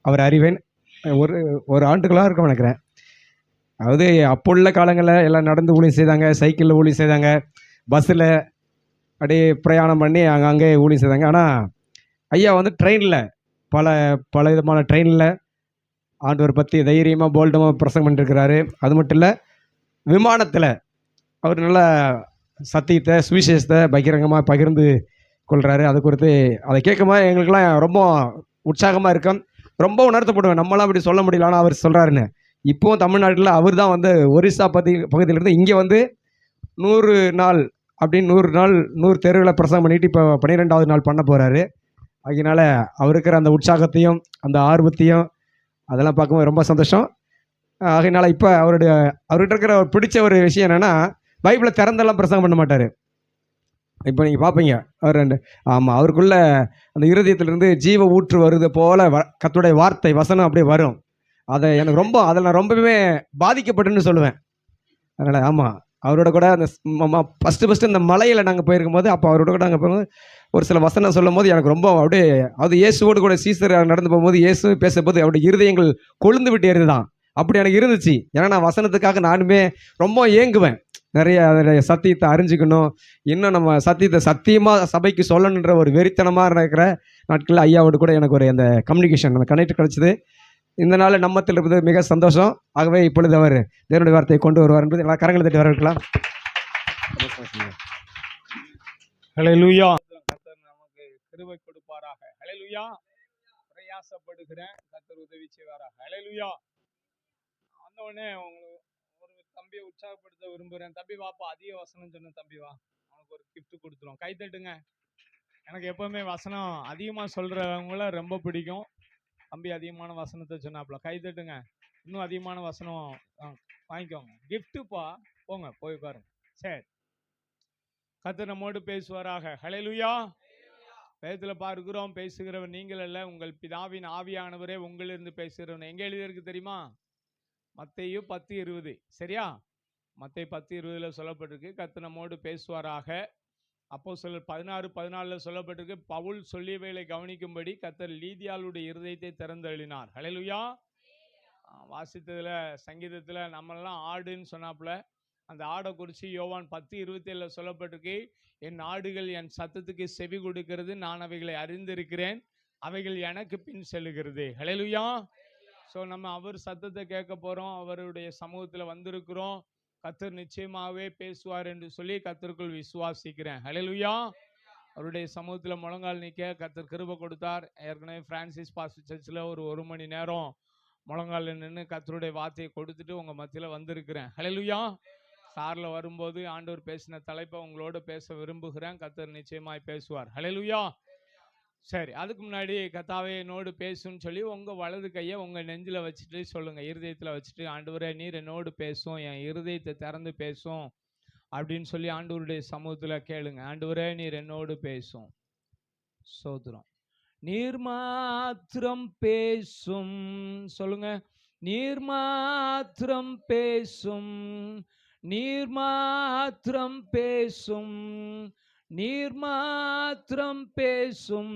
அவர் அறிவேன். ஒரு ஒரு ஆண்டுகளாக இருக்கும் நினைக்கிறேன். அதாவது அப்போ உள்ள காலங்களில் எல்லாம் நடந்து ஊழியம் செய்தாங்க, சைக்கிளில் ஊழியம் செய்தாங்க, பஸ்ஸில் அப்படியே பிரயாணம் பண்ணி அங்கே ஊழியம் செய்தாங்க. ஆனால் ஐயா வந்து ட்ரெயினில் பல பல விதமான ட்ரெயினில் ஆண்டவர் பற்றி தைரியமாக போல்டமாக பிரசங்கம் பண்ணிருக்கிறாரு. அது மட்டும் இல்லை, விமானத்தில் அவர் நல்ல சத்தியத்தை சுவிசேஷத்தை பகிரங்கமாக பகிர்ந்து கொள்கிறாரு. அது குறித்து அதை கேட்கும்போது எங்களுக்கெல்லாம் ரொம்ப உற்சாகமாக இருக்கும். ரொம்ப உணர்த்தப்படுவேன், நம்மளாம் அப்படி சொல்ல முடியல, ஆனால் அவர் சொல்கிறாருன்னு. இப்போவும் தமிழ்நாட்டில் அவர் தான் வந்து ஒரிசா பகுதியிலேருந்து இங்கே வந்து 100 நாள் அப்படின்னு 100 நாள் 100 தெருவில் பிரசங்கம் பண்ணிட்டு இப்போ 12வது நாள் பண்ண போகிறாரு. அதனால அவர் இருக்கிற அந்த உற்சாகத்தையும் அந்த ஆர்வத்தையும் அதெல்லாம் பார்க்கும்போது ரொம்ப சந்தோஷம். அதனால் இப்போ அவர்கிட்ட இருக்கிற பிடிச்ச ஒரு விஷயம் என்னென்னா, பைபிளை திறந்தெல்லாம் பிரசங்கம் பண்ண மாட்டார். இப்போ நீங்கள் பார்ப்பீங்க அவர் ஆமாம், அவருக்குள்ள அந்த இருதயத்திலிருந்து ஜீவ ஊற்று வருது போல் கர்த்தருடைய வார்த்தை வசனம் அப்படியே வரும். அதை எனக்கு ரொம்ப அதில் நான் ரொம்பவே பாதிக்கப்பட்டுன்னு சொல்லுவேன். அதனால் ஆமாம், அவரோட கூட அந்த ஃபஸ்ட்டு இந்த மலையில் நாங்கள் போயிருக்கும் போது, அப்போ அவரோட கூட நாங்கள் போகும்போது ஒரு சில வசனம் சொல்லும் போது எனக்கு ரொம்ப அப்படியே, அது இயேசுவோடு கூட சீசர் நடந்து போகும்போது இயேசு பேசும்போது அவருடைய இருதயங்கள் கொழுந்து விட்டு எறிதுதான். அப்படி எனக்கு இருந்துச்சு. ஏன்னா நான் வசனத்துக்காக நானுமே ரொம்ப ஏங்குவேன். நிறைய அதனுடைய சத்தியத்தை அறிஞ்சிக்கணும், இன்னும் நம்ம சத்தியத்தை சத்தியமாக சபைக்கு சொல்லணுன்ற ஒரு வெறித்தனமாக இருக்கிற நாட்களில் ஐயாவோடு கூட எனக்கு ஒரு அந்த கம்யூனிகேஷன் அந்த கனெக்ட் கிடச்சிது. இந்த நாள் நம்மத்தில் இருப்பது மிக சந்தோஷம். ஆகவே இப்பொழுது அவர் தேவனுடைய வார்த்தையை கொண்டு வருவார் என்பது எல்லா கரங்களை தட்டி வரவேற்கலாம். ஹல்லேலூயா. கர்த்தர் நமக்கு கிருபை கொடுப்பாராக. ஹல்லேலூயா. பிரயாசப்படுகிறேன், கர்த்தர் உதவி செய்வாராக. ஹல்லேலூயா. வந்தவொடனே உங்களுக்கு ஒரு தம்பியை உற்சாகப்படுத்த விரும்புகிறேன். தம்பி வாப்பா, அதிக வசனம் சொன்ன தம்பி வா, அவனுக்கு ஒரு கிஃப்ட் கொடுத்துருவோம். கை தட்டுங்க. எனக்கு எப்பவுமே வசனம் அதிகமாக சொல்கிறவங்கள ரொம்ப பிடிக்கும். தம்பி அதிகமான வசனத்தை சொன்னாப்புல. கை தட்டுங்க. இன்னும் அதிகமான வசனம் வாங்கிக்கோங்க. கிஃப்ட்டுப்பா, போங்க போய் பாருங்க. சரி, கர்த்தர் நம்மோடு பேசுவாராக. ஹல்லேலூயா. வேதத்தில் பார்க்கிறோம், பேசுகிறவர் நீங்கள் அல்ல, உங்கள் பிதாவின் ஆவியானவரே உங்களிலிருந்து பேசுகிறவன். எங்கே எழுதியிருக்கு தெரியுமா? மத்தேயு 10:20. சரியா? மத்தேயு 10:20 சொல்லப்பட்டிருக்கு, கர்த்தர் நம்மோடு பேசுவாராக. அப்போஸ்தலர் 16:14 சொல்லப்பட்டிருக்கு, பவுல் சொல்லியவைகளை கவனிக்கும்படி கர்த்தர் லீதியாளுடைய இருதயத்தை திறந்தளினார். ஹல்லேலூயா. வாசித்ததுல சங்கீதத்தில் நம்மெல்லாம் ஆடுன்னு சொன்னாப்புல, அந்த ஆடை குறித்து யோவான் 10:27 சொல்லப்பட்டிருக்கு, என் ஆடுகள் என் சத்தத்துக்கு செவி கொடுக்கிறது, நான் அவைகளை அறிந்திருக்கிறேன், அவைகள் எனக்கு பின் செல்லுகிறது. ஹல்லேலூயா. ஸோ நம்ம அவர் சத்தத்தை கேட்க போகிறோம், அவருடைய சமூகத்தில் வந்திருக்கிறோம். கர்த்தர் நிச்சயமாகவே பேசுவார் என்று சொல்லி கர்த்தருக்குள் விசுவாசிக்கிறேன். ஹல்லேலூயா. அவருடைய சமூகத்தில் முழங்கால் நிற்க கர்த்தர் கிருபை கொடுத்தார். ஏற்கனவே பிரான்சிஸ் பாஸ்டர் சர்ச்சில் ஒரு மணி நேரம் முழங்கால் நின்று கர்த்தருடைய வார்த்தையை கொடுத்துட்டு உங்கள் மத்தியில் வந்திருக்கிறேன். ஹல்லேலூயா. காரில் வரும்போது ஆண்டவர் பேசின தலைப்பை உங்களோட பேச விரும்புகிறேன். கர்த்தர் நிச்சயமாய் பேசுவார். ஹல்லேலூயா. சரி, அதுக்கு முன்னாடி கர்த்தாவே என்னோடு பேசுன்னு சொல்லி உங்கள் வலது கையை உங்கள் நெஞ்சில் வச்சுட்டு சொல்லுங்கள், இருதயத்தில் வச்சுட்டு, ஆண்டவரே நீர் என்னோடு பேசும், என் இருதயத்தை திறந்து பேசும் அப்படின்னு சொல்லி ஆண்டவருடைய சமூகத்தில் கேளுங்க. ஆண்டவரே நீர் என்னோடு பேசும். சோத்திரம். நீர் மாத்திரம் பேசும். சொல்லுங்க, நீர் மாத்திரம் பேசும், நீர் மாத்திரம் பேசும், நீர் மாத்திரம் பேசும்,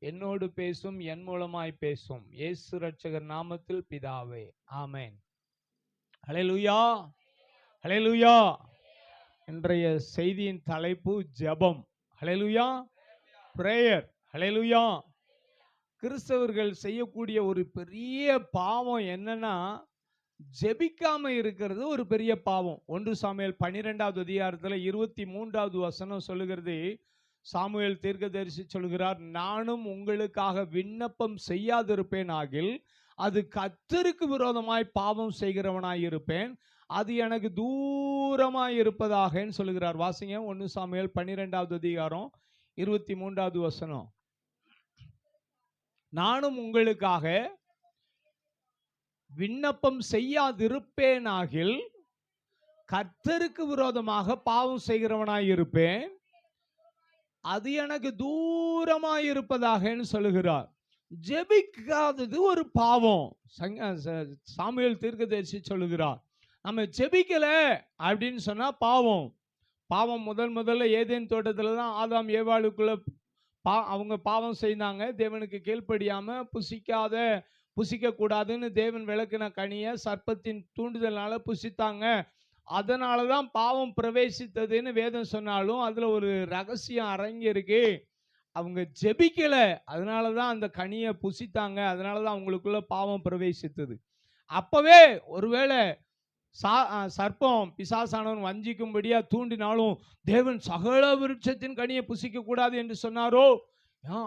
என்னோடு பேசும், என் மூலமாய் பேசும். இயேசு ரட்சகர் நாமத்தில் பிதாவே, ஆமென். ஹல்லேலூயா. ஹல்லேலூயா. இன்றைய செய்தியின் தலைப்பு ஜெபம். ஹல்லேலூயா. பிரேயர். ஹல்லேலூயா. கிறிஸ்தவர்கள் செய்யக்கூடிய ஒரு பெரிய பாவம் என்னன்னா, ஜெபிக்காம இருக்கிறது ஒரு பெரிய பாவம். 1 சாமுவேல் 12வது அதிகாரத்தில் 23வது வசனம் சொல்லுகிறது, சாமுவேல் தீர்க்கதரிசி சொல்கிறார், நானும் உங்களுக்காக விண்ணப்பம் செய்யாதிருப்பேன் ஆகில் அது கர்த்தருக்கு விரோதமாய் பாவம் செய்கிறவனாய் இருப்பேன், அது எனக்கு தூரமாய் இருப்பதாக சொல்லுகிறார். வாசிங்க 1 சாமுவேல் 12வது அதிகாரம் 23வது வசனம். நானும் உங்களுக்காக விண்ணப்பம் செய்யாதிருப்பேனாகில் கர்த்தருக்கு விரோதமாக பாவம் செய்கிறவனாய் இருப்பேன், அது எனக்கு தூரமாய் இருப்பதாக சொல்லுகிறார். ஜெபிக்காதது ஒரு பாவம். சாமுவேல் தீர்க்கதரிசி சொல்லுகிறார், நம்ம ஜெபிக்கல அப்படின்னு சொன்னா பாவம். முதல்ல ஏதேன் தோட்டத்துல தான் ஆதாம் ஏவாளுக்குள்ள அவங்க பாவம் செய்தாங்க, தேவனுக்கு கீழ்ப்படியாம புசிக்க கூடாதுன்னு தேவன் விளக்கின கனியை சர்ப்பத்தின் தூண்டுதலால புசித்தாங்க. அதனால தான் பாவம் பிரவேசித்ததுன்னு வேதம் சொன்னாலும் அதுல ஒரு ரகசியம் அடங்கி இருக்கு. அவங்க ஜெபிக்கல, அதனால தான் அந்த கனியை புசித்தாங்க, அதனால தான் அவங்களுக்குள்ள பாவம் பிரவேசித்தது. அப்பவே ஒருவேளை சர்ப்பம் பிசாசானவன் வஞ்சிக்கும்படியா தூண்டினாலும் தேவன் சகல விருட்சத்தின் கனியை புசிக்க கூடாது என்று சொன்னாரோ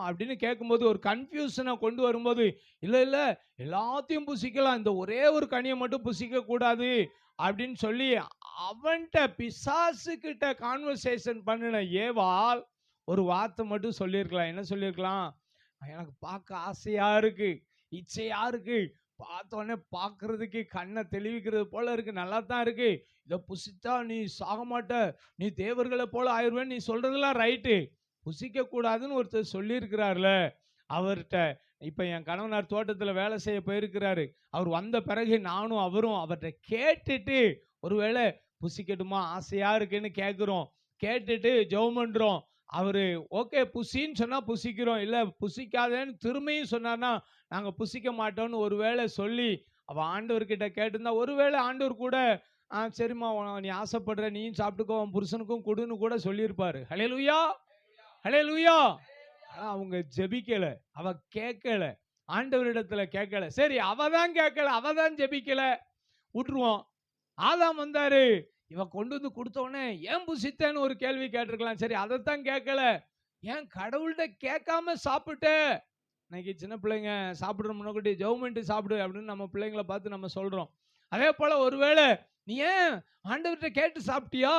அப்படின்னு கேட்கும்போது ஒரு கன்ஃபியூஷனை கொண்டு வரும்போது, இல்ல இல்ல எல்லாத்தையும் புசிக்கலாம், இந்த ஒரே ஒரு கனியை மட்டும் புசிக்க கூடாது அப்படின்னு சொல்லி அவன்கிட்ட பிசாசு கிட்ட கான்வர்சேஷன் பண்ணின ஏவாள் ஒரு வார்த்தை மட்டும் சொல்லியிருக்கலாம். என்ன சொல்லியிருக்கலாம்? எனக்கு பார்க்க ஆசையா இருக்கு, இச்சையா இருக்கு, பார்த்தோன்னே பார்க்கறதுக்கு கண்ணை தெளிவிக்கிறது போல இருக்கு, நல்லா தான் இருக்கு, இதை புசித்தா நீ சாக மாட்ட, நீ தேவர்களை போல ஆயிடுவேன்னு நீ சொல்றதெல்லாம் ரைட்டு, புசிக்க கூடாதுன்னு ஒருத்தர் சொல்லியிருக்கிறார்ல அவர்கிட்ட. இப்ப என் கணவனார் தோட்டத்தில் வேலை செய்ய போயிருக்கிறாரு. அவர் வந்த பிறகு நானும் அவரும் அவர்கிட்ட கேட்டுட்டு, ஒருவேளை புசிக்கட்டுமா ஆசையா இருக்குன்னு கேட்குறோம், கேட்டுட்டு ஜெபம் பண்றோம். அவரு ஓகே புசின்னு சொன்னா புசிக்கிறோம், இல்ல புசிக்காதேன்னு திரும்பியும் சொன்னார்னா நாங்க புசிக்க மாட்டோம்னு ஒருவேளை சொல்லி அவ ஆண்டவர்கிட்ட கேட்டிருந்தா, ஒருவேளை ஆண்டவர் கூட சரிம்மா நீ ஆசைப்படுற நீயும் சாப்பிட்டுக்கோ, உன் புருஷனுக்கும் கொடுன்னு கூட சொல்லியிருப்பாரு. ஹல்லேலூயா, ஹல்லேலூயா. ஆனா அவங்க ஜெபிக்கல, அவ கேட்கல, ஆண்டவரிடத்துல கேட்கல. சரி அவ தான் கேட்கல, அவ தான் ஜெபிக்கல, விட்டுருவோம். ஆதாம் வந்தாரு, இவ கொண்டு வந்து கொடுத்த உடனே ஏன் புசித்தேன்னு ஒரு கேள்வி கேட்டிருக்கலாம். சரி அதைத்தான் கேட்கல, ஏன் கடவுள்கிட்ட கேட்காம சாப்பிட்ட? இன்னைக்கு சின்ன பிள்ளைங்க சாப்பிடுற முன்னாடி ஜெபம் பண்ணிட்டு சாப்பிடு அப்படின்னு நம்ம பிள்ளைங்களை பார்த்து நம்ம சொல்றோம். அதே போல ஒருவேளை நீ ஏன் ஆண்டவர்கிட்ட கேட்டு சாப்பிட்டியா,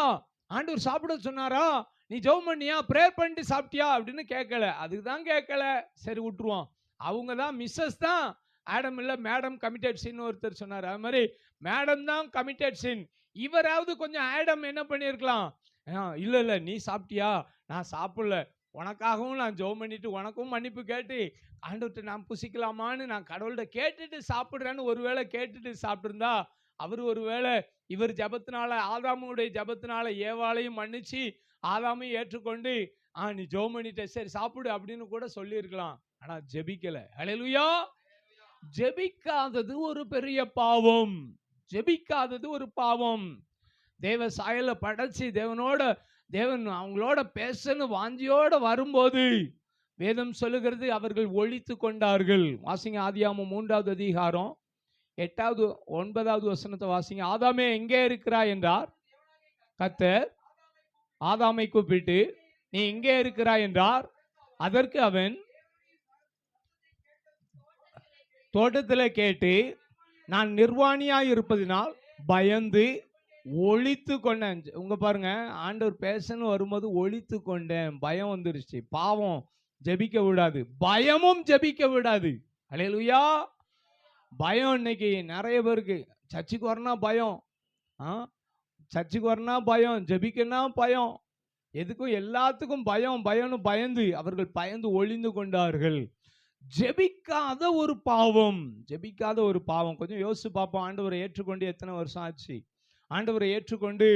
ஆண்டவர் சாப்பிட சொன்னாரா, நீ ஜெபம் பண்ணியா, பிரேயர் பண்ணிட்டு சாப்பிட்டியா அப்படின்னு கேட்கல, அதுக்கு தான் கேட்கல, சரி விட்டுருவோம். அவங்க தான் மிஸ்ஸஸ் தான் ஆடம் இல்ல மேடம் கமிட்டட் சின் ஒருத்தர் சொன்னார். அது மாதிரி மேடம் தான் கமிட்டட் சின். இவராவது கொஞ்சம் ஆடம் என்ன பண்ணியிருக்கலாம், இல்ல இல்ல நீ சாப்பிட்டியா, நான் சாப்பிடல, உனக்காகவும் நான் ஜெபம் பண்ணிட்டு உனக்கும் மன்னிப்பு கேட்டு ஆண்டவர்கிட்ட நான் புசிக்கலாமான்னு நான் கடவுள்கிட்ட கேட்டுட்டு சாப்பிட்றேன்னு ஒருவேளை கேட்டுட்டு சாப்பிட்டிருந்தா, அவர் ஒருவேளை இவர் ஜபத்தினால ஆதாமுடைய ஜபத்தினால ஏவாளையும் மன்னிச்சு ஆதாமையும் ஏற்றுக்கொண்டு நீ ஜெபம் பண்ணிட்ட சரி சாப்பிடு அப்படின்னு கூட சொல்லியிருக்கலாம். ஆனா ஜெபிக்கல. ஹல்லேலூயா. ஜெபிக்காதது ஒரு பெரிய பாவம், ஜெபிக்காதது ஒரு பாவம். தேவ சாயல படைச்சு தேவன் அவங்களோட பேசணும் வாஞ்சியோட வரும்போது வேதம் சொல்லுகிறது அவர்கள் ஒழித்து கொண்டார்கள். வாசிங்க ஆதியாகமம் 3வது அதிகாரம் 8வது 9வது வசனத்தை வாசிங்க. ஆதாமே எங்கே இருக்கிறாய் என்றார் கர்த்தர் ஆதாமை கூப்பிட்டு, நீ எங்கே இருக்கிறாய் என்றார். அதற்கு அவன் தோட்டத்தில் கேட்டு நான் நிர்வாணியாய் இருப்பதினால் பயந்து ஒழித்து கொண்டேன். உங்க பாருங்க, ஆண்டவர் பேசன்னு வரும்போது ஒழித்து கொண்டேன், பயம் வந்துருச்சு. பாவம் ஜெபிக்க விடாது, பயமும் ஜெபிக்க விடாது. ஹல்லேலூயா. பயம் இன்னைக்கு நிறைய பேருக்கு. சர்ச்சுக்கு வரனா பயம், சர்ச்சுக்கு வரனா பயம், ஜெபிக்கனா பயம், எதுக்கும் எல்லாத்துக்கும் பயம் பயம்னு பயந்து அவர்கள் பயந்து ஒளிந்து கொண்டார்கள். ஜெபிக்காத ஒரு பாவம், ஜெபிக்காத ஒரு பாவம். கொஞ்சம் யோசிச்சு பார்ப்போம், ஆண்டவரை ஏற்றுக்கொண்டு எத்தனை வருஷம் ஆச்சு, ஆண்டவரை ஏற்றுக்கொண்டு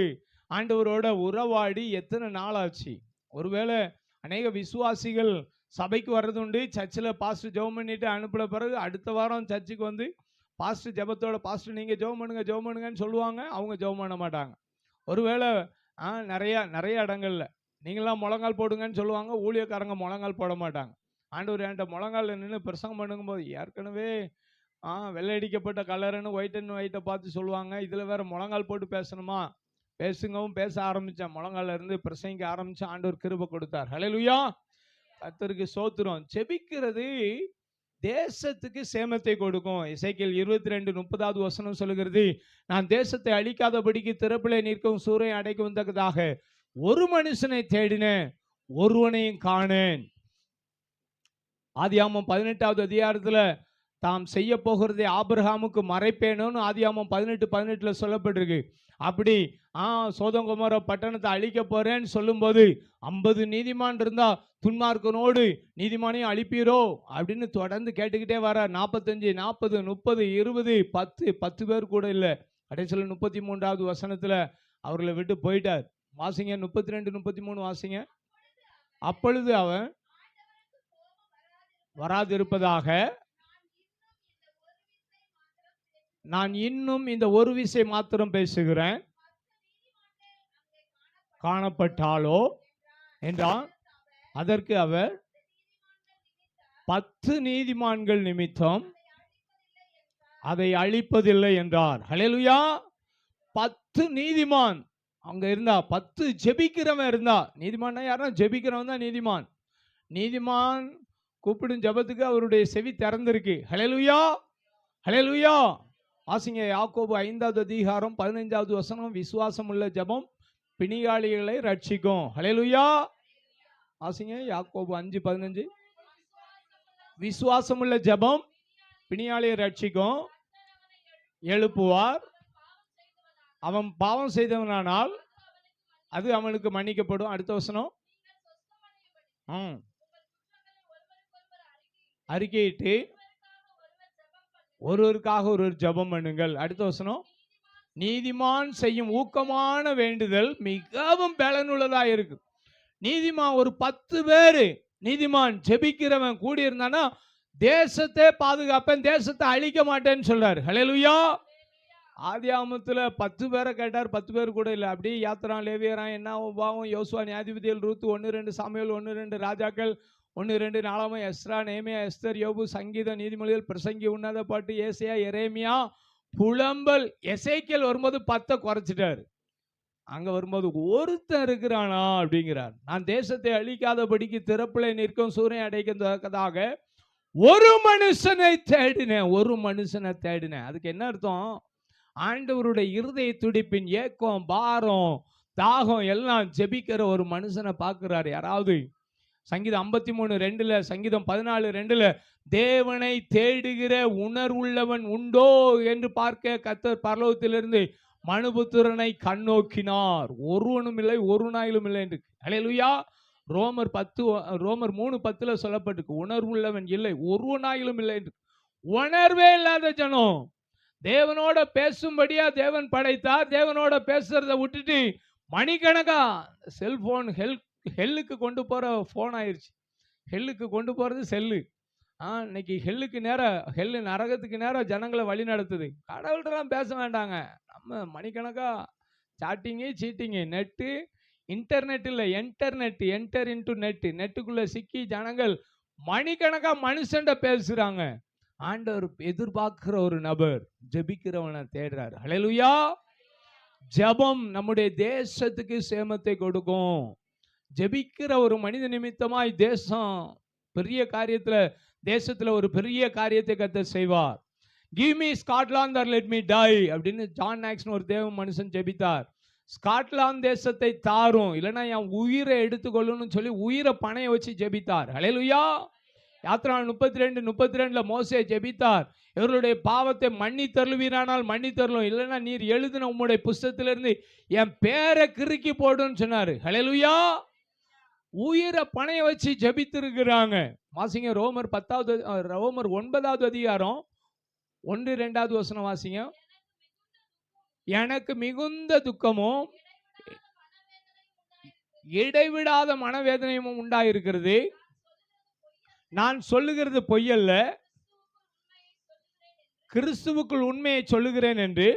ஆண்டவரோட உறவாடி எத்தனை நாள் ஆச்சு. ஒருவேளை அநேக விசுவாசிகள் சபைக்கு வர்றது உண்டு, சர்ச்சில் பாஸ்டர் ஜெபம் பண்ணிட்டு அனுப்பின பிறகு அடுத்த வாரம் சர்ச்சுக்கு வந்து பாஸ்டர் ஜெபத்தோட பாஸ்டர் நீங்கள் ஜெபம் பண்ணுங்கன்னு சொல்லுவாங்க, அவங்க ஜெபம் பண்ண மாட்டாங்க. ஒருவேளை நிறைய இடங்கள்ல நீங்களாம் முழங்கால் போடுங்கன்னு சொல்லுவாங்க, ஊழியக்காரங்க முழங்கால் போட மாட்டாங்க. ஆண்டவர் என்கிட்ட முழங்கால் நின்று பிரசங்கம் பண்ணும்போது ஏற்கனவே வெள்ளை அடிக்கப்பட்ட கலருன்னு ஒயிட் அண்ட் ஒயிட்டை பார்த்து சொல்லுவாங்க, இதில் வேற முழங்கால் போட்டு பேசணுமா, பேச ஆரம்பித்தேன், முழங்கால இருந்து பிரசங்கிக்க ஆரம்பித்து ஆண்டவர் கிருபை கொடுத்தார். ஹல்லேலூயா. கர்த்தருக்கு ஸ்தோத்திரம். ஜெபிக்கிறது தேசத்துக்கு சேமத்தை கொடுக்கும். எசேக்கியேல் 22:30வது வசனம் சொல்லுகிறது, நான் தேசத்தை அழிக்காதபடிக்கு திறப்பிலே நிற்கும் சூரியனை அடைக்கும் தக்கதாக ஒரு மனுஷனை தேடினேன், ஒருவனையும் காணேன். ஆதியாகமம் 18வது அதிகாரத்தில் தாம் செய்ய போகிறதை ஆபிரகாமுக்கு மறைப்பேனுன்னு ஆதியாகமம் 18:18 சொல்லப்பட்டிருக்கு. அப்படி சோதோம் கொமோரா பட்டணத்தை அழிக்க போறேன்னு சொல்லும்போது 50 நீதிமான் இருந்தா துன்மார்க்கனோடு நீதிமானையும் அழிப்பீரோ அப்படின்னு தொடர்ந்து கேட்டுக்கிட்டே வர. 45 40 30 20 10 பேர் கூட இல்லை. கடைசியில் 33வது வசனத்துல அவர்களை விட்டு போயிட்டார். வாசிங்க 32 33 வாசிங்க. அப்பொழுது அவன் வராதிருப்பதாக. நான் இன்னும் இந்த ஒரு விசை மாத்திரம் பேசுகிறேன், காணப்பட்டாலோ என்றான். அதற்கு அவர் 10 நீதிமான்கள் நிமித்தம் அதை அழிப்பதில்லை என்றார். ஹல்லேலூயா. 10 நீதிமான் அங்க இருந்தா, 10 ஜெபிக்கிறவன் இருந்தா. நீதிமான் யாருன்னா ஜெபிக்கிறவன் தான் நீதிமான். நீதிமான் கூப்பிடும் ஜெபத்துக்கு அவருடைய செவி திறந்திருக்கு. ஹல்லேலூயா, ஹல்லேலூயா. வாசிங்க யாக்கோபு 5வது அதிகாரம் 15வது வசனம். விசுவாசம் உள்ள ஜெபம் பிணியாளிகளை ரட்சிக்கும். ஹல்லேலூயா. வாசிங்க யாக்கோபு 5:15. விசுவாசம் உள்ள ஜெபம் பிணியாளியை ரட்சிக்கும், எழுப்புவார். அவன் பாவம் செய்தவனானால் அது அவனுக்கு மன்னிக்கப்படும். அடுத்த வசனம். அறிக்கையிட்டு ஒருவருக்காக ஒருவர் ஜெபம் பண்ணுங்கள். அடுத்த வசனம். நீதிமான் செய்யும் ஊக்கமான வேண்டுதல் மிகவும் பலனுள்ளதா இருக்கு. நீதிமான் ஒரு 10 பேரு நீதிமான் ஜெபிக்கிறவன் கூடி இருந்தானா தேசத்தை பாதுகாப்பேன், தேசத்தை அழிக்க மாட்டேன்னு சொல்றாரு. ஹல்லேலூயா. ஆதியாகமத்துல 10 பேரை கேட்டார், 10 பேர் கூட இல்லை. அப்படியே யாத்திரான், லேவியரான், என்ன உபாவம், யோசுவா, நியாயாதிபதிகள், ரூத், 1-2 சாமுவேல், 1-2 ராஜாக்கள், 1-2 நாளாகமம், எஸ்ரா, நேமியா, எஸ்தர், யோபு, சங்கீதம், நீதிமொழிகள், பிரசங்கி, உன்னத பாட்டு, ஏசாயா, எரேமியா, புலம்பல். எசேக்கியேல் வரும்போது 10 குறைச்சிட்டாரு. அங்க வரும்போது ஒருத்தன் இருக்கிறானா அப்படிங்கிறார். நான் தேசத்தை அழிக்காதபடிக்கு திறப்பிலே நிற்கும் சூரியன் அடைக்கதாக ஒரு மனுஷனை தேடினேன், ஒரு மனுஷனை தேடினேன். அதுக்கு என்ன அர்த்தம்? ஆண்டவருடைய இருதய துடிப்பின் ஏக்கம், பாரம், தாகம் எல்லாம் ஜெபிக்கிற ஒரு மனுஷனை பார்க்கிறார். யாராவது சங்கீதம் 53:2, சங்கீதம் 14:2, தேவனை தேடுகிற உணர்வுள்ளவன் உண்டோ என்று பார்க்க கர்த்தர் பரலோகத்திலிருந்து மனுபுத்திரனை கண்ணோக்கினார். ஒருவனும் இல்லை, ஒரு நாயிலும் இல்லை என்று. ஹல்லேலூயா. ரோமர் 3:10 சொல்லப்பட்டிருக்கு, உணர்வுள்ளவன் இல்லை, ஒருவனாயிலும் இல்லை என்று. உணர்வே இல்லாத ஜனம் தேவனோட பேசும்படியா தேவன் படைத்தார். தேவனோட பேசுறத விட்டுட்டு மணிக்கணக்கா செல்போன் ஹெல்லுக்கு கொண்டு போற போன் ஆயிடுச்சு. ஹெல்லுக்கு கொண்டு போறது செல்லு. இன்னைக்கு ஹெல்லுக்கு நேரம், ஹெல்லு நரகத்துக்கு நேரம் ஜனங்களை வழி நடத்துது. கடவுள்கிட்டலாம் பேச வேண்டாங்க, நம்ம மணிக்கணக்கா சாட்டிங்கு, சீட்டிங்கு, நெட்டு, இன்டர்நெட் இல்லை, என்டர்நெட், என்டர் இன்டு நெட், நெட்டுக்குள்ள சிக்கி ஜனங்கள் மணிக்கணக்கா மனுஷன்ட பேசுறாங்க. ஆண்டவர் எதிர்பார்க்கிற ஒரு நபர் ஜெபிக்கிறவனை தேடுறாரு. ஹல்லேலூயா. ஜெபம் நம்முடைய தேசத்துக்கு சேமத்தை கொடுக்கும். ஜெபிக்கிற ஒரு மனித நிமித்தமாய் தேசம் பெரிய காரியத்துல, தேசத்துல ஒரு பெரிய காரியத்தை கர்த்தர் செய்வார். Give me Scotland or let me die அப்படின்னு ஜான் நாக்ஸ்னு ஒரு தேவ மனுஷன் ஜெபித்தார். ஸ்காட்லாந்து தேசத்தை தாரும், இல்லைன்னா என் உயிரை எடுத்துக்கொள்ளணும்னு சொல்லி உயிரை பணைய வச்சு ஜெபித்தார். ஹல்லேலூயா. யாத்திரான் 32:32 மோசே ஜெபித்தார், இவர்களுடைய பாவத்தை மன்னி தருவீரானால் மன்னி தரலும், இல்லைன்னா நீர் எழுதின உம்முடைய புஸ்தகத்திலிருந்து என் பேரை கிறுக்கி போடுன்னு சொன்னாரு. ஹல்லேலூயா. உயிரை பணைய வச்சு ஜெபித்திருக்கிறாங்க. வாசிங்க ரோமர் 9வது அதிகாரம் 1-2 வசனம் வாசிங்க. எனக்கு மிகுந்த துக்கமும் இடைவிடாத மனவேதனையும் உண்டாயிருக்கிறது. நான் சொல்லுகிறது பொய்யல்ல, கிறிஸ்துவுக்குள் உண்மையை சொல்லுகிறேன் என்று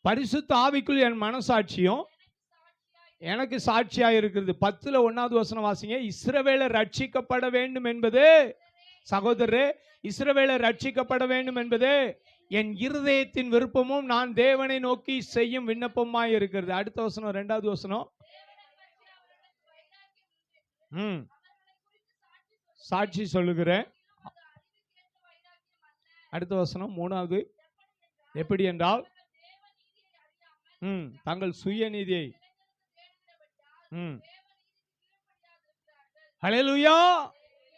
பரிசுத்த ஆவிக்குள் என் மனசாட்சியும் எனக்கு சாட்சியாக இருக்கிறது. 10:1 வசனம் வாசிங்க. இஸ்ரவேலர் ரட்சிக்கப்பட வேண்டும் என்பது, சகோதரரே, இஸ்ரவேலர் ரட்சிக்கப்பட வேண்டும் என்பது என் இருதயத்தின் விருப்பமும் நான் தேவனை நோக்கி செய்யும் விண்ணப்பமாய் இருக்கிறது. அடுத்த வசனம் 2வது வசனம். சாட்சி சொல்லுகிறேன். அடுத்த வசனம் 3வது. எப்படி என்றால் தங்கள் சுயநீதியை. ஹல்லேலூயா.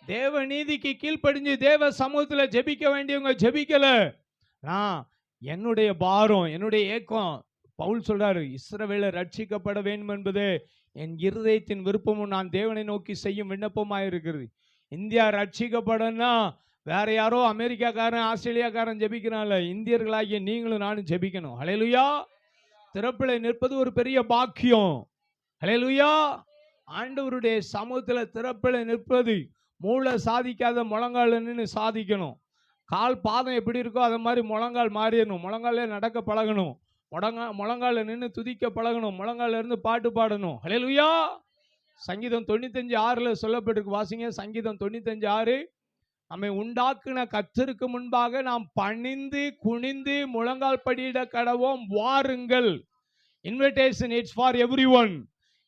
தேவ நீதிக்கு கீழ்ப்படிஞ்சு தேவ சமூகத்தில் ஜெபிக்க வேண்டியவங்க ஜெபிக்கல. என்னுடைய பாரம், என்னுடைய ஏக்கம், பவுல் சொல்றாரு, இஸ்ரவேலர் ரட்சிக்கப்பட வேண்டும் என்பது என் இருதயத்தின் விருப்பமும் நான் தேவனை நோக்கி செய்யும் விண்ணப்பமாக இருக்கிறது. இந்தியா ரட்சிக்கப்படனா வேற யாரோ அமெரிக்காக்காரன், ஆஸ்திரேலியாக்காரன் ஜெபிக்கிறான்ல, இந்தியர்களாகிய நீங்களும் நானும் ஜெபிக்கணும். ஹல்லேலூயா. திறப்பில் நிற்பது ஒரு பெரிய பாக்கியம். ஹல்லேலூயா. ஆண்டவருடைய சமூகத்தில் திறப்பில் நிற்பது மூளை சாதிக்காத முழங்கால் நின்று சாதிக்கணும். கால் பாதம் எப்படி இருக்கோ அது மாதிரி முழங்கால் மாறிடணும். முழங்காலே நடக்க பழகணும். முழங்கால நின்று துதிக்க பழகணும். முழங்கால இருந்து பாட்டு பாடணும். ஹல்லேலூயா. சங்கீதம் 95:6 சொல்லப்பட்டிருக்கு. வாசிங்க. சங்கீதம் 95:6. நம்மை உண்டாக்குன கர்த்தருக்கு முன்பாக நாம் பணிந்து குனிந்து முழங்கால் படியிட கடவோம் வாருங்கள். Invitation it's for everyone.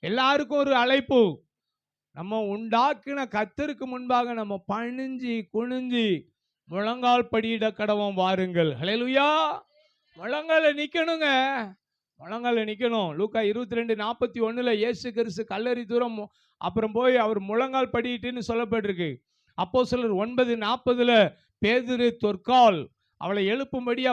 எல்லாருக்கும் ஒரு அழைப்பு. நம்ம உண்டாக்குன கர்த்தருக்கு முன்பாக நம்ம பணிஞ்சு குனிஞ்சு முழங்கால் படியிட கடவோம் வாருங்கள். ஹல்லேலூயா. முழங்கால நிக்கணுங்க. முழங்கால நிக்கணும். லூக்கா 22:41 இயேசு கிறிஸ்து கல்லறை தூரம் அப்புறம் போய் அவர் முழங்கால் படியிட்டுன்னு சொல்லப்பட்டிருக்கு. அப்போஸ்தலர் 9:40 பேதுரு தொற்கால் அவளை எழுப்பும்படியா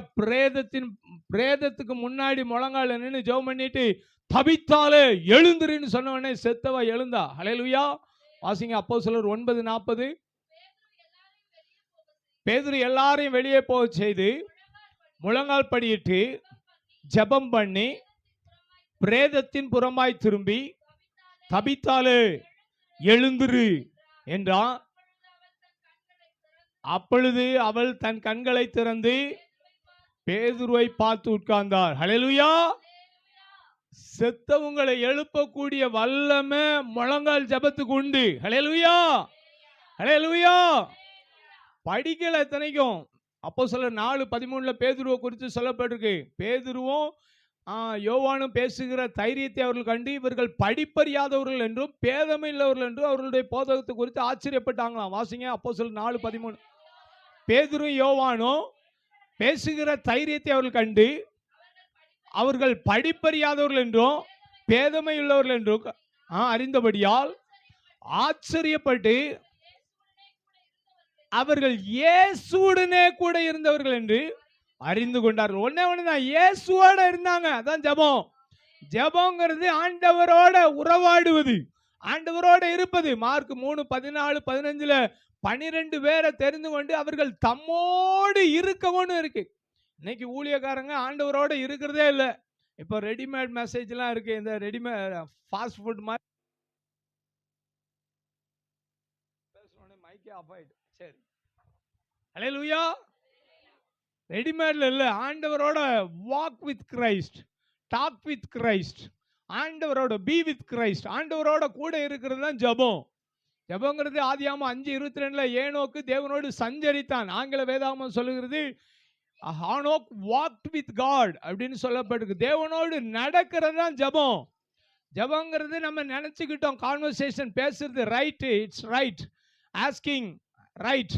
பிரேதத்துக்கு முன்னாடி முழங்கால நின்று ஜெபம் பண்ணிட்டு தபித்தாலே எழுந்துருன்னு சொன்ன உடனே செத்தவ எழுந்தா. ஹல்லேலூயா. வாசிங்க. அப்போஸ்தலர் 9:40. பேதுரு எல்லாரையும் வெளியே போக செய்து முழங்கால் படியிட்டு ஜெபம் பண்ணி பிரேதத்தின் புறமாய் திரும்பி தபித்தாலே எழுந்துரு என்றான். அப்பொழுது அவள் தன் கண்களை திறந்து பேதுருவை பார்த்து உட்கார்ந்தார். ஹல்லேலூயா. செத்தவங்களை எழுப்பக்கூடிய வல்லமை முழங்கால் ஜெபத்துக்கு உண்டு. ஹல்லேலூயா. ஹல்லேலூயா. படிக்கல எத்தனைக்கும். அப்போஸ்தலர் 4:13 பேதுருவை குறித்து சொல்லப்பட்டிருக்கு. பேதுருவும் யோவானும் பேசுகிற தைரியத்தை அவர்கள் கண்டு இவர்கள் படிப்பறியாதவர்கள் என்றும் பேதமில்லவர்கள் என்றும் அவர்களுடைய போதகத்தை குறித்து ஆச்சரியப்பட்டாங்களாம். வாசிங்க. அப்போஸ்தலர் 4:13. பேதுரு யோவானும் பேசுகிற தைரியத்தை அவர்கள் கண்டு அவர்கள் படிப்பறியாதவர்கள் என்றும் பேதமை உள்ளவர்கள் என்றும் அறிந்தபடியால் ஆச்சரியப்பட்டு அவர்கள் இயேசுவுடனே கூட இருந்தவர்கள் என்று அறிந்து கொண்டார்கள். ஒண்ணுதான், இயேசுவோட இருந்தாங்க. அதான் ஜெபம். ஜெபம்ங்கிறது ஆண்டவரோட உறவாடுவது, ஆண்டவரோட இருப்பது. மார்க் 3:14-15 12 பேரை தெரிந்து கொண்டு அவர்கள் தம்மோடு இருக்கவும் இருக்கு. இன்னைக்கு ஊழியக்காரங்க ஆண்டவரோட இருக்கிறதே இல்லை. இப்போ ரெடிமேட் மெசேஜ்லாம் இருக்கு. இந்த ரெடிமேட் ஃபாஸ்ட் ஃபுட் மாதிரி பேசணும்னு மைக்கே ஆஃப் ஆயிட்டு. சரி. ஹல்லேலூயா. ரெடிமேட்ல இல்லை. ஆண்டவரோட walk with Christ, talk with Christ, ஆண்டவரோட பி வித் கிரைஸ்ட், ஆண்டவரோட கூட இருக்கிறது தான் ஜெபம். ஜெபங்கிறது ஆதியாகமம் 5:22 ஏனோக்கு தேவனோடு சஞ்சரித்தான். ஆங்கில வேதாகமம் சொல்லுகிறது ஹானோக் வாக்ட் வித் காட் அப்படின்னு சொல்லப்பட்டிருக்கு. தேவனோடு நடக்கிறது தான் ஜெபம். ஜெபங்கிறது நம்ம நினைச்சுக்கிட்டோம் கான்வர்சேஷன் பேசுறது right, it's right. Asking right.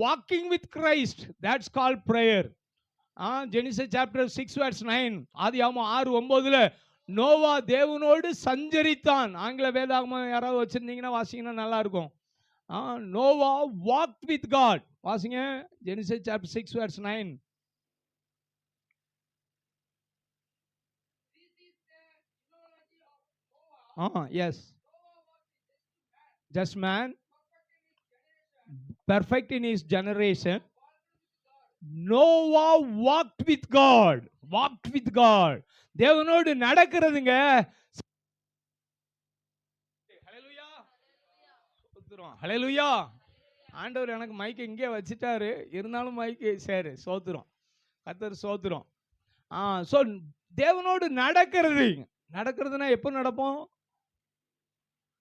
Walking with Christ, that's called prayer. Genesis chapter 6:9. ஆதியாகமம் 6:9 நோவா தேவனோடு சஞ்சரித்தான். ஆங்கில வேதாகமம் யாராவது வச்சிருந்தீங்கன்னா வாசிங்கன்னா நல்லா இருக்கும். Noah walked with God. வாசிங்க. Genesis chapter 6:9. Yes. Just man, perfect in his generation. Noah walked with God. Walked with God. தேவனோடு நடக்கிறதுங்க. ஹல்லேலூயா. சோத்திரம். ஹல்லேலூயா. ஆண்டவர் எனக்கு மைக் இங்கே வச்சிட்டாரு. இருந்தாலும் மைக் சரி. சோத்திரம். கர்த்தர் சோத்திரம். ஸோ தேவனோடு நடக்கிறது. நடக்கிறதுனா எப்போ நடப்போம்?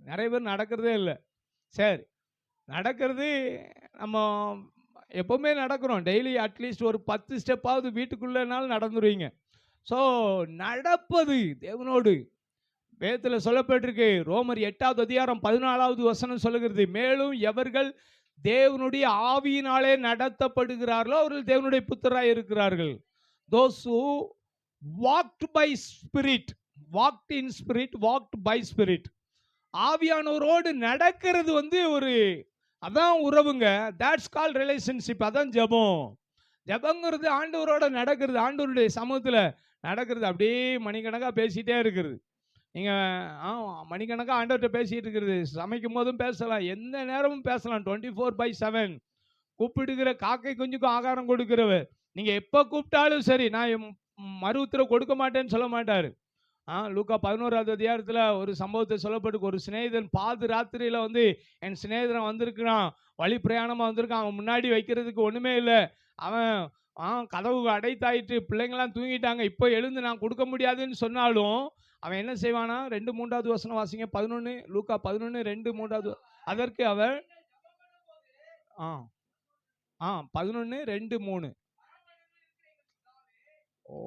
நிறைய பேர் நடக்கிறதே இல்லை. சரி. நடக்கிறது நம்ம எப்பவுமே நடக்கிறோம். டெய்லி அட்லீஸ்ட் ஒரு 10 ஸ்டெப்பாவது வீட்டுக்குள்ளனாலும் நடந்துருவீங்க. ஸோ நடப்பது தேவனோடு வேதத்தில் சொல்லப்பட்டிருக்கு. ரோமர் 8:14 சொல்லுகிறது, மேலும் எவர்கள் தேவனுடைய ஆவியினாலே நடத்தப்படுகிறார்களோ அவர்கள் தேவனுடைய புத்திரராய் இருக்கிறார்கள். Those who walked by spirit, walked in spirit, walked by spirit. ஆவியானவரோடு நடக்கிறது ஒரு அதான் உறவுங்க. That's called relationship. அதான் ஜெபம். ஜெபங்கிறது ஆண்டவரோட நடக்கிறது, ஆண்டவருடைய சமூகத்தில் நடக்கிறது. அப்படியே மணிக்கணக்காக பேசிகிட்டே இருக்கிறது. நீங்கள் மணிக்கணக்காக ஆண்டவர்கிட்ட பேசிகிட்டு இருக்கிறது. சமைக்கும் போதும் பேசலாம், எந்த நேரமும் பேசலாம். 24/7 கூப்பிடுகிற காக்கை குஞ்சுக்கும் ஆகாரம் கொடுக்கிறவர். நீங்கள் எப்போ கூப்பிட்டாலும் சரி, நான் மறு உத்தரவு கொடுக்க மாட்டேன்னு சொல்ல மாட்டார். லூக்கா 11வது அதிகாரத்தில் ஒரு சம்பவத்தை சொல்லப்பட்டு, ஒரு சிநேகிதன் பாது ராத்திரியில் வந்து என் சிநேகிதன் வந்திருக்கிறான், வழி பிரயாணமாக வந்திருக்கான், அவன் முன்னாடி வைக்கிறதுக்கு ஒன்றுமே இல்லை, அவன் கதவு அடைத்தாயிட்டு, பிள்ளைங்களாம் தூங்கிட்டாங்க, இப்போ எழுந்து நான் கொடுக்க முடியாதுன்னு சொன்னாலும் அவன் என்ன செய்வானா? 2-3வது வசனம் வாசிங்க. 11 லூக்கா 11:2-3. அதற்கு அவர் 11:2-3. ஓ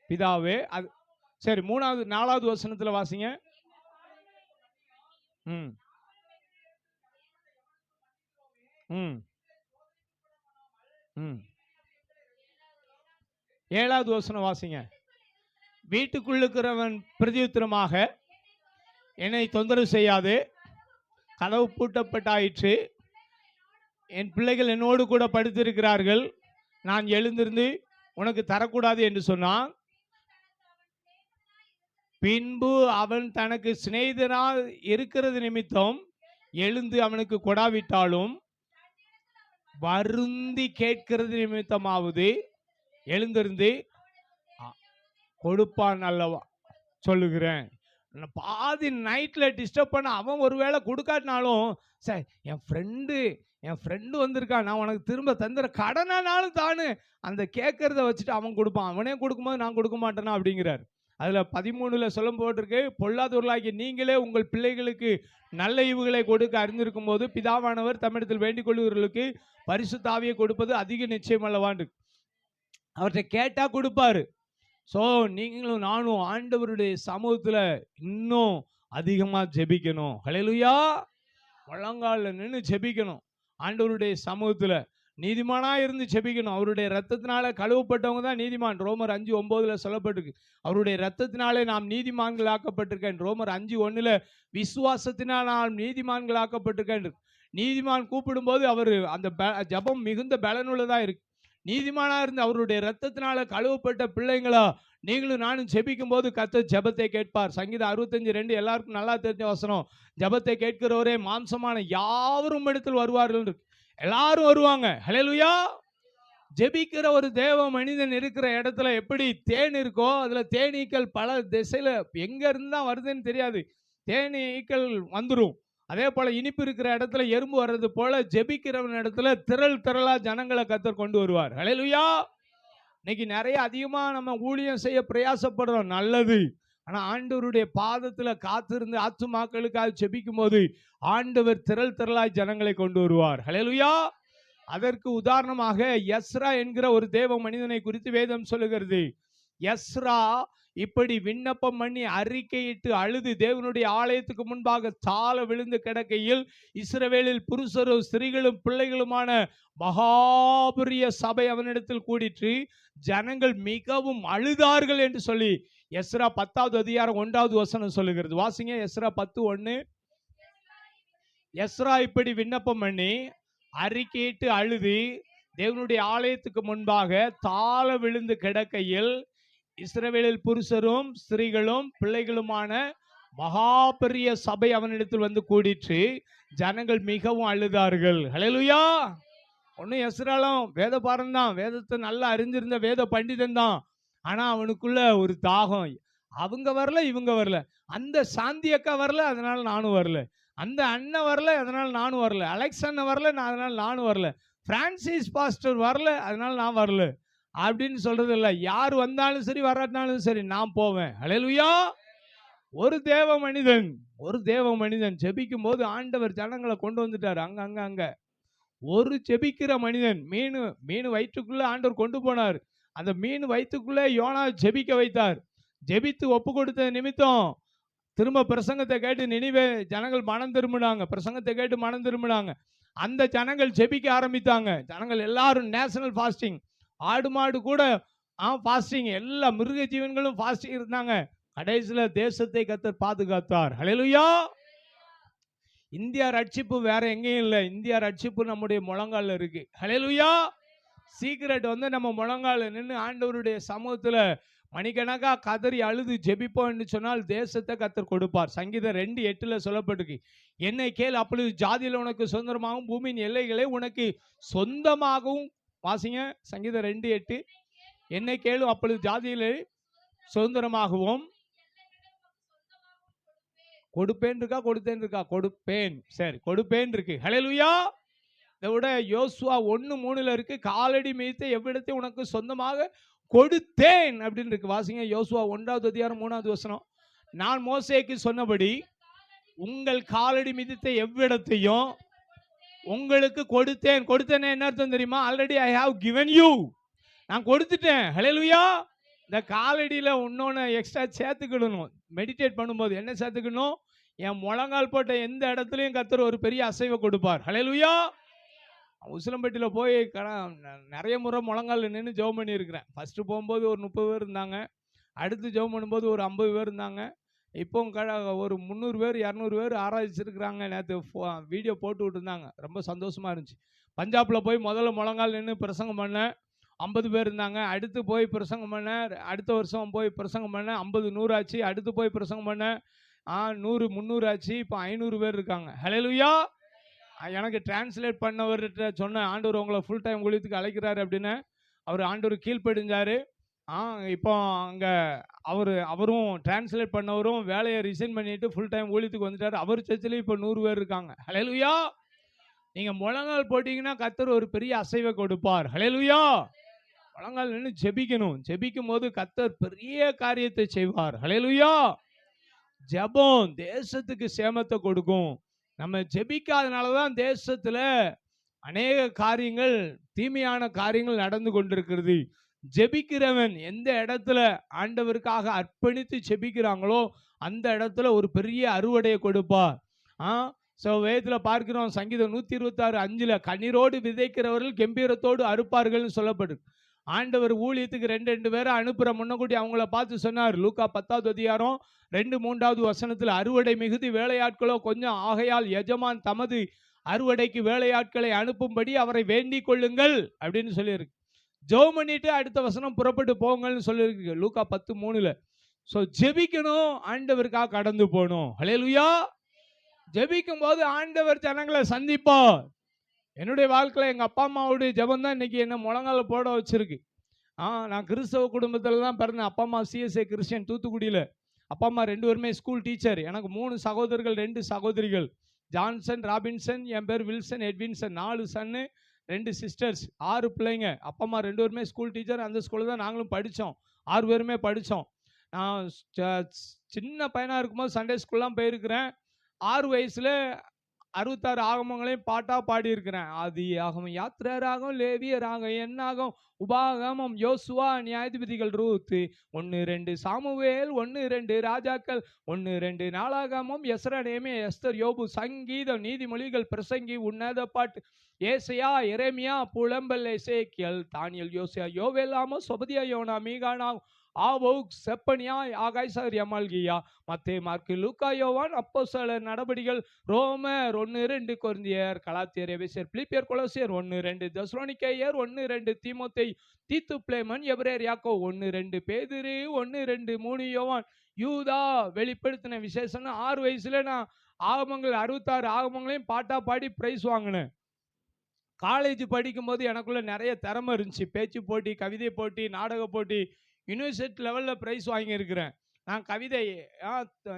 பிதாவே, அது சரி. 4வது வசனத்துல வாசிங்க. ம் ம் ம் 7வது வசனம் வாசிங்க. வீட்டுக்குள்ளுக்கிறவன் பிரதியுத்தரமாக, என்னை தொந்தரவு செய்யாது, கதவு பூட்டப்பட்டாயிற்று, என் பிள்ளைகள் என்னோடு கூட படுத்திருக்கிறார்கள், நான் எழுந்திருந்து உனக்கு தரக்கூடாது என்று சொன்னான். பின்பு அவன் தனக்கு சிநேகிதனாய் இருக்கிறது நிமித்தம் எழுந்து அவனுக்கு கொடாவிட்டாலும் வருந்தி கேட்கிறது நிமித்தமாவது எழுந்திருந்து கொடுப்பான் அல்லவா சொல்லுகிறேன். பாதி நைட்ல டிஸ்டர்ப் பண்ண அவன் ஒருவேளை கொடுக்காட்டினாலும், சார் என் ஃப்ரெண்டு வந்திருக்கான், நான் உனக்கு திரும்ப தந்துற, கடனானாலும் தானு அந்த கேட்கறத வச்சுட்டு அவன் கொடுப்பான். அவனே கொடுக்கும்போது நான் கொடுக்க மாட்டேனா அப்படிங்கிறார். அதில் 13ல் சொல்லும் போட்டிருக்கு, பொல்லாதவர்களாகிய நீங்களே உங்கள் பிள்ளைகளுக்கு நல்ல ஈவுகளை கொடுக்க அறிந்திருக்கும் போது பிதாவானவர் தம்மிடத்தில் வேண்டிக் கொள்ளுகிறவர்களுக்கு பரிசுத்த ஆவியை கொடுப்பது அதிக நிச்சயம் அல்லவான். அவர்கிட்ட கேட்டா கொடுப்பாரு. ஸோ நீங்களும் நானும் ஆண்டவருடைய சமூகத்தில் இன்னும் அதிகமாக ஜெபிக்கணும். ஹல்லேலூயா. முழங்காலில் நின்று ஜெபிக்கணும். ஆண்டவருடைய சமூகத்தில் நீதிமானாக இருந்து ஜெபிக்கணும். அவருடைய ரத்தத்தினால கழுவப்பட்டவங்க தான் நீதிமான். ரோமர் 5:9 சொல்லப்பட்டிருக்கு. அவருடைய ரத்தத்தினாலே நாம் நீதிமான்கள் ஆக்கப்பட்டிருக்கேன். ரோமர் 5:1 விசுவாசத்தினால் நாம் நீதிமான்கள் ஆக்கப்பட்டிருக்கேன். நீதிமான் கூப்பிடும்போது அவர் அந்த ஜபம் மிகுந்த பலனுள்ளதாக இருக்கு. நீதிமானாக இருந்து அவருடைய ரத்தத்தினால கழுவப்பட்ட பிள்ளைங்களா நீங்களும் நானும் ஜெபிக்கும் போது கர்த்தர் ஜெபத்தை கேட்பார். சங்கீதம் 65:2 எல்லாருக்கும் நல்லா தெரிஞ்ச வசனம். ஜெபத்தை கேட்கிறவரே மாம்சமான யாவரும் இடத்தில் வருவார்கள். எல்லாரும் வருவாங்க. ஹல்லேலூயா. ஜெபிக்கிற ஒரு தேவ மனிதன் இருக்கிற இடத்துல எப்படி தேன் இருக்கோ, அதுல தேனீக்கள் பல திசையில எங்க இருந்து தான் வருதுன்னு தெரியாது, தேனீக்கள் வந்துடும். அதே போல இனிப்பு இருக்கிற இடத்துல எறும்பு வர்றது போல ஜெபிக்கிறவன் இடத்துல திரளா ஜனங்களை கர்த்தர் கொண்டு வருவார். ஹல்லேலூயா. இன்னைக்கு நிறைய அதிகமா நம்ம ஊழியம் செய்ய பிரயாசப்படுறோம், நல்லது. ஆனா ஆண்டவருடைய பாதத்துல காத்திருந்து ஆத்துமாக்களுக்காக ஜெபிக்கும் போது ஆண்டவர் திரளாய் ஜனங்களை கொண்டு வருவார். ஹல்லேலூயா. அதற்கு உதாரணமாக எஸ்ரா என்கிற ஒரு தேவ மனிதனை குறித்து வேதம் சொல்லுகிறது. எஸ்ரா இப்படி விண்ணப்பம் பண்ணி அறிக்கையிட்டு அழுது தேவனுடைய ஆலயத்துக்கு முன்பாக சால விழுந்து கிடக்கையில் இஸ்ரவேலில் புருஷரும் ஸ்திரீகளும் பிள்ளைகளுமான மகாபெரிய சபை அவனிடத்தில் கூடிற்று. ஜனங்கள் மிகவும் அழுதார்கள் என்று சொல்லி எஸ்ரா 10வது அதிகாரம் 1வது வசனம் சொல்லுகிறது. வாசிங்க. எஸ்ரா 10:1. எஸ்ரா இப்படி விண்ணப்பம் பண்ணி அறிக்கையிட்டு அழுது தேவனுடைய ஆலயத்துக்கு முன்பாக தாழ விழுந்து கிடக்கையில் இஸ்ரவேலில் புருஷரும் ஸ்திரீகளும் பிள்ளைகளுமான மகா பெரிய சபை அவனிடத்தில் வந்து கூடிற்று. ஜனங்கள் மிகவும் அழுதார்கள். ஹல்லேலூயா. ஒன்னும் எஸ்ராலும் வேத பாரம் தான், வேதத்தை நல்லா அறிஞ்சிருந்த வேத பண்டிதன் தான். ஆனா அவனுக்குள்ள ஒரு தாகம். அவங்க வரல, இவங்க வரல. அந்த சாந்தி அக்கா வரல, அதனால நானும் வரல. அந்த அண்ணன் வரல, அதனால நானும் வரல. அலெக்ஸ் அண்ணன் வரல, அதனால நானும் வரல. பிரான்சிஸ் பாஸ்டர் வரல, அதனால நான் வரல அப்படின்னு சொல்றது இல்லை. யார் வந்தாலும் சரி வராட்டினாலும் சரி நான் போவேன். ஹல்லேலூயா. ஒரு தேவ மனிதன் ஜெபிக்கும் போது ஆண்டவர் ஜனங்களை கொண்டு வந்துட்டார். அங்க ஒரு ஜெபிக்கிற மனிதன் மீன் வயிற்றுக்குள்ள ஆண்டவர் கொண்டு போனார். அந்த மீன் வயிற்றுக்குள்ள யோனா ஜெபிக்க வைத்தார். ஜெபித்து ஒப்பு கொடுத்த நிமித்தம் திரும்ப பிரசங்கத்தை கேட்டு நினிவே ஜனங்கள் மனம் திரும்பினாங்க. பிரசங்கத்தை கேட்டு மனம் திரும்பினாங்க. அந்த ஜனங்கள் ஜெபிக்க ஆரம்பித்தாங்க. ஜனங்கள் எல்லாரும் நேஷனல் ஃபாஸ்டிங், ஆடு மாடு கூட ஃபாஸ்டிங், எல்லா மிருக ஜீவன்களும் ஃபாஸ்டிங் இருந்தாங்க. கடைசியில் தேசத்தை கர்த்தர் பாதுகாத்தார். ஹல்லேலூயா. இந்தியா ரட்சிப்பு வேற எங்கேயும் இல்லை. இந்தியா ரட்சிப்பு நம்முடைய முழங்கால இருக்கு. ஹல்லேலூயா. சீக்கிரட் வந்து நம்ம முழங்கால நின்று ஆண்டவருடைய சமூகத்தில் மணிக்கணக்கா கதறி அழுது ஜெபிப்போம் சொன்னால் தேசத்தை கர்த்தர் கொடுப்பார். சங்கீதம் 2:8 சொல்லப்பட்டிருக்கு. என்னை கேள், அப்பொழுது ஜாதியில் உனக்கு சொந்தமாகவும் பூமியின் எல்லைகளை உனக்கு சொந்தமாகவும். வாசிங்க. சங்கீதம் 2:8. என்னை கேளும், அப்பொழுது ஜாதியிலே சுதந்திரமாகவும் கொடுப்பேன் இருக்கா, கொடுத்தேன் இருக்கா? கொடுப்பேன். சரி, கொடுப்பேன் இருக்கு. ஹல்லேலூயா. இதை விட யோசுவா 1:3 இருக்கு, காலடி மிதித்த எவ்விடத்தை உனக்கு சொந்தமாக கொடுத்தேன் அப்படின்னு இருக்கு. வாசிங்க யோசுவா 1வது அதிகாரம் 3வது வசனம். நான் மோசேக்கு சொன்னபடி உங்கள் காலடி மிதித்த எவ்விடத்தையும் உங்களுக்கு கொடுத்தேன். கொடுத்தேன்னு என்ன அர்த்தம் தெரியுமா? Already I have given you. நான் கொடுத்துட்டேன். ஹல்லேலூயா. இந்த காலடியில் இன்னொன்று எக்ஸ்ட்ரா சேர்த்துக்கிடணும். மெடிடேட் பண்ணும்போது என்ன சேர்த்துக்கணும்? என் முழங்கால் போட்ட எந்த இடத்துலையும் கர்த்தர் ஒரு பெரிய அசைவை கொடுப்பார். ஹல்லேலூயா. உசிலம்பட்டியில் போய் நிறைய முறை முழங்கால் நின்று ஜெபம் பண்ணியிருக்கிறேன். ஃபஸ்ட்டு போகும்போது ஒரு 30 பேர் இருந்தாங்க, அடுத்து ஜெபம் பண்ணும்போது ஒரு 50 பேர் இருந்தாங்க, இப்போ ஒரு 300 பேர் 200 பேர் ஆராய்ச்சிருக்கிறாங்க. நேற்று வீடியோ போட்டு விட்டுருந்தாங்க, ரொம்ப சந்தோஷமாக இருந்துச்சு. பஞ்சாபில் போய் முதல்ல முழங்கால் நின்று பிரசங்கம் பண்ணேன், 50 பேர் இருந்தாங்க. அடுத்து போய் பிரசங்கம் பண்ணேன், அடுத்த வருஷம் போய் பிரசங்கம் பண்ணேன், 50 100 ஆச்சு. அடுத்து போய் பிரசங்கம் பண்ணேன், 100 300 ஆச்சு. இப்போ 500 பேர் இருக்காங்க. ஹல்லேலூயா. எனக்கு டிரான்ஸ்லேட் பண்ணவர்கிட்ட சொன்னேன், ஆண்டவர் உங்களை ஃபுல் டைம் ஊழியத்துக்கு அழைக்கிறாரு அப்படின்னு. அவர் ஆண்டவர் கீழ்ப்படிஞ்சார். இப்போ அங்கே அவரும் டிரான்ஸ்லேட் பண்ணவரும் வேலையை ரிசைன் பண்ணிட்டு ஃபுல் டைம் ஊழியத்துக்கு வந்துட்டார். அவர் சர்ச்சில் இப்போ 100 பேர் இருக்காங்க. ஹல்லேலூயா. நீங்கள் முழங்கால் போட்டிங்கன்னா கர்த்தர் ஒரு பெரிய அசைவை கொடுப்பார். ஹல்லேலூயா. முழங்கால் நின்று ஜெபிக்கணும். ஜெபிக்கும் போது கர்த்தர் பெரிய காரியத்தை செய்வார். ஹல்லேலூயா. ஜெபம் தேசத்துக்கு சேமத்தை கொடுக்கும். நம்ம ஜெபிக்காதனால தான் தேசத்தில் அநேக காரியங்கள், தீமையான காரியங்கள் நடந்து கொண்டிருக்கிறது. ஜெபிக்கிறவன் எந்த இடத்துல ஆண்டவருக்காக அர்ப்பணித்து ஜெபிக்கிறாங்களோ அந்த இடத்துல ஒரு பெரிய அறுவடையை கொடுப்பார். ஸோ வேதத்தில் பார்க்கிறோம், சங்கீதம் 126:5 கண்ணீரோடு விதைக்கிறவர்கள் கம்பீரத்தோடு அறுப்பார்கள்னு சொல்லப்படுது. ஆண்டவர் ஊழியத்துக்கு 2 பேரை அனுப்புகிற முன்னக்கூட்டி அவங்கள பார்த்து சொன்னார். லூக்கா 10வது அதிகாரம் 2-3வது வசனத்தில், அறுவடை மிகுதி வேலையாட்களோ கொஞ்சம், ஆகையால் எஜமான் தமது அறுவடைக்கு வேலையாட்களை அனுப்பும்படி அவரை வேண்டிக் கொள்ளுங்கள் அப்படின்னு சொல்லியிருக்கு. ஜெபம் பண்ணிட்டு அடுத்த வசனம் புறப்பட்டு போங்கள்னு சொல்லியிருக்கு லூக்கா 10:3. ஸோ ஜெபிக்கணும், ஆண்டவருக்காக கடந்து போகணும். ஹல்லேலூயா. ஜெபிக்கும் போது ஆண்டவர் ஜனங்களை சந்திப்பார். என்னுடைய வாழ்க்கையில் எங்கள் அப்பா அம்மாவுடைய ஜெபம் தான் இன்னைக்கு என்ன முழங்கால போட வச்சிருக்கு. நான் கிறிஸ்தவ குடும்பத்தில் தான் பிறந்தேன். அப்பா அம்மா CSA கிறிஸ்டியன் தூத்துக்குடியில். அப்பா அம்மா 2 பேருமே ஸ்கூல் டீச்சர். எனக்கு 3 சகோதரர்கள் 2 சகோதரிகள். ஜான்சன், ராபின்சன், என் பேர் வில்சன், எட்வின்சன். 4 சன்னு 2 சிஸ்டர்ஸ், 6 பிள்ளைங்க. அப்பா அம்மா 2 பேருமே ஸ்கூல் டீச்சர். அந்த ஸ்கூலில் தான் நாங்களும் படித்தோம். 6 பேருமே படித்தோம். நான் சின்ன பையனாக இருக்கும்போது சண்டே ஸ்கூல்லாம் போயிருக்கிறேன். 6 வயசில் 66 ஆகமங்களையும் பாட்டாக பாடியிருக்கிறேன். ஆதி ஆகமம், யாத்திரை ராகம், லேவிய ராகம், என்னாகம், உபாகமம், யோசுவா, நியாயாதிபதிகள், ரூத்து, 1-2 சாமுவேல், 1-2 ராஜாக்கள், 1-2 நாளாகமம், எஸ்ரா, நேமியா, எஸ்தர், யோபு, சங்கீதம், நீதிமொழிகள், பிரசங்கி, உன்னத பாட்டு, ஏசையா, எரேமியா, புலம்பல், எசேக்கியல், தானியல், யோசியா, யோவேல், ஆமோஸ், ஒபதியா, யோனா, மீகானா, ஆவோக், செப்பனியா, ஆகாய், சகரியா, மல்கியா, மத்தேயு, மாற்கு, லூக்கா, யோவான், அப்போஸ்தலர் நடபடிகள், ரோமர், 1-2 கொரிந்தியர், கலாத்தியர், எபேசியர், பிலிப்பியர், கொலோசியர், 1-2 தெசலோனிக்கேயர், 1-2 தீமோத்தேயு, தீத்து, பிலேமன், எபிரேயர், யாக்கோபு, 1-2 பேதுரு, 1-2 3 யோவான், யூதா, வெளிப்படுத்தின விசேஷம்னு 6 வயசுல நான் ஆகமங்கள் 66 ஆகமங்களையும் பாட்டா பாடி பிரைஸ் வாங்கினேன். காலேஜ் படிக்கும்போது எனக்குள்ள நிறைய திறமை இருந்துச்சு. பேச்சு போட்டி, கவிதை போட்டி, நாடக போட்டி, யூனிவர்சிட்டி லெவலில் ப்ரைஸ் வாங்கியிருக்கிறேன். நான் கவிதை,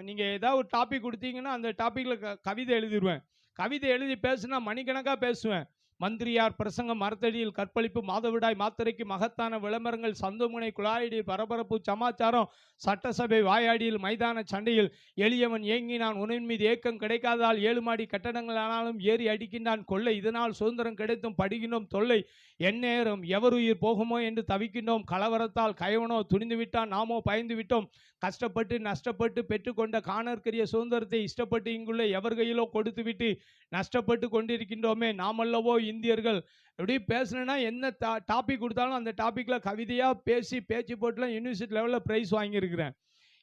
நீங்கள் ஏதாவது ஒரு டாபிக் கொடுத்தீங்கன்னா அந்த டாப்பிக்கில் கவிதை எழுதிடுவேன். கவிதை எழுதி பேசுனா மணிக்கணக்காக பேசுவேன். மந்திரியார் பிரசங்கம், மரத்தடியில் கற்பழிப்பு, மாதவிடாய் மாத்திரைக்கு மகத்தான விளம்பரங்கள், சந்துமுனை, குழாயடியில் பரபரப்பு, சமாச்சாரம், சட்டசபை வாயாடியில், மைதான சண்டையில், எளியவன் ஏங்கினான், உணவின் மீது ஏக்கம் கிடைக்காதால் 7 மாடி கட்டடங்கள் ஆனாலும் ஏறி அடிக்கின்றான் கொள்ளை, இதனால் சுதந்திரம் கிடைத்தும் படுகின்றோம் தொல்லை, எந்நேரம் எவர் உயிர் போகுமோ என்று தவிக்கின்றோம், கலவரத்தால் கயவனோ துணிந்து விட்டான், நாமோ பயந்து விட்டோம், கஷ்டப்பட்டு நஷ்டப்பட்டு பெற்றுக்கொண்ட காணற்கரிய சுதந்திரத்தை இஷ்டப்பட்டு இங்குள்ள எவர் கையிலோ கொடுத்து விட்டு நஷ்டப்பட்டு கொண்டிருக்கின்றோமே, நாமல்லவோ இந்தியர்கள். எப்படி பேசுனேன்னா என்ன டாபிக் கொடுத்தாலும் அந்த டாப்பிக்கில் கவிதையாக பேசி பேச்சு போட்டுலாம் யூனிவர்சிட்டி லெவலில் ப்ரைஸ் வாங்கியிருக்கிறேன்.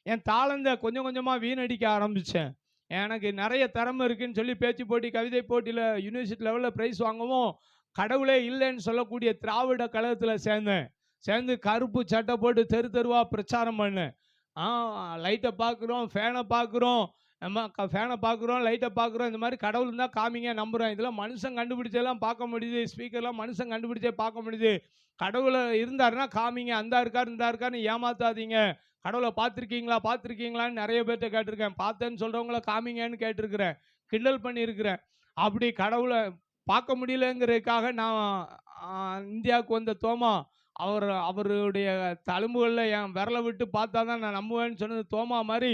என் தாளந்தை கொஞ்சம் கொஞ்சமாக வீணடிக்க ஆரம்பித்தேன். எனக்கு நிறைய திறமை இருக்குன்னு சொல்லி பேச்சு போட்டி, கவிதை போட்டியில் யூனிவர்சிட்டி லெவலில் ப்ரைஸ் வாங்கவும் கடவுளே இல்லைன்னு சொல்லக்கூடிய திராவிட கழகத்தில் சேர்ந்து கருப்பு சட்டை போட்டு தெரு தெருவாக பிரச்சாரம் பண்ணேன். லைட்டை பார்க்குறோம், ஃபேனை பார்க்குறோம், நம்ம ஃபேனை பார்க்குறோம், லைட்டை பார்க்குறோம், இந்த மாதிரி கடவுள் இருந்தால் காமிங்க நம்புகிறோம். இதெல்லாம் மனுஷன் கண்டுபிடிச்செல்லாம் பார்க்க முடியுது. ஸ்பீக்கர்லாம் மனுஷன் கண்டுபிடிச்சே பார்க்க முடியுது. கடவுளை இருந்தாருன்னா காமிங்க, அந்தா இருக்கார் இந்தா இருக்காருன்னு ஏமாத்தாதீங்க. கடவுளை பார்த்துருக்கீங்களா பார்த்துருக்கீங்களான்னு நிறைய பேர்கிட்ட கேட்டிருக்கேன். பார்த்தேன்னு சொல்கிறவங்கள காமிங்கன்னு கேட்டிருக்கிறேன், கிண்டல் பண்ணியிருக்கிறேன். அப்படி கடவுளை பார்க்க முடியலங்கிறதுக்காக நான் இந்தியாவுக்கு வந்த தோமா அவருடைய தழும்புகளில் என் விரலை விட்டு பார்த்தா தான் நான் நம்புவேன்னு சொன்னது தோமா மாதிரி.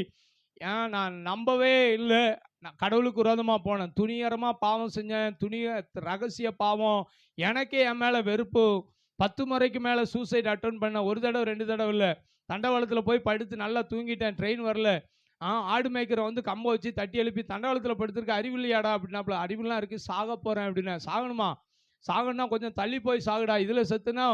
ஏன் நான் நம்பவே இல்லை. நான் கடவுளுக்கு விரோதமாக போனேன், துணிகரமாக பாவம் செஞ்சேன், ரகசிய பாவம். எனக்கே என் மேலே வெறுப்பு. 10 முறைக்கு மேலே சூசைட் அட்டன் பண்ணேன். 1 தடவை 2 தடவை இல்லை. தண்டவாளத்தில் போய் படுத்து நல்லா தூங்கிட்டேன், ட்ரெயின் வரல. ஆடு மேய்க்கிற வந்து கம்பை வச்சு தட்டி எழுப்பி தண்டவாளத்தில் படுத்துருக்க, அறிவில்லையாடா அப்படின்னாப்புல. அறிவுலாம் இருக்குது, சாக போகிறேன் அப்படின்னா. சாகணுமா? சாகணும்னா கொஞ்சம் தள்ளி போய் சாகுடா, இதில் செத்துனா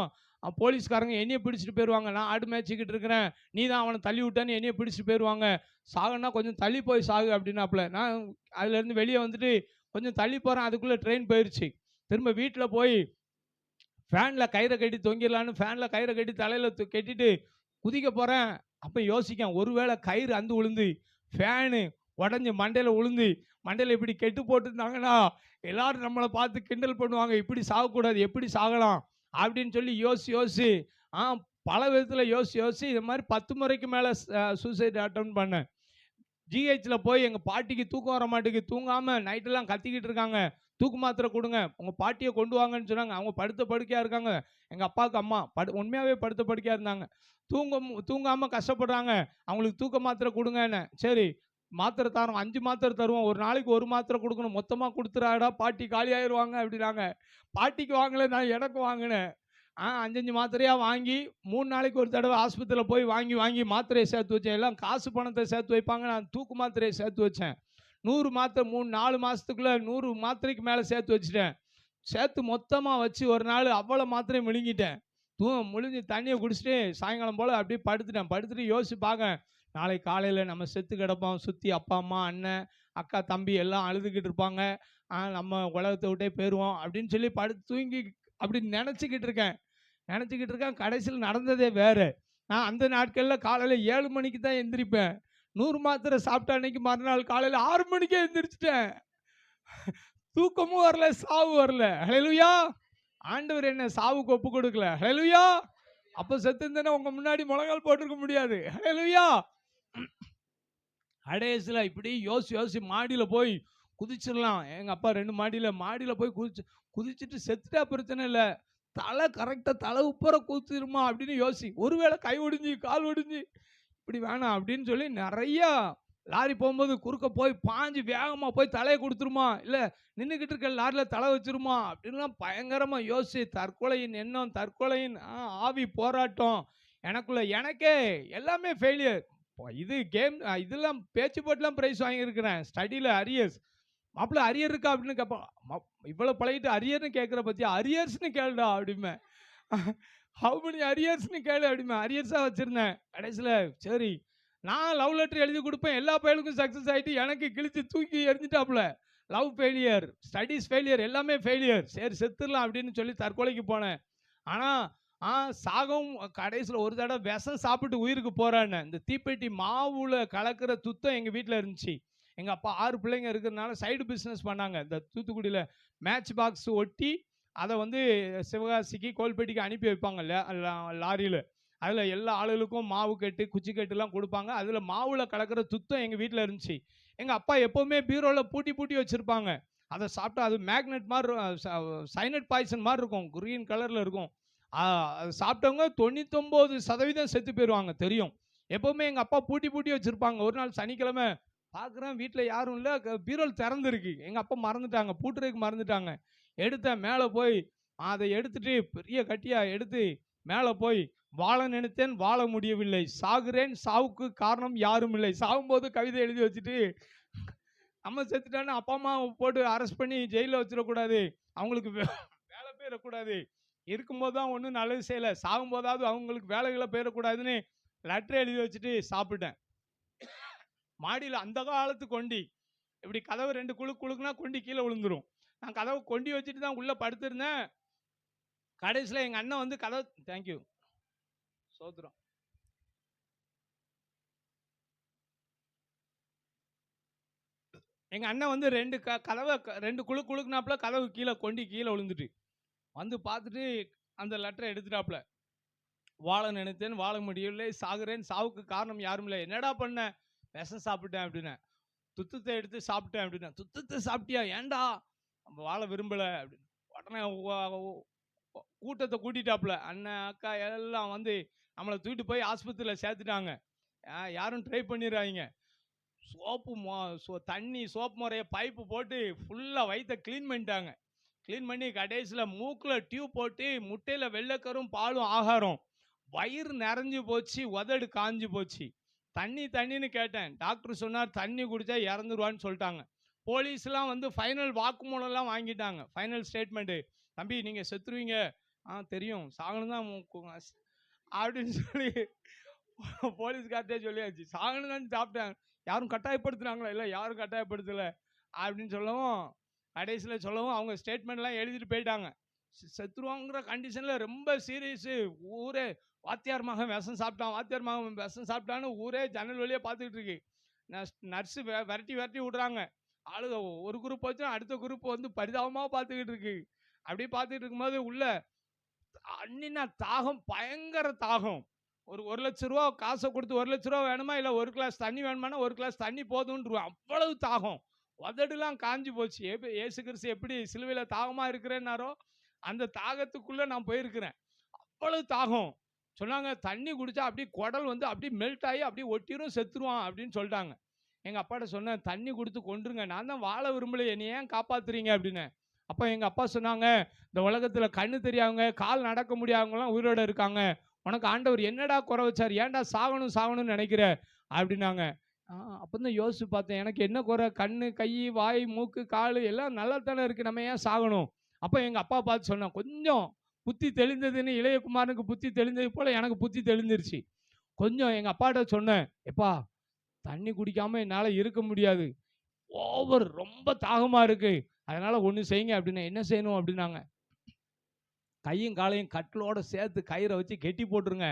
போலீஸ்காரங்க என்னைய பிடிச்சிட்டு போயிடுவாங்க. நான் ஆடு மேய்ச்சிக்கிட்டு இருக்கிறேன், நீ தான் அவனை தள்ளி விட்டான்னு என்னைய பிடிச்சிட்டு போயிடுவாங்க. சாகணும்னா கொஞ்சம் தள்ளி போய் சாகு அப்படின்னாப்புல. நான் அதுலேருந்து வெளியே வந்துட்டு கொஞ்சம் தள்ளி போகிறேன், அதுக்குள்ளே ட்ரெயின் போயிடுச்சு. திரும்ப வீட்டில் போய் ஃபேனில் கயிறை கட்டி தொங்கிடலான்னு ஃபேனில் கயிறை கட்டி தலையில் கட்டிட்டு குதிக்க போகிறேன். அப்போ யோசிக்கேன், ஒருவேளை கயிறு அந்து விழுந்து ஃபேனு உடஞ்சி மண்டையில் விழுந்து மண்டையில் இப்படி கெட்டு போட்டுருந்தாங்கன்னா எல்லாரும் நம்மளை பார்த்து கிண்டல் பண்ணுவாங்க, இப்படி சாகக்கூடாது, எப்படி சாகலாம் அப்படின்னு சொல்லி யோசிச்சு பல விதத்தில் யோசிச்சு இது மாதிரி 10 முறைக்கு மேலே சூசைட் அட்டன் பண்ணேன். ஜிஹெச்சில் போய் எங்கள் பாட்டிக்கு தூக்கம் வர மாட்டேங்குது, தூங்காமல் நைட்டெல்லாம் கத்திக்கிட்டு இருக்காங்க, தூக்கு மாத்திரை கொடுங்க, உங்கள் பாட்டியை கொண்டு வாங்கன்னு சொன்னாங்க. அவங்க படுத்த படுக்கையாக இருக்காங்க. எங்கள் அப்பாவுக்கு அம்மா உண்மையாகவே படுத்த படுக்கையாக இருந்தாங்க. தூங்காமல் கஷ்டப்படுறாங்க, அவங்களுக்கு தூக்க மாத்திரை கொடுங்கன்னு. சரி மாத்திரை தரோம், 5 மாத்திரை தருவோம், ஒரு நாளைக்கு 1 மாத்திரை கொடுக்கணும், மொத்தமாக கொடுத்துறாடா பாட்டி காலி ஆயிடுவாங்க அப்படின்னாங்க. பாட்டிக்கு வாங்கலை, நான் எனக்கு வாங்கினேன். 5 மாத்திரையாக வாங்கி 3 நாளைக்கு ஒரு தடவை ஆஸ்பத்திரியில் போய் வாங்கி மாத்திரையை சேர்த்து வச்சேன். எல்லாம் காசு பணத்தை சேர்த்து வைப்பாங்க, நான் தூக்கு மாத்திரையை சேர்த்து வச்சேன். 100 மாத்திரை 4 மாதத்துக்குள்ளே 100 மாத்திரைக்கு மேலே சேர்த்து வச்சுட்டேன். சேர்த்து மொத்தமாக வச்சு ஒரு நாள் அவ்வளோ மாத்திரையும் முழுங்கிட்டேன். முழுங்கி தண்ணியை குடிச்சிட்டு சாயங்காலம் போல் அப்படியே படுத்துட்டு யோசிச்சு பார்க்க, நாளைக்கு காலையில் நம்ம செத்து கிடப்போம், சுற்றி அப்பா அம்மா அண்ணன் அக்கா தம்பி எல்லாம் அழுதுகிட்டு இருப்பாங்க, நம்ம உலகத்தை விட்டே போயிடுவோம் அப்படின்னு சொல்லி தூங்கி அப்படி நினச்சிக்கிட்டு இருக்கேன். கடைசியில் நடந்ததே வேறு. நான் அந்த நாட்களில் காலையில் 7 மணிக்கு தான் எந்திரிப்பேன். 100 மாத்திரை சாப்பிட்ட அன்னைக்கு மறுநாள் காலையில் 6 மணிக்கே எந்திரிச்சிட்டேன். தூக்கமும் வரல, சாவு வரல. ஹல்லேலூயா! ஆண்டவர் என்ன சாவுக்கு ஒப்பு கொடுக்கல. ஹல்லேலூயா! அப்போ செத்து இருந்தேன்னா உங்க முன்னாடி முழங்கால் போட்டிருக்க முடியாது. ஹல்லேலூயா! கடைசியில் இப்படி யோசி மாடியில் போய் குதிச்சிடலாம். எங்கள் அப்பா 2 மாடியில் போய் குதிச்சுட்டு செத்துட்டா பிரச்சனை இல்லை, தலை கரெக்டாக தலை உப்பர கூத்துருமா அப்படின்னு ஒருவேளை கை ஒடிஞ்சு கால் ஒடிஞ்சு இப்படி வேணாம் அப்படின்னு சொல்லி நிறையா லாரி போகும்போது குறுக்க போய் பாஞ்சு வேகமாக போய் தலையை கொடுத்துருமா, இல்லை நின்றுக்கிட்டு இருக்க லாரியில் தலை வச்சிருமா அப்படின்லாம் பயங்கரமாக தற்கொலையின் எண்ணம், தற்கொலையின் ஆவி போராட்டம் எனக்கே எல்லாமே ஃபெயிலியர். இது கேம், இதெல்லாம் பேச்சு போட்டுலாம் ப்ரைஸ் வாங்கியிருக்கிறேன். ஸ்டடியில் அரியர்ஸ், மாப்பிள்ள அரியர் இருக்கா அப்படின்னு கேட்பான். இவ்வளோ பழகிட்டு அரியர்னு கேட்குற பற்றியா, அரியர்ஸ்னு கேளுடா அப்படிமே. ஹவு மெனி அரியர்ஸ்னு கேளு அப்படிமே. அரியர்ஸாக வச்சுருந்தேன். கடைசியில் சரி நான் லவ் லெட்டர் எழுதி கொடுப்பேன், எல்லா பையனுக்கும் சக்ஸஸ் ஆகிட்டு எனக்கு கிழிச்சு தூக்கி எரிஞ்சிட்டாப்புல. லவ் ஃபெயிலியர், ஸ்டடீஸ் ஃபெயிலியர், எல்லாமே ஃபெயிலியர். சரி செத்துடலாம் அப்படின்னு சொல்லி தற்கொலைக்கு போனேன். ஆனால் சாகவும் கடைசியில் ஒரு தடவை விஷம் சாப்பிட்டு உயிருக்கு போகிறான்னு இந்த தீப்பெட்டி மாவுல கலக்கிற துத்தம் எங்கள் வீட்டில் இருந்துச்சு. எங்கள் அப்பா 6 பிள்ளைங்க இருக்கிறதுனால சைடு பிஸ்னஸ் பண்ணாங்க. இந்த தூத்துக்குடியில் மேட்ச் பாக்ஸ் ஒட்டி அதை வந்து சிவகாசிக்கு கோல்பேட்டிக்கு அனுப்பி வைப்பாங்க லாரியில். அதில் எல்லா ஆளுகளுக்கும் மாவு கட்டு குச்சி கட்டுலாம் கொடுப்பாங்க. அதில் மாவில் கலக்கிற துத்தம் எங்கள் வீட்டில் இருந்துச்சு. எங்கள் அப்பா எப்போவுமே பீரோவில் பூட்டி வச்சுருப்பாங்க. அதை சாப்பிட்டா அது மேக்னெட் மாதிரி, சைனட் பாய்சன் மாதிரி இருக்கும், க்ரீன் கலரில் இருக்கும். அது சாப்பிட்டவங்க 99% செத்து போயிடுவாங்க தெரியும். எப்போவுமே எங்கள் அப்பா பூட்டி வச்சுருப்பாங்க. ஒரு நாள் சனிக்கிழமை பார்க்குறேன், வீட்டில் யாரும் இல்லை, பீரோல் திறந்துருக்கு. எங்கள் அப்பா மறந்துட்டாங்க, பூட்டுறதுக்கு மறந்துட்டாங்க. எடுத்தேன், மேலே போய் அதை எடுத்துட்டு பெரிய கட்டியாக எடுத்து மேலே போய் வாழ நினைத்தேன், வாழ முடியவில்லை, சாகுறேன், சாவுக்கு காரணம் யாரும் இல்லை. சாகும்போது கவிதை எழுதி வச்சுட்டு, நம்ம செத்துட்டான்னு அப்பா அம்மா போட்டு அரெஸ்ட் பண்ணி ஜெயிலில் வச்சிடக்கூடாது, அவங்களுக்கு வேலை போயிடக்கூடாது, இருக்கும்போது தான் ஒன்றும் நல்லது செய்யலை, சாகும்போதாவது அவங்களுக்கு வேலைகளை போயிடக்கூடாதுன்னு லெட்டர் எழுதி வச்சுட்டு சாப்பிட்டேன். மாடியில் அந்த காலத்து கொண்டி, இப்படி கதவு 2 குழுக்குனா கொண்டி கீழே விழுந்துரும். நான் கதவு கொண்டி வச்சுட்டு தான் உள்ளே படுத்திருந்தேன். கடைசியில் எங்கள் அண்ணன் வந்து கதவு, தேங்க்யூ சோத்ரம், எங்கள் அண்ணன் வந்து கதவை 2 குலுக்குனாப்புல கதவு கீழே விழுந்துட்டு வந்து பார்த்துட்டு அந்த லெட்டரை எடுத்துட்டாப்புல. வாழ நினைத்தேன், வாழ முடியவில்லை, சாகுறேன், சாவுக்கு காரணம் யாரும் இல்லை. என்னடா பண்ண? விஷம் சாப்பிட்டேன் அப்படின்னேன். துத்தத்தை எடுத்து சாப்பிட்டேன் அப்படின்னேன். துத்தத்தை சாப்பிட்டியா? ஏன்டா? நம்ம வாழ விரும்பலை அப்படின்னு. உடனே கூட்டத்தை கூட்டிட்டாப்புல. அண்ணன், அக்கா எல்லாம் வந்து நம்மளை தூக்கிட்டு போய் ஆஸ்பத்திரியில் சேர்த்துட்டாங்க. யாரும் ட்ரை பண்ணிடுறாங்க. தண்ணி சோப்பு முறைய பைப்பு போட்டு ஃபுல்லாக வயிற்ற க்ளீன் பண்ணிட்டாங்க. க்ளீன் பண்ணி கடைசியில் மூக்கில் டியூப் போட்டு முட்டையில் வெள்ளைக்கரும் பாலும் ஆகாரம். வயிறு நிறைஞ்சு போச்சு, உதடு காஞ்சு போச்சு. தண்ணின்னு கேட்டேன். டாக்டர் சொன்னார் தண்ணி குடித்தா இறந்துருவான்னு சொல்லிட்டாங்க. போலீஸ்லாம் வந்து ஃபைனல் வாக்குமூலம்லாம் வாங்கிட்டாங்க. ஃபைனல் ஸ்டேட்மெண்ட்டு, தம்பி நீங்கள் செத்துருவீங்க. தெரியும், சாகணும் தான் அப்படின்னு சொல்லி போலீஸ்கார்ட்டே சொல்லியாச்சு. சாகணும் தான் சாப்பிட்டேன். யாரும் கட்டாயப்படுத்துனாங்களா? இல்லை, யாரும் கட்டாயப்படுத்தலை அப்படின்னு சொல்லவும், கடைசியில் சொல்லவும் அவங்க ஸ்டேட்மெண்ட்லாம் எழுதிட்டு போயிட்டாங்க. செத்துருவாங்கிற கண்டிஷனில் ரொம்ப சீரியஸு. ஊரே வாத்தியார் மகன் விஷம் சாப்பிட்டான், வாத்தியார் மகன் விஷம் சாப்பிட்டான்னு ஊரே ஜன்னல் வழியே பார்த்துக்கிட்டு இருக்கு. நர்ஸு விரட்டி விடுறாங்க. ஆளுங்க ஒரு குரூப் வச்சு அடுத்த குரூப் வந்து பரிதாபமாக பார்த்துக்கிட்டு இருக்கு. அப்படி பார்த்துக்கிட்டு இருக்கும்போது உள்ள அண்ணினா தாகம், பயங்கர தாகம். ஒரு 1,00,000 காசை கொடுத்து 1,00,000 வேணுமா, இல்லை 1 கிளாஸ் தண்ணி வேணுமானா 1 கிளாஸ் தண்ணி போதும்ன்றுவேன். அவ்வளவு தாகம், உதடுலாம் காஞ்சி போச்சு. ஏசு கிறிஸ்து எப்படி சிலுவையில் தாகமாக இருக்கிறேன்னாரோ அந்த தாகத்துக்குள்ளே நான் போயிருக்கிறேன். அவ்வளவு தாகம். சொன்னாங்க தண்ணி குடித்தா அப்படியே குடல் வந்து அப்படியே மெல்ட் ஆகி அப்படியே ஒட்டிரும், செத்துருவான் அப்படின்னு சொல்லிட்டாங்க. எங்கள் அப்பாட்ட சொன்னேன் தண்ணி கொடுத்து கொண்டுருங்க, நான் தான் வாழ விரும்பலை, என்னை ஏன் காப்பாற்றுறீங்க அப்படின்னு. அப்போ எங்கள் அப்பா சொன்னாங்க, இந்த உலகத்தில் கண்ணு தெரியாதவங்க, கால் நடக்க முடியாதவங்களாம் உயிரோடு இருக்காங்க. உனக்கு ஆண்டவர் என்னடா குறை வச்சார்? ஏன்டா சாகணும்னு நினைக்கிற அப்படின்னாங்க. அப்போ தான் யோசிச்சு பார்த்தேன், எனக்கு என்ன குறை? கண்ணு, கை, வாய், மூக்கு, கால் எல்லாம் நல்லா தானே இருக்குது, நம்ம ஏன் சாகணும்? அப்போ எங்கள் அப்பா பார்த்து சொன்னேன், கொஞ்சம் புத்தி தெளிந்ததுன்னு இளையகுமாரனுக்கு புத்தி தெளிந்தது போல் எனக்கு புத்தி தெளிந்துருச்சு. கொஞ்சம் எங்கள் அப்பாட்ட சொன்னேன், எப்பா தண்ணி குடிக்காமல் என்னால் இருக்க முடியாது, ஓவர் ரொம்ப தாகமாக இருக்குது, அதனால் ஒன்று செய்யுங்க அப்படின்னு. என்ன செய்யணும் அப்படின்னாங்க, கையும் காலையும் கட்டிலோடு சேர்த்து கயிறை வச்சு கெட்டி போட்டுருங்க,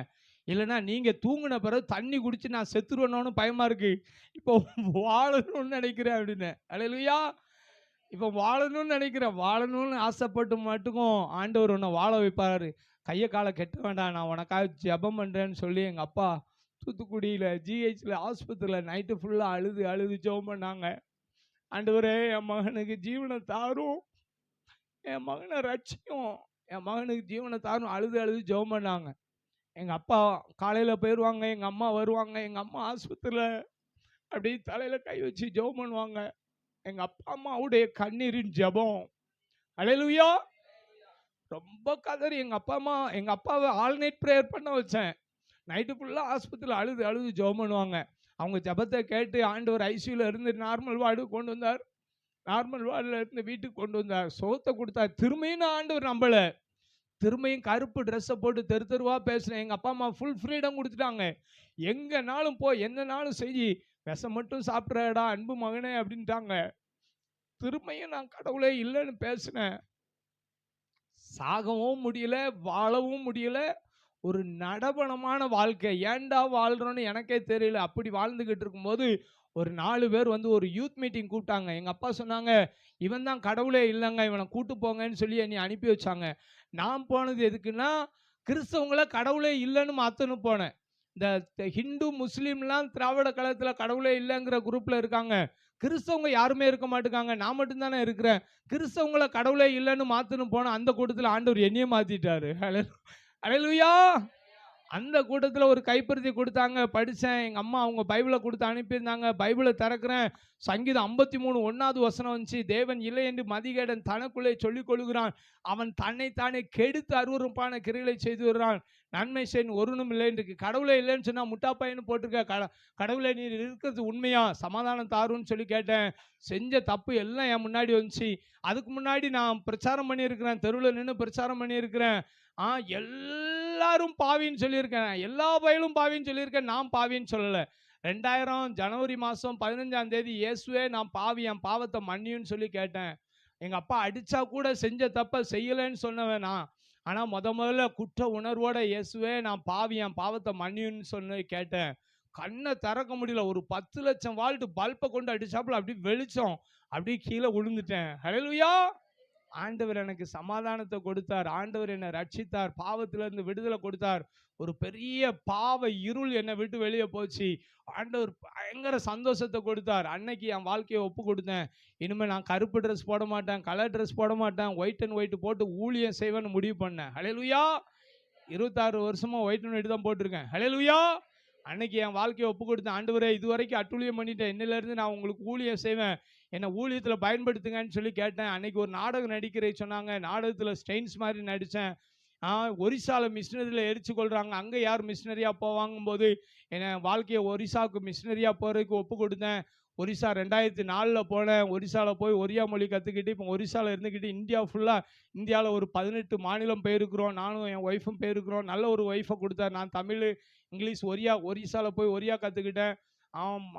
இல்லைன்னா நீங்கள் தூங்கின பிறகு தண்ணி குடிச்சு நான் செத்துருவேணும்னு பயமாக இருக்குது, இப்போ வாழணும்னு நினைக்கிறேன் அப்படின்னு. அல்லேலூயா. இப்போ வாழணும்னு நினைக்கிறேன், வாழணும்னு ஆசைப்பட்டு மட்டுக்கும் ஆண்டவர் உன்னை வாழ வைப்பார். கையை காலை கெட்ட வேண்டாம், நான் உனக்காக ஜெபம் பண்ணுறேன்னு சொல்லி எங்கள் அப்பா தூத்துக்குடியில் ஜிஹெச்சில் ஆஸ்பத்திரியில் நைட்டு ஃபுல்லாக அழுது ஜெபம் பண்ணாங்க. ஆண்டவரே என் மகனுக்கு ஜீவனை தாரும், என் மகனை ரட்சியும், என் மகனுக்கு ஜீவனை தாரும் அழுது ஜெபம் பண்ணாங்க. எங்கள் அப்பா காலையில் போயிடுவாங்க, எங்கள் அம்மா வருவாங்க. எங்கள் அம்மா ஆஸ்பத்திரியில் அப்படி தலையில் கை வச்சு ஜெபம் பண்ணுவாங்க. எங்கள் அப்பா அம்மாவுடைய கண்ணீரின் ஜெபம், அல்லேலூயா. ரொம்ப கதறி எங்கள் அப்பாவை ஆல் நைட் ப்ரேயர் பண்ண வச்சேன். நைட்டு ஃபுல்லாக ஆஸ்பத்திரியில் அழுது ஜெபம் பண்ணுவாங்க. அவங்க ஜெபத்தை கேட்டு ஆண்டவர் ஐசியூவில் இருந்து நார்மல் வார்டு கொண்டு வந்தார். நார்மல் வார்டில் இருந்து வீட்டுக்கு கொண்டு வந்தார், சுகத்தை கொடுத்தார். திரும்பியும் நான் ஆண்டவர் நம்பலை. திரும்பியும் கருப்பு ட்ரெஸ்ஸை போட்டு தெருவாக பேசுகிறேன். எங்கள் அப்பா அம்மா ஃபுல் ஃப்ரீடம் கொடுத்துட்டாங்க, எங்கேனாலும் போ, என்னனாலும் செய், விஷம் மட்டும் சாப்பிட்றடா அன்பு மகனே அப்படின்ட்டாங்க. திரும்பியும் நான் கடவுளே இல்லைன்னு பேசினேன். சாகவும் முடியல, வாழவும் முடியல. ஒரு நடபணமான வாழ்க்கை, ஏன்டா வாழ்கிறோன்னு எனக்கே தெரியல. அப்படி வாழ்ந்துக்கிட்டு இருக்கும்போது ஒரு 4 பேர் வந்து ஒரு யூத் மீட்டிங் கூப்பிட்டாங்க. எங்கள் அப்பா சொன்னாங்க, இவன் தான் கடவுளே இல்லைங்க, இவனை கூட்டு போங்கன்னு சொல்லி என்னை அனுப்பி வச்சாங்க. நான் போனது எதுக்குன்னா, கிறிஸ்தவங்கள கடவுளே இல்லைன்னு மாற்றணும் போனேன். இந்த ஹிந்து முஸ்லீம்லாம் திராவிட கழகத்தில் கடவுளே இல்லைங்கிற குரூப்பில் இருக்காங்க. கிறிஸ்தவங்க யாருமே இருக்க மாட்டேங்காங்க, நான் மட்டும்தானே இருக்கிறேன். கிறிஸ்தவங்கள கடவுளே இல்லைன்னு மாற்றணும் போனேன். அந்த கூட்டத்தில் ஆண்டவர் என்னையே மாற்றிட்டாரு. அல்லேலூயா. அந்த கூட்டத்தில் ஒரு கைப்பருத்தி கொடுத்தாங்க, படித்தேன். எங்கள் அம்மா அவங்க பைபிளை கொடுத்து அனுப்பியிருந்தாங்க. பைபிளை திறக்கிறேன், சங்கீதம் 53 1வது வசனம் வந்துச்சு, தேவன் இல்லை என்று மதிகேடன் தனக்குள்ளே சொல்லிக் கொள்கிறான், அவன் தன்னைத்தானே கெடுத்து அருவருப்பான கிரிகளை செய்து வருகிறான், நன்மை செய்ய ஒருவனும் இல்லைன்னு இருக்கு. கடவுளே இல்லைன்னு சொன்னால் முட்டா பையன்னு போட்டிருக்க, கடவுளை நீர் இருக்கிறது உண்மையா, சமாதானம் தாருன்னு சொல்லி கேட்டேன். செஞ்ச தப்பு எல்லாம் என் முன்னாடி வந்துச்சு. அதுக்கு முன்னாடி நான் பிரச்சாரம் பண்ணியிருக்கிறேன், தெருவில் நின்று பிரச்சாரம் பண்ணியிருக்கிறேன். எல்லாரும் பாவின்னு சொல்லியிருக்கேன், எல்லா பயிலும் பாவின்னு சொல்லியிருக்கேன், நான் பாவின்னு சொல்லலை. 2000 ஜனவரி மாதம் 15ஆம் தேதி இயேசுவே நான் பாவி, என் பாவத்தை மன்னியுன்னு சொல்லி கேட்டேன். எங்கள் அப்பா அடித்தா கூட செஞ்ச தப்பை செய்யலைன்னு சொன்னவன் நான். ஆனால் முதல்ல குற்ற உணர்வோட இயேசுவே நான் பாவி, என் பாவத்தை மன்னியுன்னு சொல்லி கேட்டேன். கண்ணை திறக்க முடியல. ஒரு 10,00,000 வால்ட் பல்பை கொண்டு அடிச்சாப்புல அப்படி வெளிச்சம். அப்படியே கீழே விழுந்துட்டேன். ஹல்லேலூயா! ஆண்டவர் எனக்கு சமாதானத்தை கொடுத்தார். ஆண்டவர் என்னை ரட்சித்தார். பாவத்திலிருந்து விடுதலை கொடுத்தார். ஒரு பெரிய பாவ இருள் என்னை விட்டு வெளியே போச்சு. ஆண்டவர் பயங்கர சந்தோஷத்தை கொடுத்தார். அன்னைக்கு என் வாழ்க்கையை ஒப்பு கொடுத்தேன். இனிமேல் நான் கருப்பு ட்ரெஸ் போட மாட்டேன், கலர் ட்ரெஸ் போட மாட்டேன், ஒயிட் அண்ட் ஒயிட் போட்டு ஊழியம் செய்வேன்னு முடிவு பண்ணேன். ஹல்லேலூயா! 26 வருஷமா ஒயிட் அண்ட் ஒயிட் தான் போட்டிருக்கேன். ஹல்லேலூயா! அன்னைக்கு என் வாழ்க்கையை ஒப்பு கொடுத்தேன். ஆண்டவரே, இதுவரைக்கும் அட்டூழியம் பண்ணிட்டேன். இன்னிலிருந்து நான் உங்களுக்கு ஊழியம் செய்வேன். என்னை ஊழியத்தில் பயன்படுத்துங்கன்னு சொல்லி கேட்டேன். அன்னைக்கு ஒரு நாடகம் நடிக்கிறே சொன்னாங்க. நாடகத்தில் ஸ்டெயின்ஸ் மாதிரி நடித்தேன். ஒரிசாவில் மிஷினரியில் எரிச்சு கொள்கிறாங்க. அங்கே யார் மிஷினரியாக போவாங்கும்போது என்னை வாழ்க்கையை ஒரிசாவுக்கு மிஷினரியாக போகிறதுக்கு ஒப்பு கொடுத்தேன். ஒரிசா 2004 போனேன். ஒரிசாவில் போய் ஒரியா மொழி கற்றுக்கிட்டு இப்போ ஒரிசாவில் இருந்துக்கிட்டு இந்தியாவில் ஒரு 18 மாநிலம் போயிருக்கிறோம். நானும் என் ஒய்ஃபும் போயிருக்கிறோம். நல்ல ஒரு ஒய்ஃபை கொடுத்தார். நான் தமிழ், இங்கிலீஷ், ஒரிசாவில் போய் ஒரியா கற்றுக்கிட்டேன்.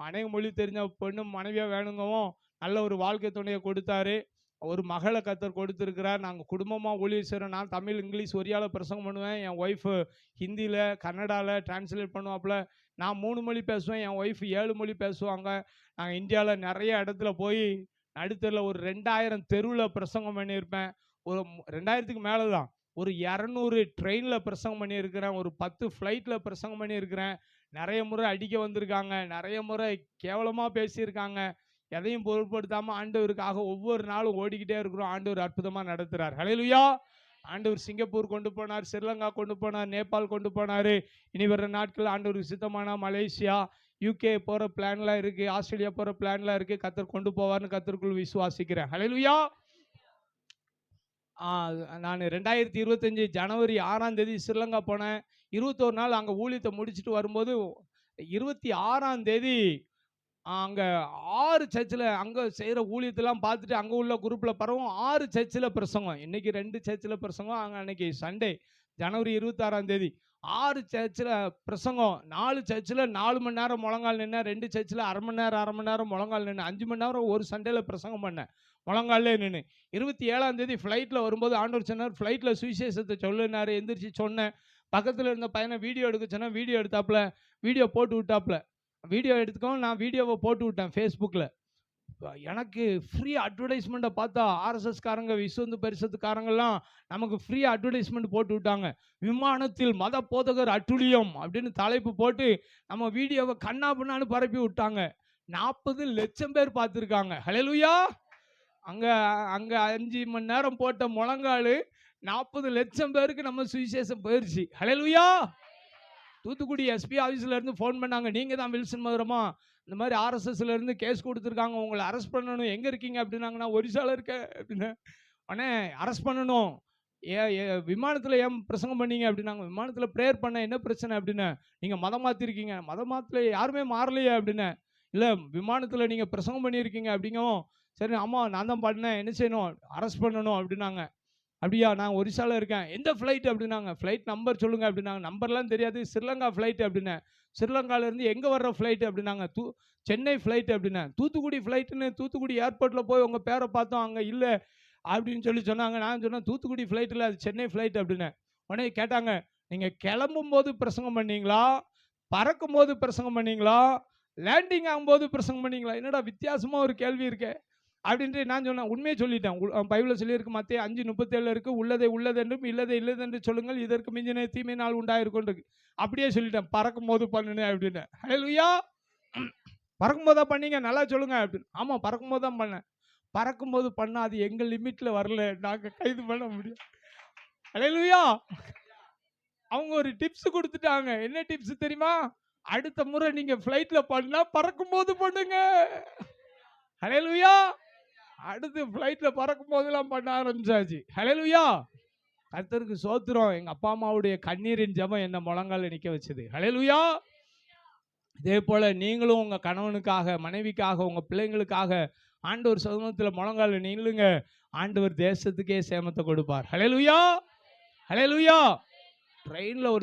அநேக மொழி தெரிஞ்ச பொண்ணு மனைவியாக வேணுங்கவும் நல்ல ஒரு வாழ்க்கை துணையை கொடுத்தாரு. ஒரு மகளை கத்தர் கொடுத்துருக்கிறார். நாங்கள் குடும்பமாக ஊழியர் செய்கிறோம். நான் தமிழ், இங்கிலீஷ், ஒரியாவில் பிரசங்கம் பண்ணுவேன். என் ஒய்ஃபு ஹிந்தியில், கன்னடாவில் டிரான்ஸ்லேட் பண்ணுவாப்புல. நான் 3 மொழி பேசுவேன். என் ஒய்ஃப் 7 மொழி பேசுவாங்க. நாங்கள் இந்தியாவில் நிறைய இடத்துல போய் நடுத்தரில் ஒரு 2000 தெருவில் பிரசங்கம் பண்ணியிருப்பேன். ஒரு 2000க்கு மேலே தான். ஒரு 200 ட்ரெயினில் பிரசங்கம் பண்ணியிருக்கிறேன். ஒரு 10 ஃப்ளைட்டில் பிரசங்கம் பண்ணியிருக்கிறேன். நிறைய முறை அடிக்க வந்திருக்காங்க. நிறைய முறை கேவலமாக பேசியிருக்காங்க. எதையும் பொருட்படுத்தாமல் ஆண்டவருக்காக ஒவ்வொரு நாளும் ஓடிக்கிட்டே இருக்கிறோம். ஆண்டவர் அற்புதமாக நடத்துகிறார். ஹல்லேலூயா! ஆண்டவர் சிங்கப்பூர் கொண்டு போனார், ஸ்ரீலங்கா கொண்டு போனார், நேபாள் கொண்டு போனார். இனி வர்ற நாட்கள் ஆண்டவருக்கு சித்தமான மலேசியா, UK போகிற பிளான்லாம் இருக்குது, ஆஸ்திரேலியா போகிற பிளான்லாம் இருக்குது. கத்தர் கொண்டு போவார்னு கத்தருக்குள் விசுவாசிக்கிறேன். ஹல்லேலூயா! நான் 2025 ஜனவரி 6ஆம் தேதி ஸ்ரீலங்கா போனேன். 21 நாள் அங்கே ஊழியத்தை முடிச்சுட்டு வரும்போது 26ஆம் தேதி அங்கே 6 சர்ச்சில் அங்கே செய்கிற ஊழியத்தெல்லாம் பார்த்துட்டு அங்கே உள்ள குரூப்பில் பரவும் 6 சர்ச்சில் பிரசங்கம். இன்றைக்கி 2 சர்ச்சில் பிரசங்கம். அங்கே அன்றைக்கி சண்டே ஜனவரி 26ஆம் தேதி 6 சர்ச்சில் பிரசங்கம். 4 சர்ச்சில் 4 மணி நேரம் முழங்கால் நின்னேன். 2 சர்ச்சில் அரை மணி நேரம் முழங்கால் நின்று 5 மணி நேரம் ஒரு சண்டேல பிரசங்கம் பண்ணேன். முழங்காலே நின்று 27ஆம் தேதி ஃப்ளைட்டில் வரும்போது ஆண்டவர் சொன்னார், ஃப்ளைட்டில் சுவிசேஷத்தை சொல்லுனார். எந்திரிச்சு சொன்னேன். பக்கத்தில் இருந்த பையனை வீடியோ எடுக்க சொன்னேன். வீடியோ எடுத்தாப்புல, வீடியோ போட்டு விட்டாப்புல. வீடியோ எடுத்துக்கவும் நான் வீடியோவை போட்டு விட்டேன் ஃபேஸ்புக்கில். எனக்கு ஃப்ரீ அட்வர்டைஸ்மெண்ட்டை பார்த்தா ஆர்எஸ்எஸ்காரங்க, விஸ்வந்து பரிசுத்தக்காரங்கெல்லாம் நமக்கு ஃப்ரீ அட்வர்டைஸ்மெண்ட் போட்டு விட்டாங்க. விமானத்தில் மத போதகர் அட்டுழியம் அப்படின்னு தலைப்பு போட்டு நம்ம வீடியோவை கண்ணா பின்னான்னு பரப்பி விட்டாங்க. 40 லட்சம் பேர் பார்த்துருக்காங்க. ஹல்லேலூயா! அங்கே 5 மணி நேரம் போட்ட முழங்கால் 40 லட்சம் பேருக்கு நம்ம சுவிசேஷம் போயிடுச்சு. ஹல்லேலூயா! தூத்துக்குடி எஸ்பி ஆஃபீஸில் இருந்து ஃபோன் பண்ணாங்க. நீங்கள் தான் வில்சன் மதுரமா, இந்த மாதிரி ஆர்எஸ்எஸ்ல இருந்து கேஸ் கொடுத்துருக்காங்க, உங்களை அரெஸ்ட் பண்ணணும், எங்கே இருக்கீங்க அப்படின்னாங்க. நான் ஒரிசாவில் இருக்கேன் அப்படின்னு. உடனே அரெஸ்ட் பண்ணணும், விமானத்தில் ஏன் பிரசங்கம் பண்ணீங்க அப்படின்னாங்க. விமானத்தில் ப்ரேயர் பண்ண என்ன பிரச்சனை அப்படின்னு. நீங்கள் மதம் மாற்றிருக்கீங்க. மதம் மாற்றல, யாருமே மாறலையே அப்படின்னு. இல்லை, விமானத்தில் நீங்கள் பிரசங்கம் பண்ணியிருக்கீங்க அப்படிங்கவும். சரி, ஆமாம் நான் தான் பண்ணேன், என்ன செய்யணும், அரெஸ்ட் பண்ணணும் அப்படின்னாங்க. அப்படியா, நான் ஒரிசாவில் இருக்கேன். எந்த ஃப்ளைட் அப்படின்னாங்க. ஃப்ளைட் நம்பர் சொல்லுங்கள் அப்படின்னாங்க. நம்பர்லாம் தெரியாது. ஸ்ரீலங்கா ஃப்ளைட் அப்படின்னேன். ஸ்ரீலங்காவிலேருந்து எங்கே வர்ற ஃப்ளைட் அப்படின்னாங்க. சென்னை ஃப்ளைட் அப்படின்னேன். தூத்துக்குடி ஃப்ளைட்டுன்னு தூத்துக்குடி ஏர்போர்ட்டில் போய் உங்கள் பேரை பார்த்தோம், அங்கே இல்லை அப்படின்னு சொன்னாங்க. நான் சொன்னேன் தூத்துக்குடி ஃப்ளைட்டில், அது சென்னை ஃப்ளைட் அப்படின்னேன். உடனே கேட்டாங்க, நீங்கள் கிளம்பும் போது பிரசங்கம் பண்ணீங்களா, பறக்கும் போது பிரசங்கம் பண்ணீங்களா, லேண்டிங் ஆகும்போது பிரசங்கம் பண்ணீங்களா? என்னடா வித்தியாசமாக ஒரு கேள்வி இருக்கே அப்படின்ட்டு நான் சொன்னேன். உண்மையை சொல்லிட்டேன். பைபிளில் சொல்லியிருக்கு, மத்தேயு 5:37 இருக்குது, உள்ளதை உள்ளதென்றும் இல்லதை இல்லதென்று சொல்லுங்கள், இதற்கு மிஞ்சின தீமை நாள் உண்டாயிருக்கும் இருக்கு. அப்படியே சொல்லிட்டேன், பறக்கும் போது பண்ணுனேன் அப்படின்னு. ஹல்லேலூயா! பறக்கும் போதா பண்ணீங்க, நல்லா சொல்லுங்க அப்படின்னு. ஆமாம், பறக்கும் போது தான் பண்ணேன். பறக்கும் போது பண்ணால் அது எங்கள் லிமிட்டில் வரல, நாங்கள் கைது பண்ண முடியும். ஹல்லேலூயா! அவங்க ஒரு டிப்ஸ் கொடுத்துட்டாங்க. என்ன டிப்ஸ் தெரியுமா? அடுத்த முறை நீங்கள் ஃப்ளைட்டில் பண்ணால் பறக்கும் போது பண்ணுங்க. ஹல்லேலூயா! அடுத்து ஃப்ளைட்டில் பறக்கும் போதெல்லாம் பண்ண ஆரம்பிச்சாச்சு. ஹல்லேலூயா! கர்த்தருக்கு சோத்திரம். எங்கள் அப்பா அம்மாவுடைய கண்ணீரின் ஜெபம் என்ன முழங்கால நிற்க வச்சது. ஹல்லேலூயா! இதே போல் நீங்களும் உங்கள் கணவனுக்காக, மனைவிக்காக, உங்கள் பிள்ளைங்களுக்காக ஆண்டவர் சமூகத்தில் முழங்கால நில்லுங்க. ஆண்டவர் தேசத்துக்கே சேமத்தை கொடுப்பார். ஹல்லேலூயா! ஹல்லேலூயா! ட்ரெயினில்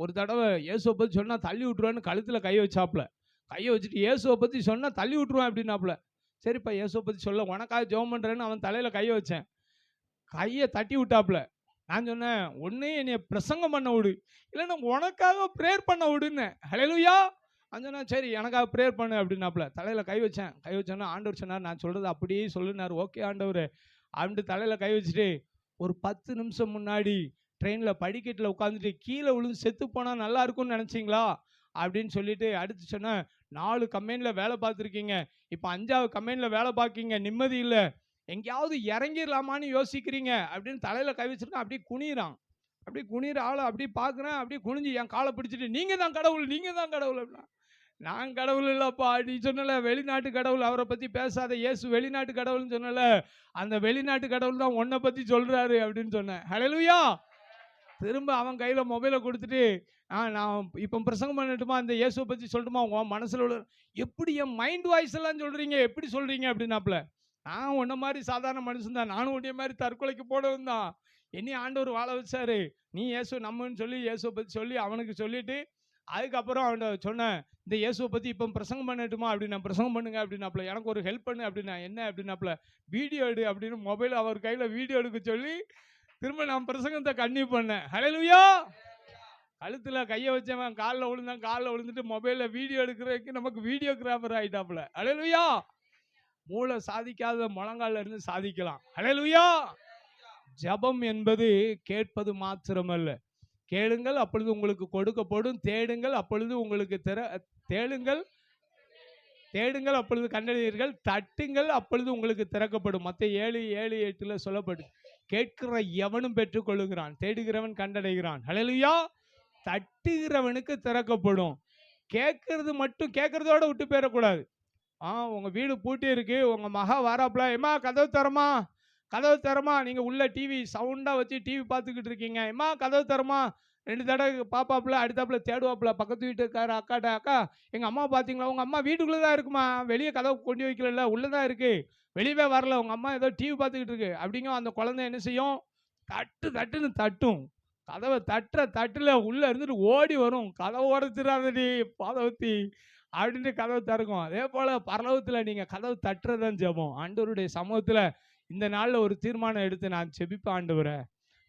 ஒரு தடவை இயேசுவை பற்றி சொன்னால் தள்ளி விட்ருவான்னு கழுத்தில் கையை வச்சாப்புல. கையை வச்சுட்டு இயேசுவை பற்றி சொன்னால் தள்ளி விட்ருவேன் அப்படின்னாப்புல. சரிப்பா, இயேசுவை பற்றி சொல்ல, உனக்காக ஜெபம் பண்ணுறேன்னு அவன் தலையில் கையை வச்சேன். கையை தட்டி விட்டாப்புல. நான் சொன்னேன், ஒன்று என்னைய பிரசங்கம் பண்ண விடு, இல்லைன்னா உனக்காக ப்ரேயர் பண்ண விடுன்னு. ஹல்லேலூயா! சொன்னா சரி எனக்காக ப்ரேயர் பண்ணு அப்படின்னாப்புல. தலையில் கை வச்சேன். கை வச்சோன்னா ஆண்டவர் சொன்னார், நான் சொல்கிறது அப்படியே சொல்லுனார். ஓகே ஆண்டவர் அப்படின்ட்டு தலையில் கை வச்சுட்டு ஒரு 10 நிமிஷம் முன்னாடி ட்ரெயினில் படிக்கட்டில் உட்காந்துட்டு கீழே விழுந்து செத்து போனால் நல்லா இருக்கும்னு நினச்சிங்களா அப்படின்னு சொல்லிட்டு அடுத்து சொன்னேன், 4 கம்பெனியில் வேலை பார்த்துருக்கீங்க, இப்போ 5வது கம்பெனியில் வேலை பார்க்கீங்க, நிம்மதி இல்லை, எங்கேயாவது இறங்கிடலாமான்னு யோசிக்கிறீங்க அப்படின்னு தலையில் கை வச்சிருக்கேன். அப்படியே குனிறான். அப்படியே குனிற ஆளை அப்படியே பார்க்குறேன். அப்படியே குனிஞ்சு என் காலை பிடிச்சிட்டு நீங்கள் தான் கடவுள், நீங்கள் தான் கடவுள் அப்படின்னா. நான் கடவுள் இல்லைப்பா, நீ சொன்னல வெளிநாட்டு கடவுள், அவரை பற்றி பேசாத, இயேசு வெளிநாட்டு கடவுள்னு சொன்னல, அந்த வெளிநாட்டு கடவுள் தான் உன்னை பற்றி சொல்கிறாரு அப்படின்னு சொன்னேன். ஹல்லேலூயா. திரும்ப அவன் கையில் மொபைலை கொடுத்துட்டு, நான் இப்போ பிரசங்கம் பண்ணட்டுமா, இந்த இயேசுவை பற்றி சொல்லட்டுமா, உன் மனசில் உள்ள எப்படி என் மைண்ட் வாய்ஸ் எல்லாம் சொல்கிறீங்க, எப்படி சொல்கிறீங்க அப்படின்னாப்புல. நான் உன்ன மாதிரி சாதாரண மனுஷன் தான், நானும் உன்னைய மாதிரி தற்கொலைக்கு போனவன் தான், என்னையும் ஆண்டவர் வாழ வச்சாரு, நீ இயேசு நம்மன்னு சொல்லி இயேசுவை பற்றி சொல்லி அவனுக்கு சொல்லிட்டு அதுக்கப்புறம் அவன்கிட்ட சொன்னேன், இந்த இயேசுவை பற்றி இப்போ பிரசங்கம் பண்ணட்டுமா அப்படின்னா, பிரசங்கம் பண்ணுங்க அப்படின்னாப்புல. எனக்கு ஒரு ஹெல்ப் பண்ணு அப்படின்னா, என்ன அப்படின்னாப்புல, வீடியோ எடு அப்படின்னு மொபைல் அவர் கையில் வீடியோ எடுக்க சொல்லி திரும்ப நான் பிரசங்கத்தை கன்டினியூ பண்ணேன். ஹல்லேலூயா. கழுத்தில் கையை வச்சவன் காலில் விழுந்தான், காலில் விழுந்துட்டு மொபைலில் வீடியோ எடுக்கிறதுக்கு நமக்கு வீடியோகிராஃபர் ஆகிட்டாப்புல. ஹல்லேலூயா. மூளை சாதிக்காத முழங்கால இருந்து சாதிக்கலாம். ஹல்லேலூயா. ஜெபம் என்பது கேட்பது மாத்திரமல்ல, கேளுங்கள் அப்பொழுது உங்களுக்கு கொடுக்கப்படும், தேடுங்கள் அப்பொழுது உங்களுக்கு தேடுங்கள் தேடுங்கள் அப்பொழுது கண்டறிவீர்கள், தட்டுங்கள் அப்பொழுது உங்களுக்கு திறக்கப்படும். மத்தேயு 7:7-8 சொல்லப்படும். கேட்கிற எவனும் பெற்றுக்கொள்ளுகிறான், தேடுகிறவன் கண்டடைகிறான். ஹல்லேலூயா. தட்டுகிறவனுக்கு திறக்கப்படும். கேட்கறது மட்டும் கேட்கறதோட விட்டு போயிடக்கூடாது. உங்க வீடு பூட்டி இருக்கு, உங்க மகா வாராப்ல, எம்மா கதவு தரமா, கதவு தரமா, நீங்க உள்ள டிவி சவுண்டா வச்சு டிவி பார்த்துக்கிட்டு இருக்கீங்க, எம்மா கதவு தரமா, 2 தடவை பாப்பாப்புல, அடுத்தாப்புல தேடுவாப்புல, பக்கத்து வீட்டுக்கார அக்காட்ட, அக்கா எங்க அம்மா பார்த்தீங்களா, உங்க அம்மா வீட்டுக்குள்ளே தான் இருக்குமா, வெளியே கதவு கொண்டு வைக்கல, உள்ளதான் இருக்கு, வெளியவே வரல, உங்க அம்மா ஏதோ டிவி பார்த்துக்கிட்டு இருக்கு அப்படிங்க. அந்த குழந்தை என்ன செய்யும், தட்டு தட்டுன்னு தட்டும். கதவை தட்டுல உள்ள இருந்துட்டு ஓடி வரும், கதவை உடைச்சிடாதடி பாதவத்தி அப்படின்ட்டு கதவை திறக்கும். அதே போல பரலோகத்தில் நீங்க கதவு தட்டுறதான் ஜெபம். ஆண்டவருடைய சமூகத்தில் இந்த நாளில் ஒரு தீர்மானம் எடுத்து, நான் ஜெபிப்பேன் ஆண்டவரே.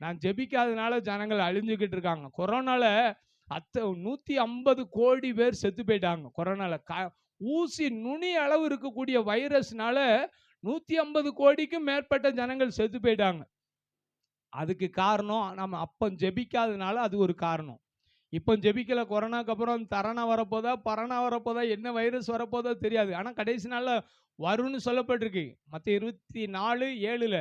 நான் ஜெபிக்காதனால ஜனங்கள் அழிஞ்சுக்கிட்டு இருக்காங்க. கொரோனால 150 கோடி பேர் செத்து போயிட்டாங்க. கொரோனால ஊசி நுனி அளவு இருக்கக்கூடிய வைரஸ்னால 150 கோடிக்கும் மேற்பட்ட ஜனங்கள் செத்து போயிட்டாங்க. அதுக்கு காரணம் நம்ம அப்போ ஜெபிக்காதனால அது ஒரு காரணம். இப்போ ஜெபிக்கல, கொரோனாக்கு அப்புறம் தரணா வரப்போதா, பரணா வரப்போதா, என்ன வைரஸ் வரப்போதோ தெரியாது. ஆனால் கடைசி நாளில் வரும்னு சொல்லப்பட்டிருக்கு. மத்தேயு 24:7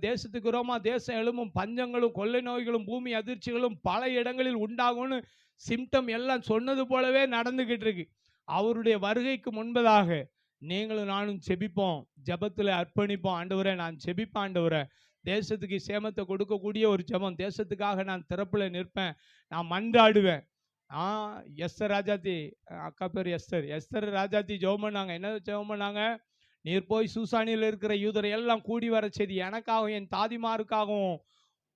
தேசத்துக்கு விரோதமா தேசம் எழும்பும், பஞ்சங்களும் கொள்ளை நோய்களும் பூமி அதிர்ச்சிகளும் பல இடங்களில் உண்டாகும்னு சிம்டம் எல்லாம் சொன்னது போலவே நடந்துகிட்டு இருக்கு. அவருடைய வருகைக்கு முன்பதாக நீங்களும் நானும் ஜெபிப்போம், ஜெபத்தில் அர்ப்பணிப்போம். ஆண்டவரே நான் ஜெபிப்பேன் ஆண்டவரே, தேசத்துக்கு சேமத்தை கொடுக்கக்கூடிய ஒரு ஜெபம், தேசத்துக்காக நான் திறப்புல நிற்பேன், நான் மன்றாடுவேன். எஸ்தர் ராஜாத்தி, அக்கா பேர் எஸ்தர் ராஜாத்தி ஜெபம் பண்ணாங்க. என்ன ஜெபம் பண்ணாங்க, நீர் போய் சூசானியில் இருக்கிற யூதரை எல்லாம் கூடி வர செய்தி, எனக்காகவும் என் தாதிமாருக்காகவும்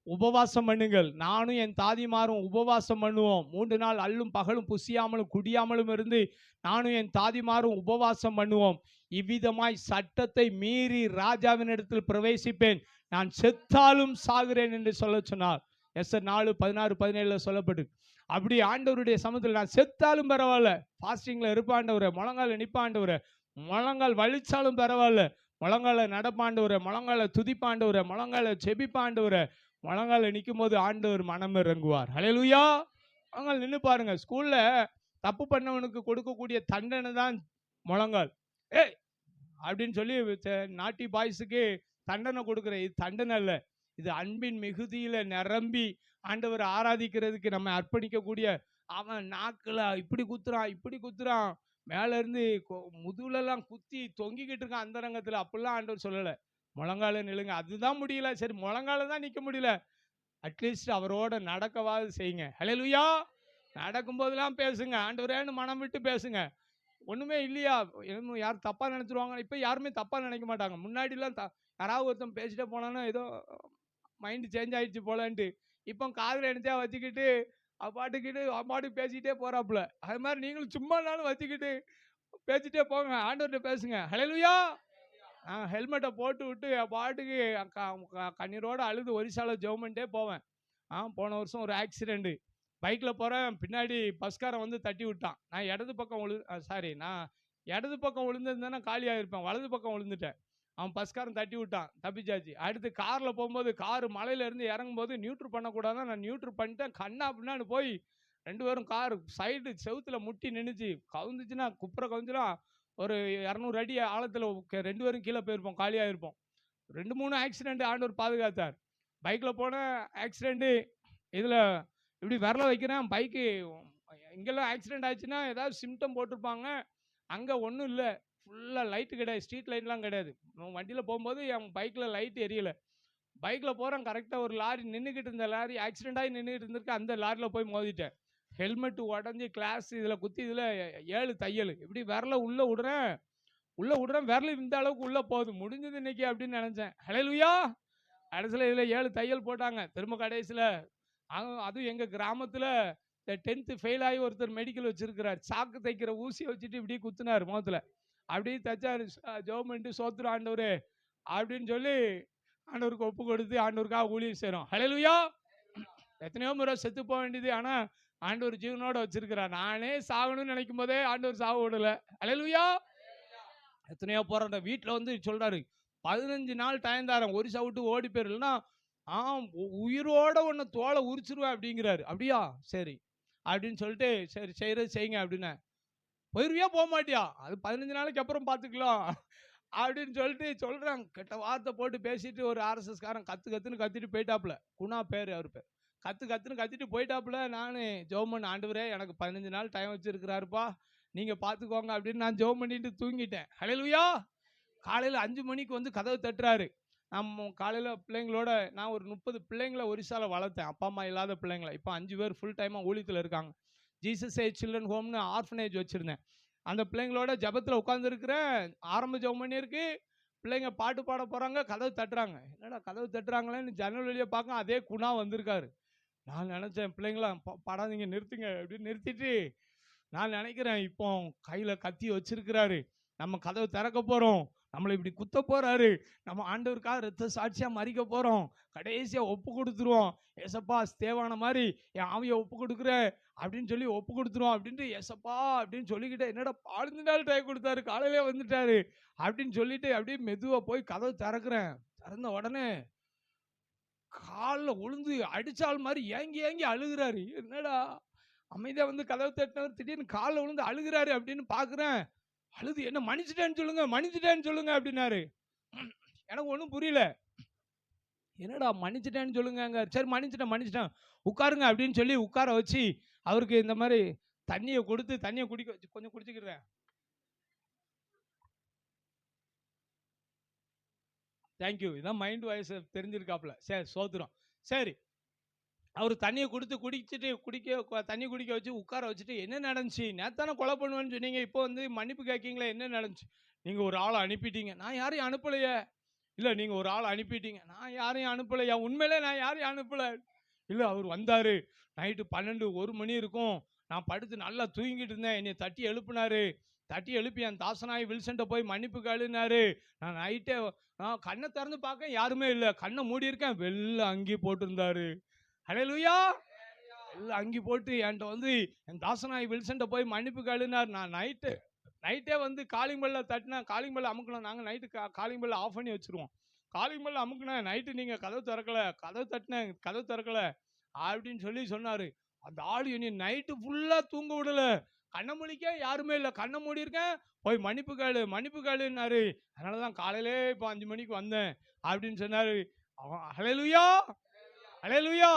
உபவாசம் பண்ணுங்கள், நானும் என் தாதிமாரும் உபவாசம் பண்ணுவோம், 3 நாள் அல்லும் பகலும் புசியாமலும் குடியாமலும் இருந்து நானும் என் தாதிமாரும் உபவாசம் பண்ணுவோம், இவ்விதமாய் சட்டத்தை மீறி ராஜாவின் இடத்தில் பிரவேசிப்பேன், நான் செத்தாலும் சாகிறேன் என்று சொல்ல சொன்னார். எஸ்தர் 4:16-17 சொல்லப்பட்டு. அப்படி ஆண்டவருடைய சமூகத்தில் நான் செத்தாலும் பரவாயில்ல, ஃபாஸ்டிங்கில் இருப்பாண்டவரை, முழங்கால நிற்பாண்டவரை, முழங்கால் வலிச்சாலும் பரவாயில்ல, முழங்கால நடப்பாண்டவரை, முழங்கால துதிப்பாண்டவரை, முழங்கால செபிப்பாண்டவரை, முழங்கால நிற்கும் போது ஆண்டவர் மனம் இறங்குவார். ஹல்லேலூயா. முழங்கால் நின்று பாருங்க. ஸ்கூல்ல தப்பு பண்ணவனுக்கு கொடுக்கக்கூடிய தண்டனை தான் முழங்கால். அப்படின்னு சொல்லி நாட்டி பாய்ஸுக்கு தண்டனை கொடுக்குற, இது தண்டனை இல்லை, இது அன்பின் மிகுதியில நிரம்பி ஆண்டவர் ஆராதிக்கிறதுக்கு நம்ம அர்ப்பணிக்கக்கூடிய. அவன் நாக்குல இப்படி குத்துறான், மேல இருந்து முதுகுலெல்லாம் குத்தி தொங்கிக்கிட்டு இருக்கான் அந்த ரங்கத்தில். அப்படிலாம் ஆண்டவர் சொல்லலை, முழங்கால நிலுங்க. அதுதான் முடியல, சரி முழங்கால தான் நிற்க முடியல, அட்லீஸ்ட் அவரோட நடக்கவாது செய்யுங்க. ஹல்லேலூயா. நடக்கும்போதெல்லாம் பேசுங்க, ஆண்டவரேன்னு மனம் விட்டு பேசுங்க. ஒன்றுமே இல்லையா, யாரும் தப்பாக நினச்சிருவாங்க. இப்போ யாருமே தப்பாக நினைக்க மாட்டாங்க. முன்னாடிலாம் யாராவது ஒருத்தன் பேசிட்டே போனான்னா ஏதோ மைண்டு சேஞ்ச் ஆகிடுச்சு போலன்ட்டு, இப்போ காதில் நினச்சா வச்சுக்கிட்டு பாட்டுக்கு பேசிக்கிட்டே போகிறாப்புல. அது மாதிரி நீங்களும் சும்மானாலும் வச்சுக்கிட்டு பேசிட்டே போங்க, ஆண்டவர்கிட்ட பேசுங்க. ஹல்லேலூயா. ஹெல்மெட்டை போட்டு விட்டு பாட்டுக்கு கண்ணீரோடு அழுது ஒரிசால ஜெபம் பண்ணிட்டே போவேன். போன வருஷம் ஒரு ஆக்சிடெண்ட்டு, பைக்கில் போகிறேன், பின்னாடி பஸ்காரன் வந்து தட்டி விட்டான். நான் இடது பக்கம் நான் இடது பக்கம் விழுந்திருந்தேன்னா காலியாக இருப்பேன், வலது பக்கம் விழுந்துட்டேன். அவன் பஸ்காரன் தட்டி விட்டான், தப்பிச்சாச்சு. அடுத்து காரில் போகும்போது காரு மலையிலேருந்து இறங்கும்போது நியூட்ரு பண்ணக்கூடாதான், நான் நியூட்ரு பண்ணிட்டேன். கண்ணா பின்னான்னு போய் 2 பேரும் கார் சைடு செவுத்துல முட்டி நின்றுச்சு. கவுந்துச்சுன்னா குப்புற கவுந்துச்சுன்னா ஒரு 200 அடி ஆழத்தில் 2 பேரும் கீழே போயிருப்போம், காலியாக இருப்போம். 2, 3 ஆக்சிடென்ட் ஆண்டவர் பாதுகாத்தார். பைக்கில் போன ஆக்சிடென்ட்டு, இதில் இப்படி விரல வைக்கிறேன், பைக்கு இங்கெல்லாம் ஆக்சிடென்ட் ஆச்சுன்னா ஏதாவது சிம்டம் போட்டிருப்பாங்க. அங்கே ஒன்றும் இல்லை, ஃபுல்லாக லைட்டு கிடையாது, ஸ்ட்ரீட் லைட்லாம் கிடையாது. வண்டியில் போகும்போது என் பைக்கில் லைட் எரியலை. பைக்கில் போகிறேன், கரெக்டாக ஒரு லாரி நின்றுக்கிட்டு இருந்த லாரி ஆக்சிடென்ட் ஆகி நின்றுக்கிட்டு இருந்திருக்கு. அந்த லாரியில் போய் மோதிட்டேன். ஹெல்மெட்டு உடஞ்சி கிளாஸ் இதில் குத்தி, இதில் 7 தையல். இப்படி விரல உள்ளே விடுறேன், விரல் இந்த அளவுக்கு உள்ளே போகுது. முடிஞ்சது இன்னைக்கு அப்படின்னு நினச்சேன். ஹல்லேலூயா. கடைசியில் இதில் 7 தையல் போட்டாங்க. திரும்ப கடைசியில் அதுவும் எங்கள் கிராமத்தில் இந்த 10th ஃபெயில் ஆகி ஒருத்தர் மெடிக்கல் வச்சிருக்கிறார். சாக்கு தைக்கிற ஊசியை வச்சுட்டு இப்படி குத்துனார் முகத்தில். அப்படியே தச்சார். ஜெபம் பண்ணிட்டு சோத்திரம் ஆண்டவரே அப்படின்னு சொல்லி ஆண்டவருக்கு ஒப்பு கொடுத்து ஆண்டவருக்காக ஊழியம் செய்கிறோம். ஹல்லேலூயா. எத்தனையோ முறை செத்து போக வேண்டியது, ஆனால் ஆண்டவர் ஜீவனோட வச்சிருக்கிறார். நானே சாகணும்னு நினைக்கும் போதே ஆண்டவர் சாக விடலை. ஹல்லேலூயா. எத்தனையோ போராட்டம். வீட்டில் வந்து சொல்றாரு, 15 நாள் டைம் தரேன், ஒரு சவுட்டு ஓடி போயிடலன்னா உயிரோட ஒன்று தோலை உரிச்சிருவேன் அப்படிங்கிறாரு. அப்படியா, சரி அப்படின்னு சொல்லிட்டு சரி செய்கிறது செய்யுங்க அப்படின்னா, போயிருவியா போக மாட்டியா, அது 15 நாளைக்கு அப்புறம் பார்த்துக்கலாம் அப்படின்னு சொல்லிட்டு சொல்கிறாங்க. கெட்ட வார்த்தை போட்டு பேசிட்டு ஒரு ஆர்எஸ்எஸ்காரன் கத்துன்னு கத்திட்டு போயிட்டாப்புல. குணா பேர், அவர் பேர். கத்துன்னு கத்திட்டு போயிட்டாப்புல. நான் ஜெபம் பண்ண, ஆண்டவரே எனக்கு 15 நாள் டைம் வச்சிருக்கிறாருப்பா, நீங்கள் பார்த்துக்கோங்க அப்படின்னு நான் ஜெபம் பண்ணிட்டு தூங்கிட்டேன். ஹல்லேலூயா. காலையில் 5 மணிக்கு வந்து கதவு தட்டுறாரு. நம்ம காலையில் பிள்ளைங்களோட நான் ஒரு 30 பிள்ளைங்களை ஒரிசாவில் வளர்த்தேன், அப்பா அம்மா இல்லாத பிள்ளைங்களை. இப்போ 5 பேர் ஃபுல் டைமாக ஊழியத்தில் இருக்காங்க. ஜீசஸ் ஏஜ் சில்ட்ரன் ஹோம்னு ஆர்ஃபனேஜ் வச்சுருந்தேன். அந்த பிள்ளைங்களோட ஜபத்தில் உட்காந்துருக்கிறேன். ஆரம்ப ஜெபம் பண்ணியிருக்கு. பிள்ளைங்க பாட்டு பாட போகிறாங்க, கதவு தட்டுறாங்க. என்னடா கதவு தட்டுறாங்களேன்னு ஜன்னல் வழியாக பார்க்க, அதே குணா வந்திருக்காரு. நான் நினச்சேன், பிள்ளைங்களாம் பாடாதீங்க நிறுத்துங்க அப்படின்னு நிறுத்திட்டு, நான் நினைக்கிறேன் இப்போ கையில் கத்தி வச்சிருக்கிறாரு, நம்ம கதவு திறக்க போகிறோம், நம்மளை இப்படி குத்த போகிறாரு, நம்ம ஆண்டவருக்காக ரத்த சாட்சியாக மறிக்க போகிறோம், கடைசியாக ஒப்பு கொடுத்துருவோம், ஏசப்பா ஸ்தேவான மாதிரி என் ஆவியை ஒப்பு கொடுக்குறேன் அப்படின்னு சொல்லி ஒப்பு கொடுத்துருவோம் அப்படின்ட்டு ஏசப்பா அப்படின்னு சொல்லிக்கிட்டே, என்னடா 15 நாள் டைம் கொடுத்தாரு, காலையிலே வந்துட்டாரு அப்படின்னு சொல்லிட்டு அப்படியே மெதுவாக போய் கதவு திறக்கிறேன். திறந்த உடனே காலில் உளுந்து அடிச்சால் மாதிரி ஏங்கி ஏங்கி அழுகிறாரு. என்னடா அமைதியாக வந்து கதவு தட்டினவர் திடீர்னு காலில் விழுந்து அழுகிறாரு அப்படின்னு பார்க்குறேன். அழுது, என்ன மன்னிச்சிட்டேன்னு சொல்லுங்க அப்படின்னாரு. எனக்கு ஒன்றும் புரியல. என்னடா மன்னிச்சிட்டேன்னு சொல்லுங்க. சரி மன்னிச்சிட்டேன் உட்காருங்க அப்படின்னு சொல்லி உட்கார வச்சு அவருக்கு இந்த மாதிரி தண்ணியை கொடுத்து, தண்ணியை குடிக்க வச்சு, கொஞ்சம் குடிச்சுக்கிறேன். தேங்க்யூ. இதான் மைண்ட் வாய்ஸ் தெரிஞ்சிருக்காப்புல. சரி சோத்துறோம். சரி, அவர் தண்ணியை கொடுத்து தண்ணி குடிக்க வச்சு உட்கார வச்சுட்டு, என்ன நடந்துச்சு, நேத்தானே கொலை பண்ணுவேன்னு சொன்னீங்க, இப்போ வந்து மன்னிப்பு கேட்கீங்களே, என்ன நடந்துச்சு? நீங்கள் ஒரு ஆளை அனுப்பிட்டீங்க. நான் யாரையும் அனுப்பலையே. இல்லை, நீங்கள் ஒரு ஆளை அனுப்பிட்டீங்க. நான் யாரையும் அனுப்பலையா, உண்மையிலே நான் யாரையும் அனுப்பலை. இல்லை, அவர் வந்தார், நைட்டு 12, 1 மணி இருக்கும், நான் படுத்து நல்லா தூங்கிட்டு இருந்தேன், என்னை தட்டி எழுப்பினாரு. தட்டி எழுப்பி என் தாசனாய் வில்சன்ட்ட போய் மன்னிப்பு கேளுனாரு. நான் நைட்டே கண்ணை திறந்து பார்க்க யாருமே இல்லை, கண்ணை மூடி இருக்கேன், வெள்ளை அங்கி போட்டிருந்தாரு. ஹல்லேலூயா. எல்லாம் அங்கி போட்டு என்கிட்ட வந்து என் தாசனாய் வில்சன்ட்ட போய் மன்னிப்பு கேளுனார். நான் நைட்டே வந்து காலிங் பெல்ல தட்டினேன். காலிங் பெல்ல அமுக்கணும், நாங்கள் நைட்டு காலிங் பெல்ல ஆஃப் பண்ணி வச்சுருவோம். காலிங் பெல்ல அமுக்குனேன், நைட்டு நீங்கள் கதவு தட்டினேன், கதவு திறக்கலை அப்படின்னு சொல்லி சொன்னார். அந்த ஆள் என்னை நைட்டு ஃபுல்லாக தூங்க விடல. கண்ணை முழிக்க யாருமே இல்லை, கண்ணை மூடி இருக்கேன், போய் மன்னிப்பு கேளுன்னாரு. அதனால தான் காலையிலே இப்போ 5 மணிக்கு வந்தேன் அப்படின்னு சொன்னார். ஹல்லேலூயா. ஹல்லேலூயா.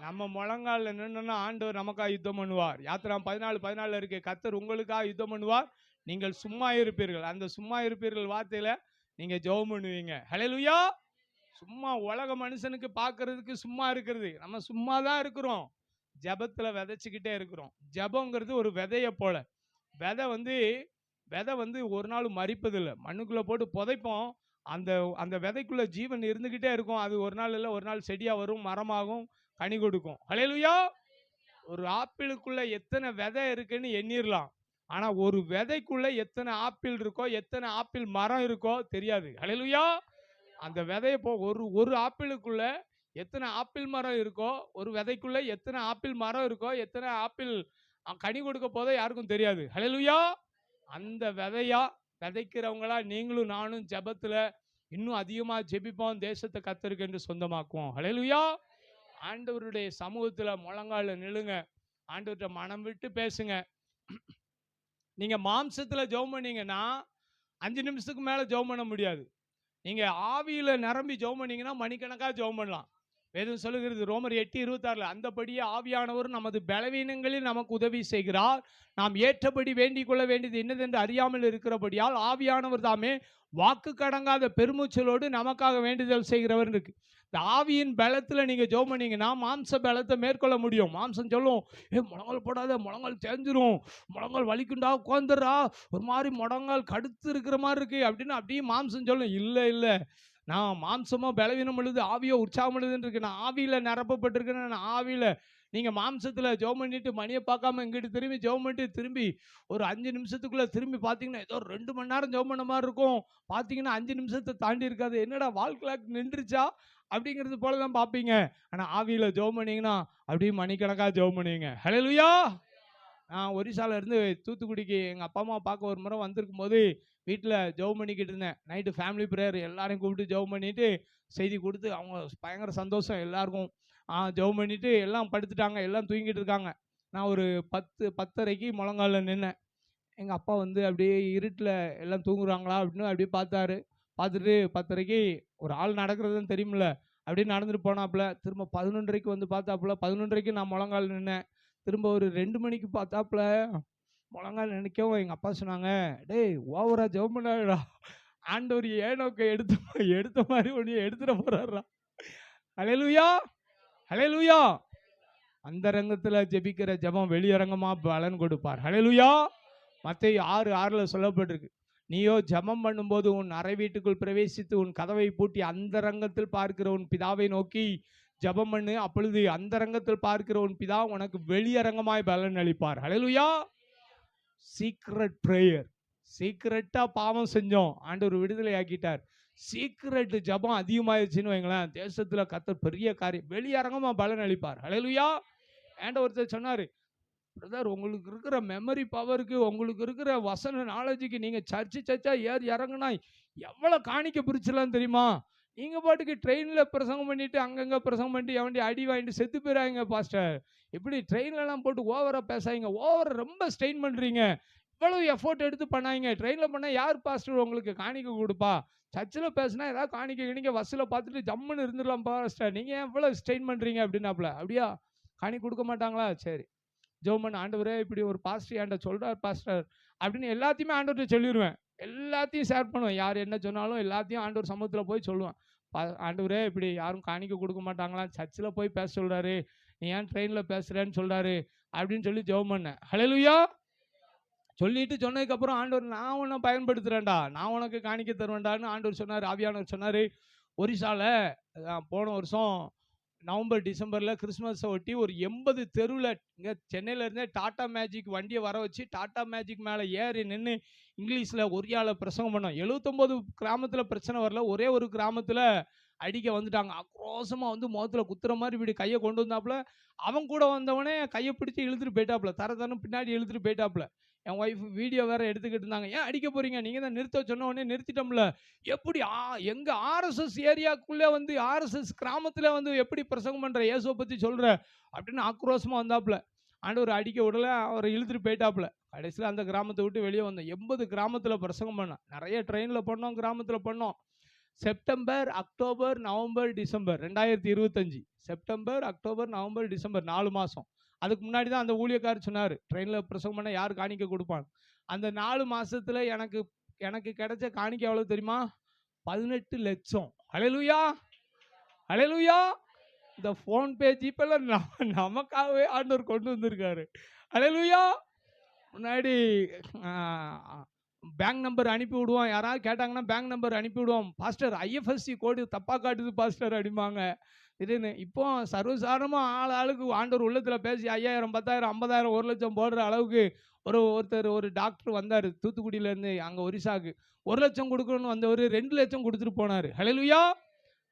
நம்ம முழங்காலில் நின்றுனா ஆண்டவர் நமக்காக யுத்தம் பண்ணுவார். யாத்திராம் 14:14 இருக்கு, கர்த்தர் உங்களுக்காக யுத்தம் பண்ணுவார், நீங்கள் சும்மா இருப்பீர்கள். அந்த சும்மா இருப்பீர்கள் வார்த்தையில நீங்க ஜெபம் பண்ணுவீங்க. ஹல்லேலூயா. சும்மா உலக மனுஷனுக்கு பார்க்கறதுக்கு சும்மா இருக்கிறது, நம்ம சும்மா தான் இருக்கிறோம், ஜெபத்தில் விதைச்சிக்கிட்டே இருக்கிறோம். ஜெபங்கிறது ஒரு விதையை போல. விதை வந்து ஒரு நாள் மரிப்பதில்லை, மண்ணுக்குள்ளே போட்டு புதைப்போம், அந்த விதைக்குள்ள ஜீவன் இருந்துக்கிட்டே இருக்கும். அது ஒரு நாள் இல்லை, ஒரு நாள் செடியாக வரும், மரமாகும், கனி கொடுக்கும். ஹல்லேலூயா. ஒரு ஆப்பிளுக்குள்ள எத்தனை விதை இருக்குன்னு எண்ணிரலாம், ஆனால் ஒரு விதைக்குள்ள எத்தனை ஆப்பிள் இருக்கோ, எத்தனை ஆப்பிள் மரம் இருக்கோ தெரியாது. ஹல்லேலூயா. அந்த விதையை ஒரு ஆப்பிளுக்குள்ள எத்தனை ஆப்பிள் மரம் இருக்கோ, ஒரு விதைக்குள்ள எத்தனை ஆப்பிள் மரம் இருக்கோ, எத்தனை ஆப்பிள் கனி கொடுக்க போதோ யாருக்கும் தெரியாது. ஹல்லேலூயா. அந்த விதையா விதைக்கிறவங்களா நீங்களும் நானும் ஜெபத்துல இன்னும் அதிகமா ஜெபிப்போம். தேசத்தை கர்த்தருக்கு என்று சொந்தமாக்குவோம். ஹல்லேலூயா. ஆண்டவருடைய சமூகத்துல முழங்கால நில்லுங்க. ஆண்டவர்கிட்ட மனம் விட்டு பேசுங்க. நீங்க மாம்சத்துல ஜெபம் பண்ணீங்கன்னா 5 நிமிஷத்துக்கு மேல ஜெபம் பண்ண முடியாது. நீங்க ஆவியில நிரம்பி ஜெபம் பண்ணீங்கன்னா மணிக்கணக்கா ஜெபம் பண்ணலாம். வேதம் சொல்லுகிறது ரோமர் 8:26 அந்தபடியே ஆவியானவர் நமது பலவீனங்களில் நமக்கு உதவி செய்கிறார். நாம் ஏற்றபடி வேண்டிக் கொள்ள வேண்டியது என்னதென்று அறியாமல் இருக்கிறபடியால் ஆவியானவர் தாமே வாக்கு கடங்காத பெருமூச்சலோடு நமக்காக வேண்டுதல் செய்கிறவர் இருக்கு. இந்த ஆவியின் பலத்துல நீங்க ஜெபம் பண்ணீங்கன்னா மாம்ச பலத்தை மேற்கொள்ள முடியும். மாம்சம் சொல்லும், முழங்கால் போடாத, முழங்கால் தேஞ்சிரும், முழங்கால் வலிக்குண்டா, உட்காந்துரா, ஒரு மாதிரி முழங்கால் கடுத்து இருக்கிற மாதிரி இருக்கு அப்படின்னு அப்படியே மாம்சம் சொல்லும். இல்லை இல்லை, நான் மாம்சமோ பலவீனம் எழுது, ஆவியோ உற்சாகம் எழுதுன்னு இருக்கு. நான் ஆவியில நிரப்பப்பட்டிருக்கேன்னு, நான் ஆவியில. நீங்க மாம்சத்துல ஜெபம் பண்ணிட்டு மணியை பார்க்காம இங்கிட்டு திரும்பி ஜெபம் பண்ணிட்டு திரும்பி ஒரு 5 நிமிஷத்துக்குள்ள திரும்பி பார்த்தீங்கன்னா ஏதோ 2 மணி நேரம் ஜெபம் பண்ண மாதிரி இருக்கும். பார்த்தீங்கன்னா 5 நிமிஷத்தை தாண்டி இருக்காது. என்னடா வாழ்க்கை நின்றுச்சா அப்படிங்கிறது போல தான் பார்ப்பீங்க. ஆனா ஆவியில ஜெபம் பண்ணீங்கன்னா அப்படியே மணிக்கணக்கா ஜெபம் பண்ணுவீங்க. ஹல்லேலூயா. நான் ஒரிசால இருந்து தூத்துக்குடிக்கு எங்கள் அப்பா அம்மா பார்க்க ஒரு முறை வந்திருக்கும் போது வீட்டில் ஜெபம் பண்ணிக்கிட்டு இருந்தேன். நைட்டு ஃபேமிலி ப்ரேயர் எல்லாரையும் கூப்பிட்டு ஜெபம் பண்ணிட்டு செய்தி கொடுத்து அவங்க பயங்கர சந்தோஷம் எல்லாருக்கும். ஜெபம் பண்ணிட்டு எல்லாம் படுத்துட்டாங்க, எல்லாம் தூங்கிட்டு இருக்காங்க. நான் ஒரு 10:30க்கு முழங்காலில் நின்னேன். எங்கள் அப்பா வந்து அப்படியே இருட்டில் எல்லாம் தூங்குறாங்களா அப்படின்னு அப்படியே பார்த்தாரு. பார்த்துட்டு 10:30க்கு ஒரு ஆள் நடக்கிறதுன்னு தெரியுமில்ல, அப்படியே நடந்துட்டு போனாப்புல. திரும்ப 11:30க்கு வந்து பார்த்தாப்புல. 11:30க்கு நான் முழங்கால் நின்னேன். திரும்ப ஒரு 2 மணிக்கு பார்த்தாப்புல முழங்கால் நினைக்கவும் எங்கள் அப்பா சொன்னாங்க, டேய் ஓவரா ஜெபம் பண்ணாடா, ஆண்டவர் ஏனோக்கை எடுத்த மாதிரி ஒன்று எடுத்துட போறாரா. ஹல்லேலூயா. ஹல்லேலூயா. அந்த ரங்கத்தில் ஜெபிக்கிற ஜெபம் வெளியரங்கமா பலன் கொடுப்பார். ஹல்லேலூயா. மத்தேயு 6:6 சொல்லப்பட்டிருக்கு, நீயோ ஜெபம் பண்ணும்போது உன் அறை வீட்டுக்குள் பிரவேசித்து உன் கதவை பூட்டி அந்த ரங்கத்தில் பார்க்கிற உன் பிதாவை நோக்கி ஜெபம் பண்ணு, அப்பொழுது அந்த ரங்கத்தில் பார்க்கிற உன் பிதா உனக்கு வெளியரங்கமாய் பலன் அளிப்பார். ஹல்லேலூயா. Secret prayer. சீக்ரெட்டா பாவம் செஞ்சோம், ஆண்டவர் விடுதலை ஆக்கிட்டார். சீக்ரெட் ஜெபம் அதிகமாயிருச்சுன்னு வைங்களேன், தேசத்துல கர்த்தர் பெரிய காரியம் வெளியரங்கமா பலன் அளிப்பார். ஹல்லேலூயா. ஏன்ட ஒருத்தர் சொன்னாரு, பிரதர் உங்களுக்கு இருக்கிற மெமரி பவருக்கு, உங்களுக்கு இருக்கிற வசன நாலேஜுக்கு நீங்க சர்ச்சா ஏறி இறங்குனா எவ்வளவு காணிக்க பிரிச்சலாம் தெரியுமா? நீங்க பாட்டுக்கு ட்ரெயின்ல பிரசங்கம் பண்ணிட்டு அங்கங்க பிரசங்கம் பண்ணிட்டு எவண்டி அடி வாங்கிட்டு செத்து போயிறாங்க பாஸ்டர். இப்படி ட்ரெயின்லாம் போட்டு ஓவரா பேசாதீங்க, ஓவரா ரொம்ப ஸ்ட்ரெயின் பண்றீங்க, இவ்வளவு எஃபோர்ட் எடுத்து பண்ணாங்க. ட்ரெயின்ல பண்ணா யார் பாஸ்டர் உங்களுக்கு காணிக்க கொடுப்பா? சர்ச்சில் பேசினா ஏதாவது காணிக்க வசூல பார்த்துட்டு ஜம்முன்னு இருந்துடலாம் பாஸ்டர், நீங்க ஏன் இவ்வளவு ஸ்ட்ரெயின் பண்றீங்க அப்படின்னாப்புல. அப்படியா, காணிக்க கொடுக்க மாட்டாங்களா? சரி ஜெபம் பண்ண, ஆண்டவரே இப்படி ஒரு பாஸ்டர் என்கிட்ட சொல்றார் பாஸ்டர் அப்படின்னு எல்லாத்தையுமே ஆண்டவர்கிட்ட சொல்லிடுவேன். எல்லாத்தையும் ஷேர் பண்ணுவேன். யார் என்ன சொன்னாலும் எல்லாத்தையும் ஆண்டவர் சமூகத்தில் போய் சொல்லுவேன். ஆண்டவரே இப்படி யாரும் காணிக்க கொடுக்க மாட்டாங்களா, சர்ச்சில் போய் பேச சொல்றாரு, நீ ஏன் ட்ரெயினில் பேசுறேன்னு சொல்றாரு அப்படின்னு சொல்லி ஜெபம் பண்ணேன். ஹல்லேலூயா. சொல்லிட்டு சொன்னதுக்கப்புறம் ஆண்டவர், நான் உன்னை பயன்படுத்துறேன்டா, நான் உனக்கு காணிக்க தருவேன்டான்னு ஆண்டவர் சொன்னார். ஆவியானவர் சொன்னார், ஒரிசால போன வருஷம் நவம்பர் டிசம்பரில் கிறிஸ்மஸை ஒட்டி ஒரு 80 தெருவில் இங்கே சென்னையிலேருந்தே டாட்டா மேஜிக் வண்டியை வர வச்சு டாட்டா மேஜிக் மேலே ஏறி நின்று இங்கிலீஷில் ஒரியால பிரசங்கம் பண்ணோம். 79 கிராமத்தில் பிரச்சனை வரல, ஒரே ஒரு கிராமத்தில் அடிக்க வந்துட்டாங்க. ஆக்ரோஷமாக வந்து முகத்தில் குத்துற மாதிரி இப்படி கையை கொண்டு வந்தாப்புல. அவன் கூட வந்தவனே கையை பிடிச்சி இழுத்துட்டு போயிட்டாப்புல, தரன்னு பின்னாடி இழுத்துட்டு போயிட்டாப்புல. என் ஒய்ஃப் வீடியோ வேற எடுத்துக்கிட்டு இருந்தாங்க. ஏன் அடிக்க போறீங்க, நீங்கள் தான் நிறுத்த சொன்ன உடனே நிறுத்திட்டோம்ல, எப்படி எங்க ஆர்எஸ்எஸ் ஏரியாக்குள்ளே வந்து ஆர்எஸ்எஸ் கிராமத்தில் வந்து எப்படி பிரசங்கம் பண்ற, இயேசுவை பற்றி சொல்ற அப்படின்னு ஆக்ரோஷமாக வந்தாப்புல. ஆண்டவர் அடிக்க விடல, அவரை இழுத்துட்டு போயிட்டாப்புல. கடைசியில் அந்த கிராமத்தை விட்டு வெளியே வந்தோம். 80 கிராமத்தில் பிரசங்கம் பண்ணோம். நிறைய ட்ரெயினில் பண்ணோம், கிராமத்தில் பண்ணோம். September, October, November, December 2025. September, October, November, December 4 மாதம். அதுக்கு முன்னாடி தான் அந்த ஊழியக்காரர் சொன்னார், ட்ரெயினில் பிரசங்கம் பண்ண யார் காணிக்க கொடுப்பான். அந்த 4 மாதத்தில் எனக்கு கிடைச்ச காணிக்க எவ்வளோ தெரியுமா? 18 லட்சம். ஹல்லேலூயா. ஹல்லேலூயா. இந்த ஃபோன்பே ஜிபேல நமக்காகவே ஆண்டவர் கொண்டு வந்திருக்காரு. ஹல்லேலூயா. முன்னாடி பேங்க் நம்பர் அனுப்பி விடுவோம், யாராவது கேட்டாங்கன்னா பேங்க் நம்பர் அனுப்பி விடுவோம். பாஸ்டர் ஐஎஃப்எஸ்சி கோடு தப்பாக காட்டுது பாஸ்டர் அப்படிம்பாங்க. இதுன்னு இப்போ சர்வசாதாரணமாக ஆளுக்கு ஆண்டவர் உள்ளத்தில் பேசி 5000, 10,000, 50,000, 1 லட்சம் போடுற அளவுக்கு ஒரு டாக்டர் வந்தார் தூத்துக்குடியிலேருந்து அங்கே ஒரிசாவுக்கு. 1 லட்சம் கொடுக்கணும்னு வந்தவர் 2 லட்சம் கொடுத்துட்டு போனார். ஹல்லேலூயா.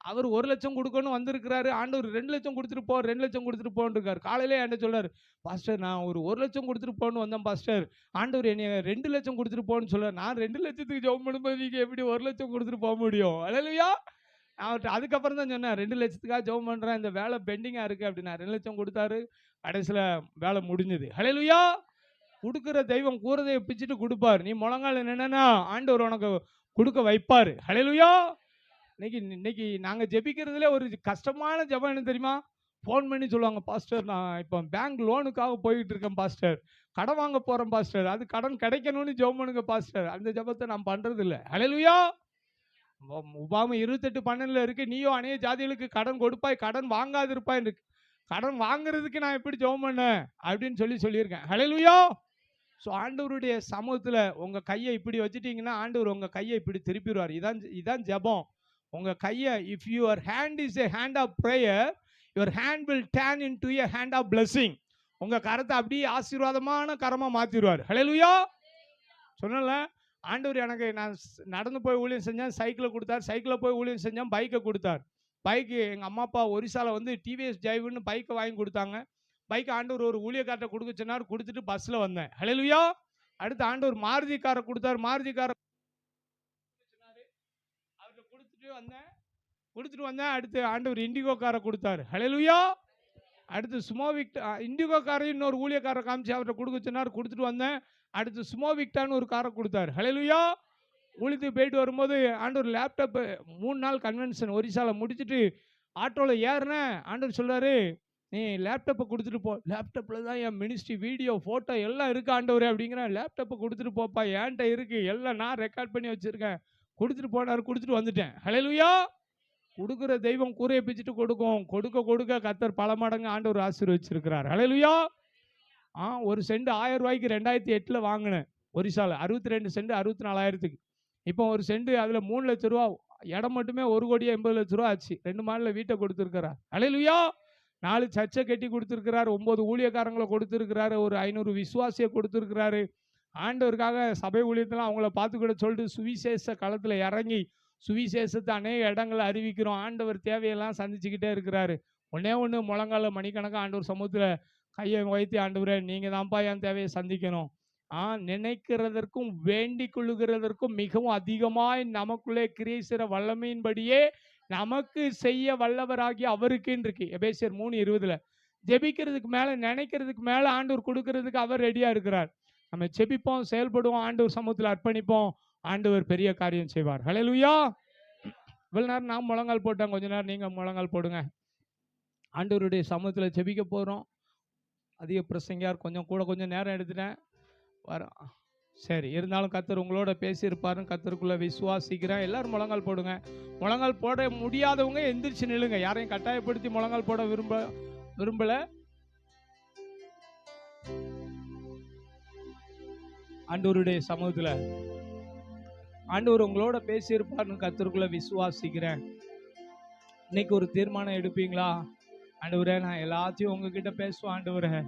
அவர் 1,00,000 கொடுக்கணும் வந்திருக்கிறாரு. ஆண்டவர் 2,00,000 கொடுத்துட்டு போ, 2,00,000 கொடுத்துட்டு போன்னு இருக்காரு. காலையிலே என்கிட்ட சொல்றாரு, பாஸ்டர் நான் ஒரு 1,00,000 கொடுத்துட்டு போன்னு வந்தேன் பாஸ்டர். ஆண்டவர் என்னைய 2,00,000 கொடுத்துட்டு போன்னு சொல்றாரு. நான் 2,00,000க்கு ஜெபம் பண்ணும்போது நீங்க எப்படி 1,00,000 கொடுத்துட்டு போக முடியும்? அல்லேலூயா. அவர்ட்ட அதுக்கப்புறம் தான் சொன்னேன், 2,00,000க்காக ஜெபம் பண்றேன், இந்த வேலை பெண்டிங்கா இருக்கு அப்படின்னா 2,00,000 கொடுத்தாரு. கடைசியில வேலை முடிஞ்சது. அல்லேலூயா. கொடுக்கிற தெய்வம் கூறதையை பிச்சுட்டு கொடுப்பார். நீ முழங்கால நின்னா ஆண்டவர் உனக்கு கொடுக்க வைப்பாரு. அல்லேலூயா. இன்னைக்கு நாங்க ஜெபிக்கிறதுல ஒரு கஷ்டமான ஜெபம் என்ன தெரியுமா? ஃபோன் பண்ணி சொல்லுவாங்க, பாஸ்டர் நான் இப்போ பேங்க் லோனுக்காக போயிட்டு இருக்கேன் பாஸ்டர், கடன் வாங்க போறேன் பாஸ்டர், அது கடன் கிடைக்கணும்னு ஜெபம் பண்ணுங்க பாஸ்டர். அந்த ஜெபத்தை நான் பண்றது இல்லை. அல்லேலூயா. உபாம 28:12 இருக்கு, நீயோ அநேக ஜாதிகளுக்கு கடன் கொடுப்பாய், கடன் வாங்காதிருப்பாய் இருக்கு. கடன் வாங்குறதுக்கு நான் எப்படி ஜெபம் பண்ணேன் அப்படின்னு சொல்லியிருக்கேன். அல்லேலூயா. ஸோ ஆண்டவருடைய சமூகத்தில் உங்க கையை இப்படி வச்சுட்டீங்கன்னா ஆண்டவர் உங்க கையை இப்படி திருப்பிடுவார். இதான் ஜெபம். உங்க கையை, if your hand is a hand of prayer, your hand will turn into a hand of blessing. உங்க கரத்தை அப்படியே ஆசீர்வாதமான கரமா மாத்திடுவார். ஹல்லேலூயா. சொன்னல, ஆண்டவர் எனக்கு நான் நடந்து போய் ஊழியம் செஞ்சேன், சைக்கிளை கொடுத்தார். சைக்கிளில் போய் ஊழியம் செஞ்சேன், பைக்கை கொடுத்தார். பைக்கு எங்கள் அம்மா அப்பா ஒரிசால வந்து டிவிஎஸ் ஜைவுன்னு பைக்கை வாங்கி கொடுத்தாங்க. பைக் ஆண்டவர் ஒரு ஊழியக்கார்ட்ட கொடுக்க சொன்னார், கொடுத்துட்டு பஸ்ஸில் வந்தேன். ஹல்லேலூயா. அடுத்து ஆண்டவர் மாருதி காரை கொடுத்தார். மாருதி காரை அவர்கிட்ட கொடுத்துட்டு வந்தேன். அடுத்து ஆண்டவர் இண்டிகோ காரை கொடுத்தாரு. ஹல்லேலூயா. அடுத்து சுமோ விக்டா, இண்டிகோ காரையும் இன்னொரு ஊழியக்காரை காமிச்சு அவர்கிட்ட கொடுக்க சொன்னார், கொடுத்துட்டு வந்தேன். அடுத்து சுமோ விக்டான்னு ஒரு காரை கொடுத்தாரு. ஹல்லேலூயா. ஊழியத்துக்கு போயிட்டு வரும்போது ஆண்டவர் லேப்டாப்பு 3 நாள் கன்வென்ஷன் ஒரிசால முடிச்சுட்டு ஆட்டோவில் ஏறினேன். ஆண்டவர் சொல்றாரு, நீ லேப்டாப்பை கொடுத்துட்டு போ. லேப்டாப்பில் தான் என் மினிஸ்ட்ரி வீடியோ ஃபோட்டோ எல்லாம் இருக்கு ஆண்டவரே அப்படிங்கிறேன். லேப்டாப்பை கொடுத்துட்டு போப்பா, என்கிட்ட இருக்கு, எல்லாம் நான் ரெக்கார்ட் பண்ணி வச்சிருக்கேன். கொடுத்துட்டு போனார், கொடுத்துட்டு வந்துட்டேன். ஹல்லேலூயா. கொடுக்குற தெய்வம் கூரையை பிச்சுட்டு கொடுக்கும். கொடுக்க கொடுக்க கர்த்தர் பல மடங்கு ஆண்டவர் ஆசீர்வதிச்சிருக்கிறார். ஹல்லேலூயா. ஒரு சென்ட் 1000 ரூபாய்க்கு 2008 வாங்கினேன் ஒரிசால. 62 சென்ட் 64,000க்கு. இப்போ ஒரு சென்ட் அதில் 3 லட்சம் ரூபா, இடம் மட்டுமே 1,80,00,000 ரூபா ஆச்சு. 2 மாடல வீட்டை கொடுத்துருக்கிறார். ஹல்லேலூயா. 4 சர்ச்சை கட்டி கொடுத்துருக்கிறார், 9 ஊழியக்காரங்களை கொடுத்துருக்கிறாரு, ஒரு 500 விசுவாசியை கொடுத்துருக்கிறாரு. ஆண்டவருக்காக சபை ஊழியத்தெல்லாம் அவங்கள பார்த்துக்கிட சொல்லிட்டு சுவிசேஷ களத்தில் இறங்கி சுவிசேஷத்தை அநேக இடங்களை அறிவிக்கிறோம். ஆண்டவர் தேவையெல்லாம் சந்திச்சுக்கிட்டே இருக்கிறாரு. ஒன்று முழங்கால மணிக்கணக்காக ஆண்டவர் சமூகத்தில் கையை வைத்து, ஆண்டவரே நீங்கள் தான்ப்பா என் தேவையை சந்திக்கணும். நினைக்கிறதற்கும் வேண்டிக் கொள்ளுகிறதற்கும் மிகவும் அதிகமாய் நமக்குள்ளே கிரியை செய்கிற வல்லமையின்படியே நமக்கு செய்ய வல்லவராகி அவருக்குன்னு இருக்கு. எபேசியர் 3:20. ஜெபிக்கிறதுக்கு மேலே, நினைக்கிறதுக்கு மேலே ஆண்டவர் கொடுக்கறதுக்கு அவர் ரெடியாக இருக்கிறார். நம்ம ஜெபிப்போம், செயல்படுவோம், ஆண்டவர் சமூகத்தில் அர்ப்பணிப்போம், ஆண்டவர் பெரிய காரியம் செய்வார். ஹல்லேலூயா. இவ்வளோ நேரம் நான் முழங்கால் போட்டேன், கொஞ்ச நேரம் நீங்கள் முழங்கால் போடுங்க. ஆண்டவருடைய சமூகத்தில் ஜெபிக்க போகிறோம். அதிக பிரசங்கியார் கொஞ்சம் நேரம் எடுத்துட்டேன் வரோம். சரி, இருந்தாலும் கர்த்தர் உங்களோட பேசியிருப்பாருன்னு கர்த்தருக்குள்ளே விசுவாசிக்கிறேன். எல்லாரும் முழங்கால் போடுங்க. முழங்கால் போட முடியாதவங்க எந்திரிச்சு நில்லுங்க. யாரையும் கட்டாயப்படுத்தி முழங்கால் போட விரும்பல. ஆண்டவருடைய சமூகத்தில் ஆண்டவர் உங்களோட பேசியிருப்பாருன்னு கர்த்தருக்குள்ளே விசுவாசிக்கிறேன். இன்னைக்கு ஒரு தீர்மானம் எடுப்பீங்களா? ஆண்டவரே, நான் எல்லாத்தையும் உங்ககிட்ட பேசுவேன் ஆண்டவரே.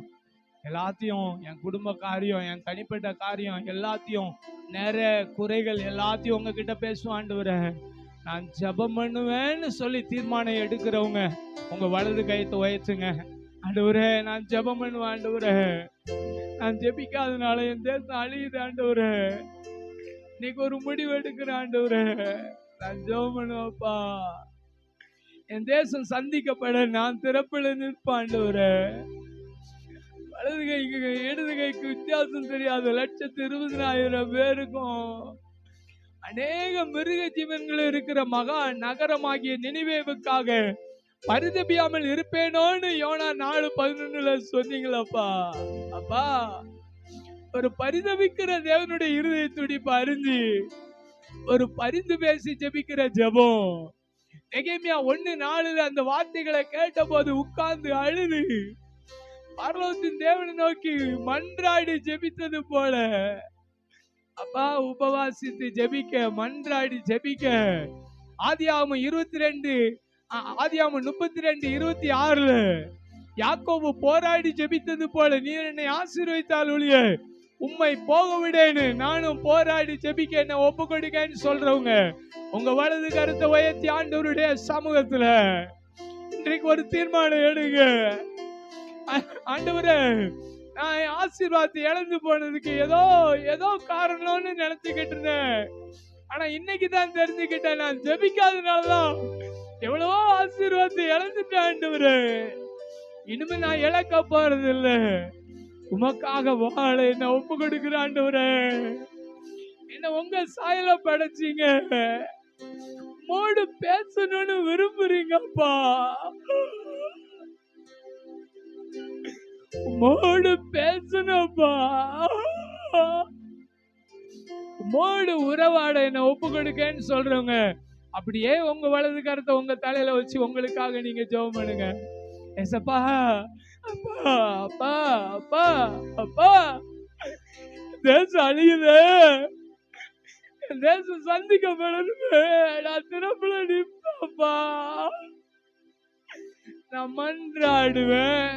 எல்லாத்தையும், என் குடும்ப காரியம், என் தனிப்பட்ட காரியம் எல்லாத்தையும், நிறைய குறைகள் எல்லாத்தையும் உங்ககிட்ட பேசுவேன் ஆண்டவரே. நான் ஜெபம் பண்ணுவேன்னு சொல்லி தீர்மானம் எடுக்கிறவங்க உங்க வலது கையத்தை உயர்த்துங்க. ஆண்டவரே, நான் ஜெபம் பண்ணுவேன் ஆண்டவரே. நான் ஜெபிக்காதனால என் தேசம் அழியுது ஆண்டவரே. இன்னைக்கு ஒரு முடிவு எடுக்கிறேன் ஆண்டவரே. நான் ஜெபம் பண்ணுவேப்பா. என் தேசம் சந்திக்கப்பட நான் திறப்பில் நிற்பேன் ஆண்டவரே. வலது கைக்கு இடது கைக்கு வித்தியாசம் தெரியாத 120,000 பேருக்கும் அநேக மிருக ஜீவன்கள் இருக்கிற மகா நகரமாகிய நினிவேவுக்காக பரிதபியாமல் இருப்பேனோன்னு யோனா 4:11 சொன்னீங்களப்பா. அப்பா, ஒரு பரிதபிக்கிற தேவனுடைய இருதய துடிப்பு அறிஞ்சு ஒரு பரிந்து பேசி ஜெபிக்கிற ஜெபம். நெகேமியா 1:4 அந்த வார்த்தைகளை கேட்ட போது உட்கார்ந்து அழுது பரலோகத்தின் தேவனை நோக்கி மன்றாடி ஜெபித்தது போல அப்பா உபவாசித்து ஜெபிக்க, மன்றாடி ஜெபிக்க. ஆதியாகமம் 32:26 யாக்கோபு போராடி ஜெபித்தது போல நீர் என்னை ஆசீர்வதித்தால் ஒழிய உம்மை போக விடேன்னு நானும் போராடி ஜெபிக்க என்ன ஒப்பு கொடுக்கன்னு சொல்றவங்க உங்க வலது கருத்தை உயர்த்தி ஆண்டவருடைய சமூகத்துல இன்றைக்கு ஒரு தீர்மானம் எடுங்க. ஆண்டவரே, நான் என் ஆசீர்வாதத்தை இழந்து போனதுக்கு ஏதோ ஏதோ காரணம்னு நினைச்சுக்கிட்டு இருந்தேன். ஆனா இன்னைக்கு தான் தெரிஞ்சுக்கிட்டேன், நான் ஜெபிக்காதனாலதான் எவ்வளவோ ஆசீர்வாதத்தை இழந்துட்டேன். ஆண்டவரே, இனிமே நான் இழக்க போறது இல்ல. உமக்காக வாழ என்ன ஒப்பு கொடுக்கிற ஆண்டவரே. என்ன உங்க சாயல படைச்சீங்க, மோடு பேசணும்னு விரும்புறீங்கப்பா. மோடு பேசணும்ப்பா. மோடு உறவாட என்ன ஒப்பு கொடுக்கன்னு சொல்றவங்க அப்படியே உங்க வலது கருத்தை உங்க தலையில வச்சு உங்களுக்காக நீங்க ஜெபம் பண்ணுங்க. ஏசப்பா, அப்பா அப்பா அப்பா அப்பா, தேசம் அழியுது, தேசம் சந்திக்கப்படணுமே, நான் திறப்புல நிற்பப்பா. நான் மன்றாடுவேன்,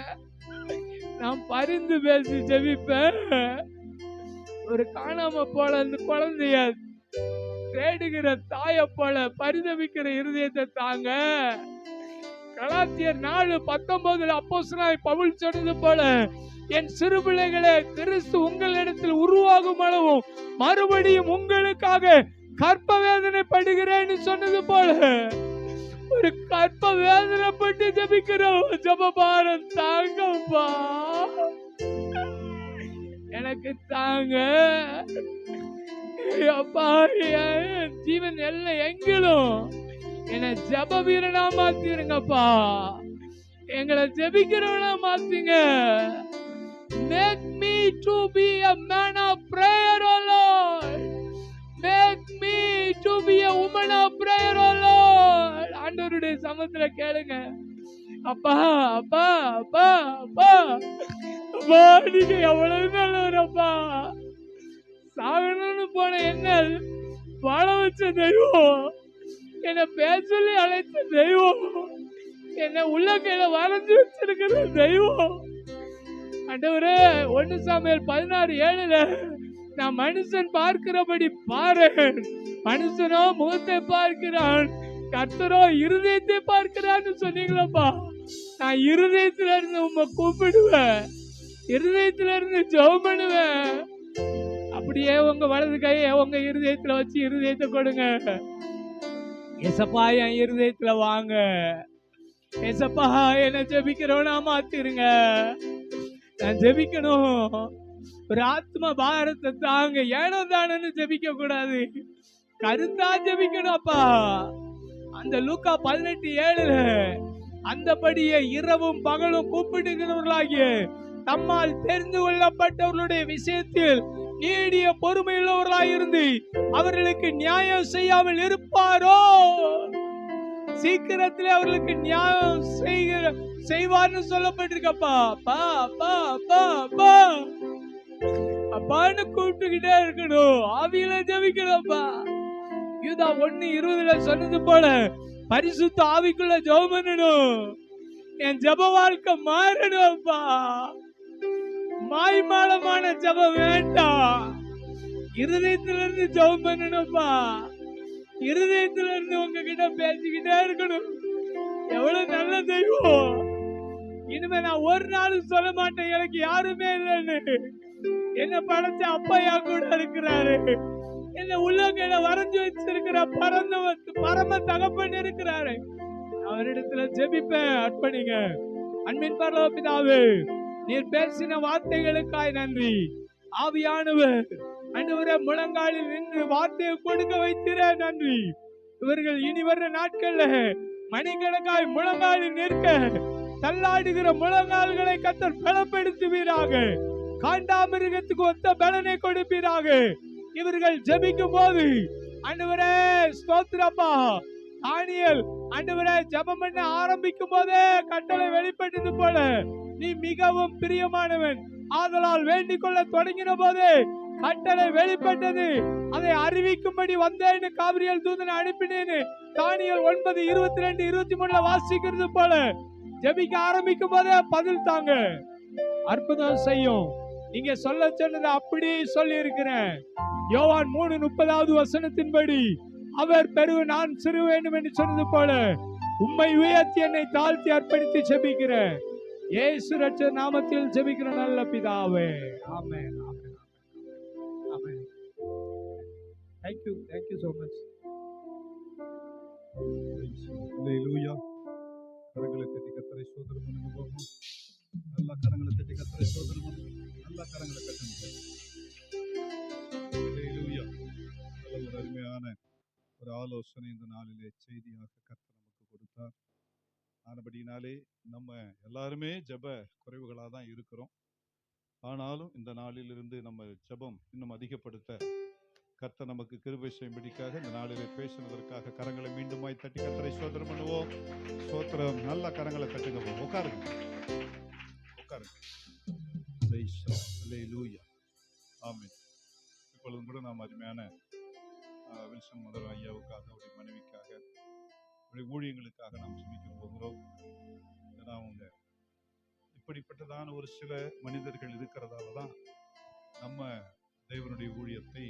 நான் பரிந்து பேசி ஜெபிப்பேன். ஒரு காணாம போல அந்த குழந்தைய தேடுகிற தாய போல பரிதவிக்கிற இருதயத்தை தாங்க. கலாத்தியர் 4:19 அப்போஸ்தலனாய் பவுல் சொன்னது போல, என் சிறு பிள்ளைகளே, கிறிஸ்து உங்களிடத்தில் உருவாகும் அளவும் மறுபடியும் உங்களுக்காக கற்ப வேதனைப்படுகிறேன்னு சொன்னது போல ஒரு கற்ப வேதனைப்பட்டு ஜெபிக்கிறோம். ஜெபபாரம் தாங்கப்பா, எனக்கு தாங்க அப்பா. ஜீவன் எல்லாம் எங்களும் என்ன ஜெப வீரனா மாத்திருங்கப்பா. எங்களை ஜெபிக்கிறவனா மாத்துங்க. Make me to be a man of prayer, O Lord. Make me to be a woman of prayer, O Lord. ஆண்டவருடைய சமத்துல கேளுங்க. அப்பா அப்பா அப்பா அப்பா அப்பா, நீங்க எவ்வளவு நல்லவரப்பா. சாகணும்னு போன என்ன வாழ வச்ச தெய்வம், என்ன பேர் சொல்லி அழைத்த தெய்வம், என்ன உள்ள கையில வரைஞ்சு வச்சிருக்கிற தெய்வம். ஆண்டவரே, 1 சாமுவேல் 16:7 நான் மனுஷன் பார்க்கிறபடி பாரு, மனுஷனோ முகத்தை பார்க்கிறான், கர்த்தரோ இருதயத்தை பார்க்கிறான்னு சொன்னீங்களப்பா. நான் இருதயத்துல இருந்து உம்மை கூப்பிடுவேன், இருதயத்துல இருந்து ஜெபம் பண்ணுவேன். அப்படியே உங்க வலது கையை உங்க இருதயத்துல வச்சு இருதயத்தை கொடுங்க. ஏசப்பா, என் இருதயத்துல வாங்க. ஏசப்பா, என்ன ஜெபிக்கிறவனா மாத்திருங்க. நான் ஜெபிக்கணும். ஒரு ஆத்ம பாரத்தை தாங்க. ஏனோ தானு ஜெபிக்க கூடாது, கருத்தா ஜெபிக்கணும் அப்பா. அந்த லூக்கா 18:7 அந்தபடியே இரவும் பகலும் கூப்பிடுகிறவர்களாகிய தம்மால் தெரிந்து கொள்ளப்பட்டவர்களுடைய விஷயத்தில் நீடிய பொறுமையுள்ளவர்களாயிருந்து அவர்களுக்கு நியாயம் செய்யாமல் இருப்பாரோ? சீக்கிரத்திலே அவர்களுக்கு நியாயம் செய்வார்னு சொல்லப்பட்டிருக்கப்பா. அப்பா அப்பா அப்பா அப்பா அப்பான்னு கூப்பிட்டுக்கிட்டே இருக்கணும். ஆவியில ஜெபிக்கணும்ப்பா. யூதா 1:20 சொன்னது போல பரிசுத்த ஆவிக்குள்ள ஜெபம் பண்ணணும். என் ஜெப வாழ்க்கை மாறணும்ப்பா. மாய்மாலமான ஜெபம் வேண்டாம். இருதயத்திலிருந்து ஜெபம் பண்ணணும்ப்பா. இருதயத்திலிருந்து உங்ககிட்ட பேசிக்கிட்டே இருக்கணும். எவ்வளவு நல்ல தெய்வம். இனிமே நான் ஒரு நாளும் சொல்ல மாட்டேன் எனக்கு யாருமே இல்லைன்னு. என்ன படைச்ச அப்பையா கூட இருக்கிறாரு, என்ன உள்ளங்கையில வரைஞ்சு வச்சிருக்கிற பரம தகப்பன் இருக்கிறாரு. அவரிடத்துல ஜெபிப்பேன். அர்ப்பணிங்க. அன்பின் பரலோக பிதாவே, நீர் பேசின வார்த்தைகளுக்காய் நன்றி. ஆவியானவர் ஆண்டவரே, முழங்காலில் நின்று வார்த்தையை கொடுக்க வைத்திர நன்றி. இவர்கள் இனி வர்ற நாட்கள்ல மணிக்கணக்காய் முழங்காலில் நிற்க தள்ளாடுகிற முழங்கால்களை கர்த்தர் பலப்படுத்துவீராக. காண்டாமிருகத்துக்கு ஒத்த பலனை கொடுப்பீராக. இவர்கள் ஜெபிக்கும் போது ஆண்டவரே ஸ்தோத்திரப்பா, தானியேல் ஆண்டவரே ஜெபம் பண்ண ஆரம்பிக்கும் போதே கட்டளை வெளிப்பட்டது போல நீ மிகவும் பிரியமானவன், ஆதலால் வேண்டிக் கொள்ள தொடங்கின போதே கட்டளை வெளிப்பட்டது. அதை அறிவிக்கும்படி வந்தேன்னு காபிரியல் தூதனை அனுப்பினேன்னு தானியேல் 9:22-23 வாசிக்கிறது போல ஜெபிக்க ஆரம்பிக்கும் போதே பதில் தாங்க. அற்புதம் செய்யும். நீங்க சொல்ல சொன்னதை அப்படி சொல்லி இருக்கிறேன். யோவான் 3:30 வசனத்தின்படி அவர் பெருகு நான் சிறு வேண்டும் என்று சொன்னது போல உம்மை உயர்த்தி என்னை தாழ்த்தி அர்ப்பணித்து ஜெபிக்கிறேன். இயேசு ரட்சகர் நாமத்தில் ஜெபிக்கிற நல்ல பிதாவே. ஆமென், ஆமென், ஆமென். Thank you so much. அல்லேலூயா. கரங்களை தட்டி கர்த்தரை ஸ்தோத்திரம் பண்ணுங்க பாப்போம். நல்லா கரங்களை தட்டி கர்த்தரை ஸ்தோத்திரம் பண்ணுங்க. நல்லா கரங்களை தட்டுங்க. அல்லேலூயா. நல்ல ஒரு அருமையான ஒரு ஆலோசனை இந்த நாளிலே செய்தியாக கர்த்தர் நமக்கு கொடுத்தார். ஆனபடியினாலே நம்ம எல்லாருமே ஜெப குறைவுகளாக தான் இருக்கிறோம். ஆனாலும் இந்த நாளிலிருந்து நம்ம ஜெபம் இன்னும் அதிகப்படுத்த கர்த்தர் நமக்கு கிருபை செய்யும்படிக்காக இந்த நாளிலே பேசினதற்காக கரங்களை மீண்டுமாய் தட்டி கர்த்தரை ஸ்தோத்திரம் பண்ணுவோம். ஸ்தோத்திரம். நல்ல கரங்களை தட்டுங்க. உட்காருங்க, உட்காருங்க. அல்லேலூயா. ஆமென். இப்பொழுதும் கூட நாம் அருமையான வில்சன் முதல் ஐயாவுக்காக, அவருடைய மனைவிக்காக, அவருடைய ஊழியங்களுக்காக நாம் ஜெபிக்க போகிறோம். ஏன்னா அவங்க இப்படிப்பட்டதான ஒரு சில மனிதர்கள் இருக்கிறதால தான் நம்ம தேவனுடைய ஊழியத்தை